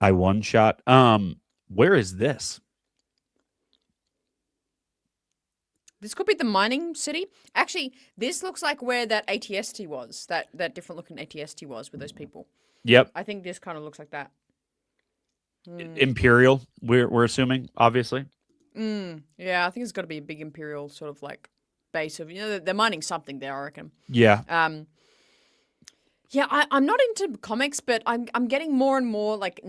I-1 shot. Where is this? This could be the mining city. Actually, this looks like where that ATST was. That different looking ATST was with those people. Yep. I think this kind of looks like that. Imperial, we're assuming, obviously. Yeah, I think it's got to be a big Imperial sort of like base of, you know, they're mining something there, I reckon. Yeah. Yeah, I'm not into comics, but I'm getting more and more like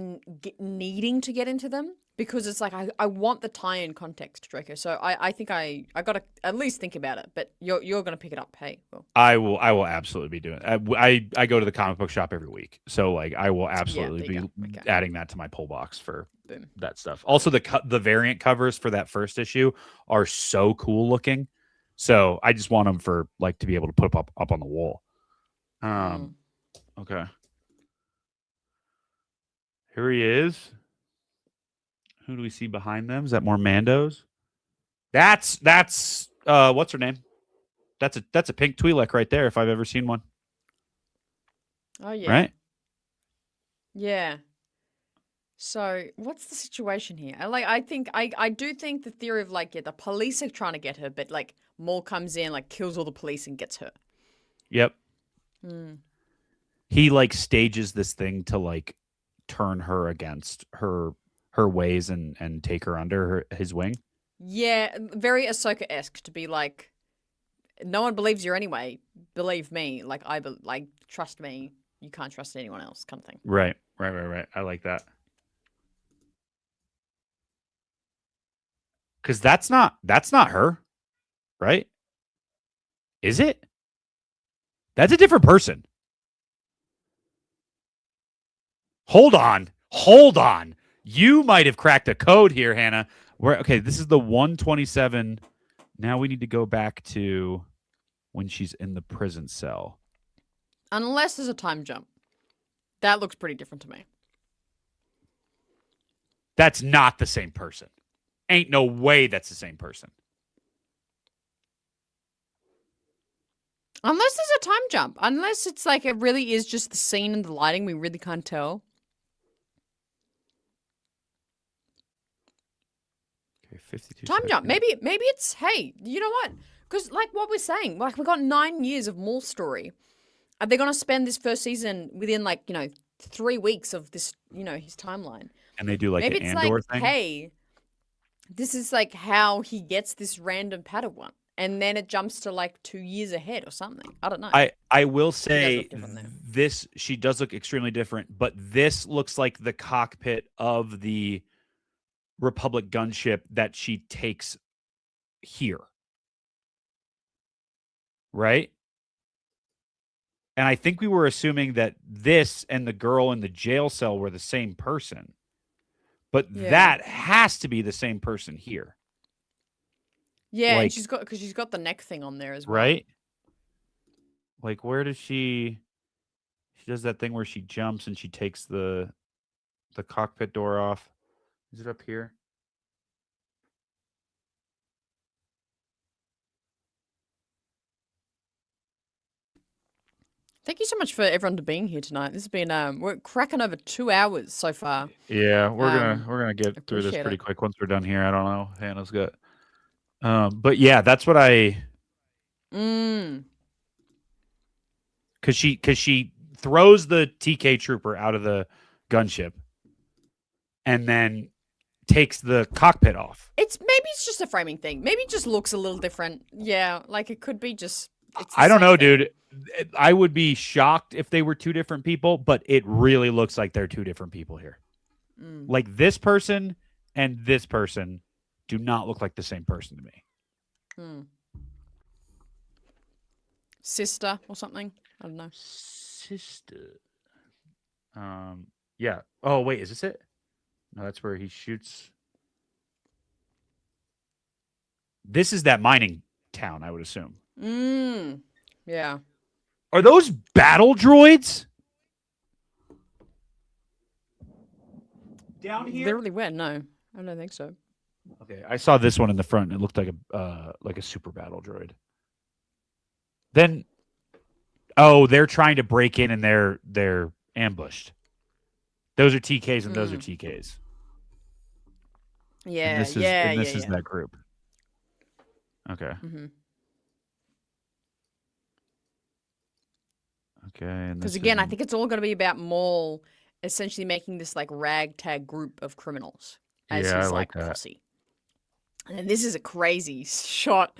needing to get into them because it's like I want the tie-in context, Draco. So I think I got to at least think about it. But you're gonna pick it up, hey? Will. I will absolutely be doing it. I go to the comic book shop every week, so like I will absolutely be adding that to my pull box for that stuff. Also, the variant covers for that first issue are so cool looking. So I just want them for like to be able to put up on the wall. Okay. Here he is. Who do we see behind them? Is that more Mandos? That's what's her name? That's a pink Twi'lek right there if I've ever seen one. Oh yeah. Right? Yeah. So what's the situation here? I do think the theory of like, yeah, the police are trying to get her, but like Maul comes in, like kills all the police and gets her. Yep. Hmm. He like stages this thing to like turn her against her ways and take her under his wing. Yeah, very Ahsoka-esque to be like, no one believes you anyway. Believe me, like like trust me. You can't trust anyone else, kind of thing. Right. I like that. Because that's not her, right? Is it? That's a different person. Hold on. You might have cracked a code here, Hannah. Okay, this is the 127. Now we need to go back to when she's in the prison cell. Unless there's a time jump. That looks pretty different to me. That's not the same person. Ain't no way that's the same person. Unless there's a time jump. Unless it's like it really is just the scene and the lighting. We really can't tell. Okay, 52 Time jump. seconds. Maybe it's, hey, you know what? Because like what we're saying, like we got 9 years of Maul story. Are they going to spend this first season within like, 3 weeks of this, his timeline? And they do like Maybe an it's Andor like, thing. hey, this is like how he gets this random Padawan. And then it jumps to like 2 years ahead or something. I don't know. I will say this, she does look extremely different, but this looks like the cockpit of the Republic gunship that she takes here. Right? And I think we were assuming that this and the girl in the jail cell were the same person. But that has to be the same person here. Yeah, like, and she's got the neck thing on there as well. Right? Like, where does she does that thing where she jumps and she takes the cockpit door off. Is it up here? Thank you so much for everyone to being here tonight. This has been we're cracking over 2 hours so far. Yeah, we're gonna get through this pretty quick once we're done here. I don't know. Hannah's got but yeah, that's what I cause she throws the TK trooper out of the gunship and then takes the cockpit off. Maybe it's just a framing thing. Maybe it just looks a little different. Yeah, like it could be just I don't know, dude. I would be shocked if they were two different people, but it really looks like they're two different people here. Like this person and this person do not look like the same person to me. Sister or something. I don't know. Sister. Yeah. Oh, wait, is this it? No, that's where he shoots. This is that mining town, I would assume. Yeah. Are those battle droids? Down here? They really were. No, I don't think so. Okay, I saw this one in the front. And it looked like a super battle droid. Then, they're trying to break in and they're ambushed. Those are TKs and those are TKs. Yeah, and this is that group. Okay. Okay. Because again, I think it's all going to be about Maul essentially making this like ragtag group of criminals as his like posse. And then this is a crazy shot,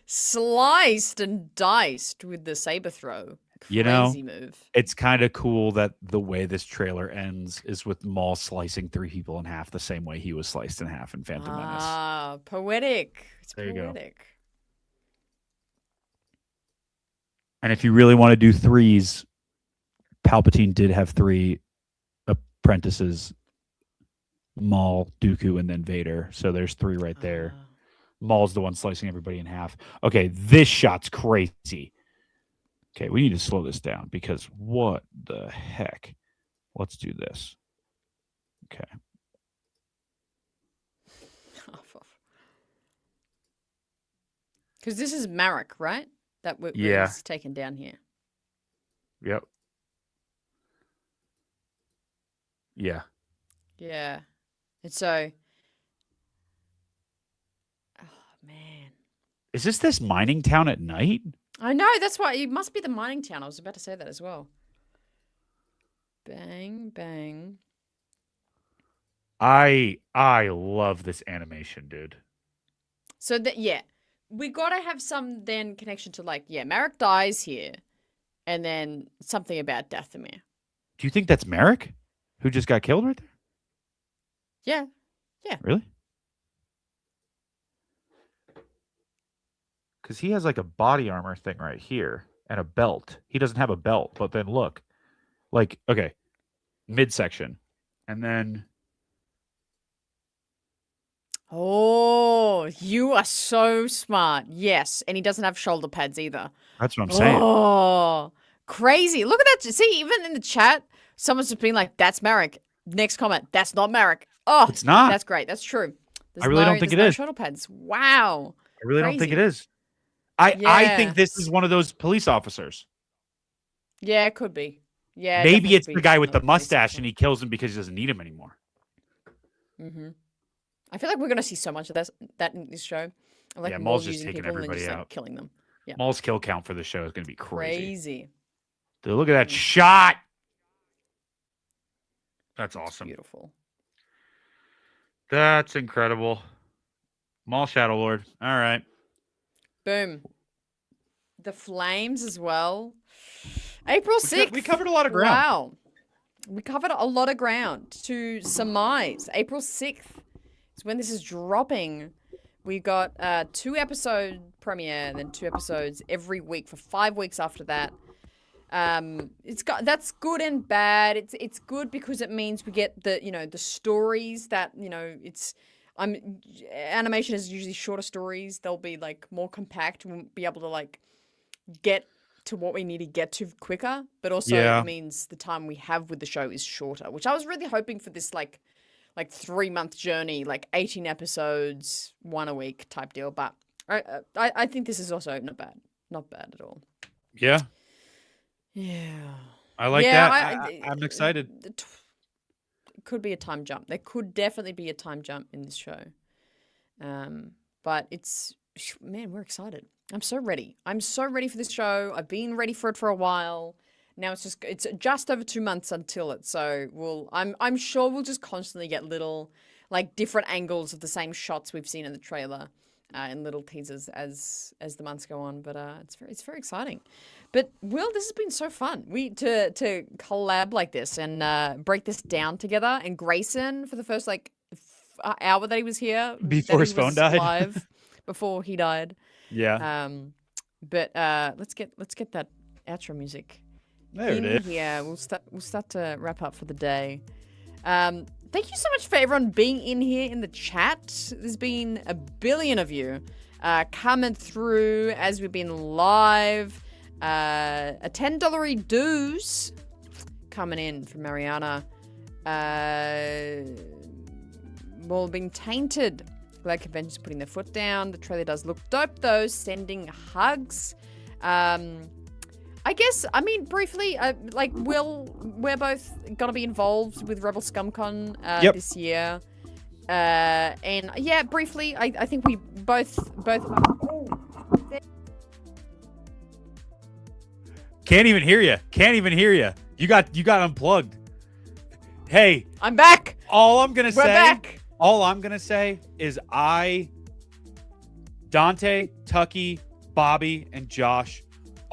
sliced and diced with the saber throw. Crazy move. It's kind of cool that the way this trailer ends is with Maul slicing 3 people in half the same way he was sliced in half in Phantom Menace. Ah, poetic. It's there poetic. You go. And if you really want to do threes, Palpatine did have 3 apprentices, Maul, Dooku, and then Vader. So there's 3 right there. Maul's the one slicing everybody in half. Okay, this shot's crazy. Okay, we need to slow this down because what the heck? Let's do this. Okay. Because this is Marek, right? that Yeah. was taken down here. Yep. Yeah. Yeah. And so, oh man, Is this mining town at night? I know that's why it must be the mining town. I was about to say that as well. Bang bang. I love this animation, dude. So that we gotta have some then connection to like Marek dies here, and then something about Dathomir. Do you think that's Merrick, who just got killed right there? Yeah. Really? Because he has like a body armor thing right here and a belt. He doesn't have a belt, but then look, like, okay, midsection, and then Oh, you are so smart. Yes, and he doesn't have shoulder pads either. that's what I'm saying. Oh, crazy! Look at that. See, even in the chat, someone's just been like, "That's Marek." Next comment, "That's not Marek." Oh, It's not. That's great. That's true. I really don't think it there's no is. shoulder pads. Wow. I really don't think it crazy. is. I Yeah. think this is one of those police officers. Yeah, it could be. Yeah. Maybe it's the guy with the mustache and he kills him because he doesn't need him anymore. Mm-hmm. I feel like we're gonna see so much of that in this show. Like Yeah, Maul Maul's just using taking people and then everybody just, out. killing them. Yeah. Maul's kill count for the show is going to be crazy. Crazy. Dude, look at that shot. That's awesome. Beautiful. That's incredible. Maul Shadow Lord. All right. Boom. The flames as well. April 6th. We covered a lot of ground. Wow. We covered a lot of ground to surmise. April 6th is when this is dropping. We got 2 episode premiere and then 2 episodes every week for 5 weeks after that. That's good and bad. It's good because it means we get the stories that animation is usually shorter stories. They'll be like more compact. We'll be able to like get to what we need to get to quicker. But also it means the time we have with the show is shorter, which I was really hoping for this like 3-month journey, like 18 episodes, 1 a week type deal. But I think this is also not bad at all. Yeah. Yeah. I like that. I'm excited. It could be a time jump. There could definitely be a time jump in this show. But we're excited. I'm so ready. I'm so ready for this show. I've been ready for it for a while. Now it's just over 2 months until it. So I'm sure we'll just constantly get little like different angles of the same shots we've seen in the trailer. And little teasers as the months go on, but it's very exciting. But Will, this has been so fun. To collab like this and break this down together. And Grayson for the first hour that he was here before his phone died, live before he died. Yeah. But let's get that outro music. There it is. Yeah, we'll start to wrap up for the day. Thank you so much for everyone being in here in the chat. There's been a billion of you coming through as we've been live. A $10 dues coming in from Mariana. Maul being tainted. Glad Convention's putting their foot down. The trailer does look dope though. Sending hugs. I guess, briefly, we're both going to be involved with Rebel ScumCon this year. And yeah, briefly, I think we both. Can't even hear you. You got unplugged. Hey. I'm back. All I'm going to say is Dante, Tucky, Bobby, and Josh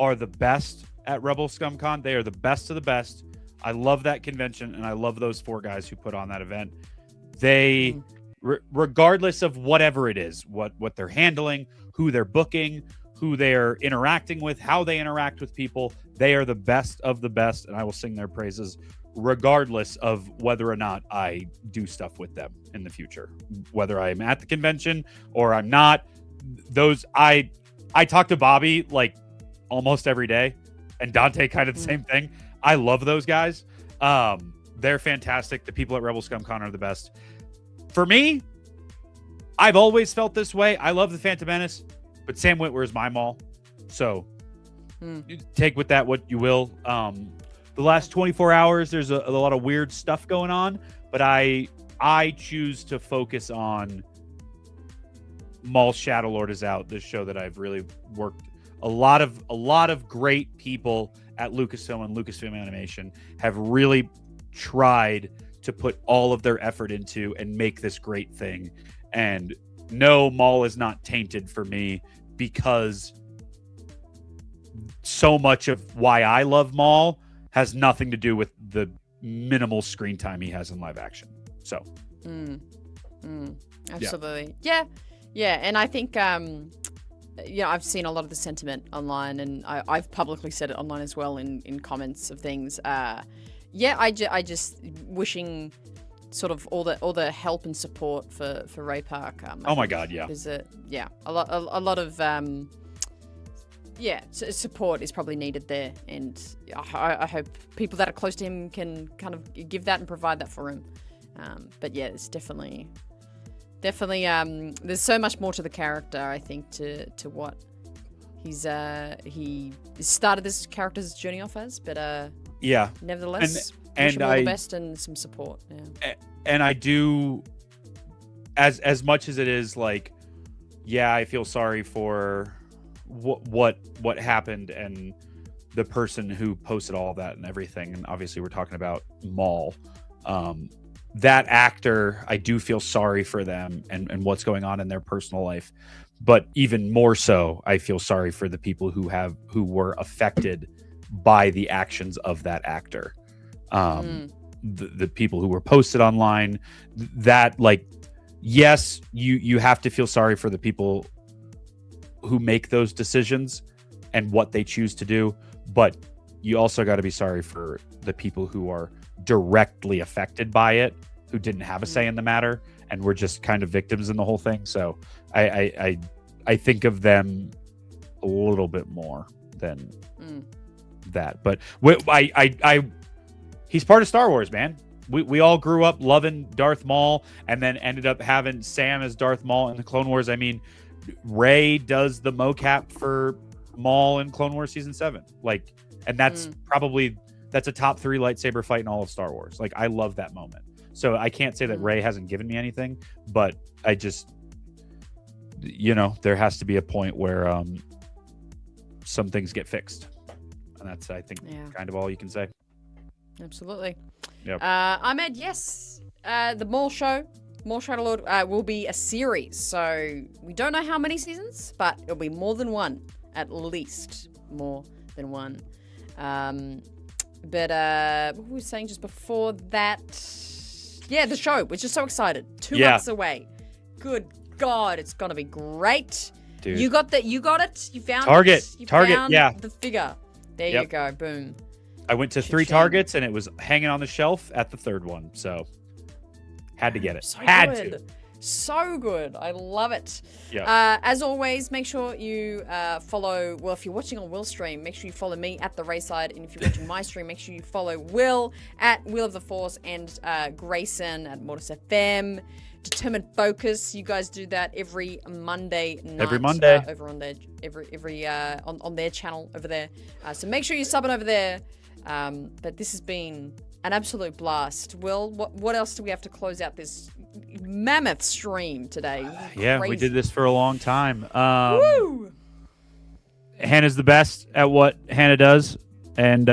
are the best at Rebel ScumCon. They are the best of the best. I love that convention, and I love those 4 guys who put on that event. They, regardless of whatever it is, what they're handling, who they're booking, who they're interacting with, how they interact with people, they are the best of the best, and I will sing their praises regardless of whether or not I do stuff with them in the future. Whether I'm at the convention or I'm not, I talk to Bobby like almost every day, and Dante kind of the same thing. I love those guys. They're fantastic. The people at Rebel ScumCon are the best. For me, I've always felt this way. I love the Phantom Menace, but Sam Witwer is my Maul. So take with that what you will. The last 24 hours, there's a lot of weird stuff going on, but I choose to focus on Maul Shadowlord is out. This show that I've really worked. A lot of great people at Lucasfilm and Lucasfilm Animation have really tried to put all of their effort into and make this great thing. And no, Maul is not tainted for me because so much of why I love Maul has nothing to do with the minimal screen time he has in live action. So, absolutely, yeah. And I think, I've seen a lot of the sentiment online, and I've publicly said it online as well in comments of things. I just wishing sort of all the help and support for Ray Park. Oh my God, yeah. There's a lot of support is probably needed there, and I hope people that are close to him can kind of give that and provide that for him. But yeah, it's definitely there's so much more to the character, I think, to what he started this character's journey off as, but nevertheless, wish him all the best and some support. And I do, as much as it is like, I feel sorry for what happened and the person who posted all of that and everything, and obviously we're talking about Maul. That actor, I do feel sorry for them and what's going on in their personal life, but even more so, I feel sorry for the people who were affected by the actions of that actor. The people who were posted online, that, like, yes, you have to feel sorry for the people who make those decisions and what they choose to do, but you also got to be sorry for the people who are directly affected by it, who didn't have a say in the matter and were just kind of victims in the whole thing. So I think of them a little bit more than that. But he's part of Star Wars, man. We all grew up loving Darth Maul and then ended up having Sam as Darth Maul in the Clone Wars. I mean, Rey does the mocap for Maul in Clone Wars Season 7. Like, and that's that's a top 3 lightsaber fight in all of Star Wars. Like, I love that moment. So I can't say that Rey hasn't given me anything, but I just, there has to be a point where some things get fixed. And that's, I think, kind of all you can say. Absolutely. Yep. Ahmed, yes. The Maul Shadowlord will be a series. So we don't know how many seasons, but it'll be more than one. At least more than one. But what were we saying just before that? Yeah, the show. We're just so excited. 2 months away. Good God, it's gonna be great. Dude. You got that? You got it? You found Target. it? You Target, found the figure. There you go. Boom. I went to 3 Targets and it was hanging on the shelf at the 3rd one. So had to get it. So good. I love it. Yeah. As always, make sure you follow, well, if you're watching on Will's stream, make sure you follow me at the RaeSide. And if you're watching my stream, make sure you follow Will at Wheel of the Force and Grayson at Mortis FM. Determined Focus. You guys do that every Monday night. Every Monday. Over on their, on their channel over there. So make sure you sub it over there. But this has been an absolute blast. Will, what else do we have to close out this mammoth stream today? Yeah, we did this for a long time. Woo! Hannah's the best at what Hannah does, and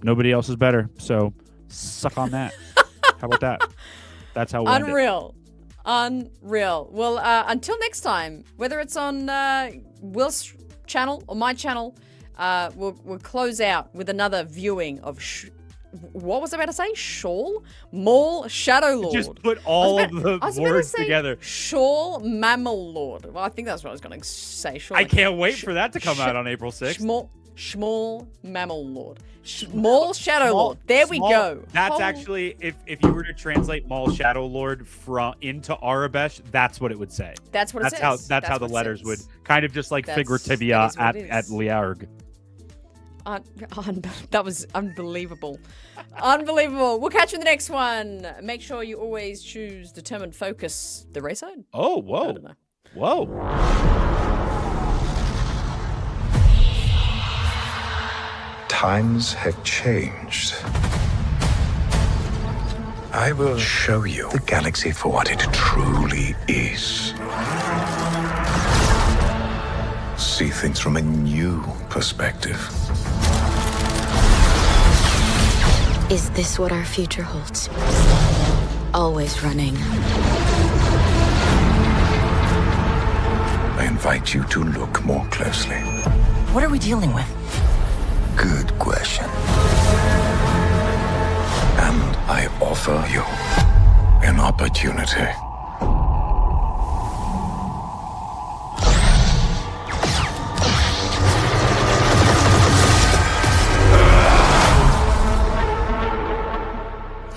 nobody else is better. So suck on that. How about that? That's how we Unreal. Well, until next time, whether it's on Will's channel or my channel, we'll close out with another viewing of what was I about to say? Maul Shadowlord. Just put all of the words together. Shawl Mammal Lord. Well, I think that's what I was going to say. I can't wait for that to come out on April 6th. Shmaul Mammal Lord. Maul Shadowlord. There we go. That's actually, if you were to translate Maul Shadowlord into Arabesh, that's what it would say. That's what it says. That's how the letters would kind of just like figurativia at Liarg. That was unbelievable. Unbelievable. We'll catch you in the next one. Make sure you always choose Determined Focus, the RaeSide. Oh, whoa. I don't know. Whoa. Times have changed. I will show you the galaxy for what it truly is. See things from a new perspective. Is this what our future holds? Always running. I invite you to look more closely. What are we dealing with? Good question. And I offer you an opportunity.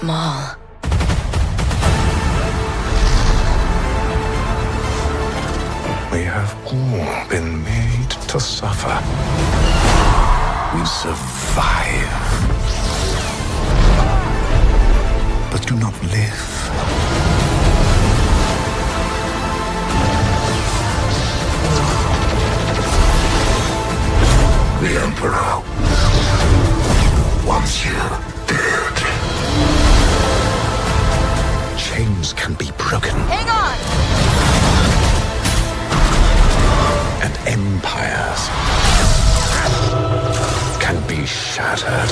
Maul. We have all been made to suffer. We survive, but do not live. The Emperor wants you dead. Chains can be broken. Hang on! And empires can be shattered.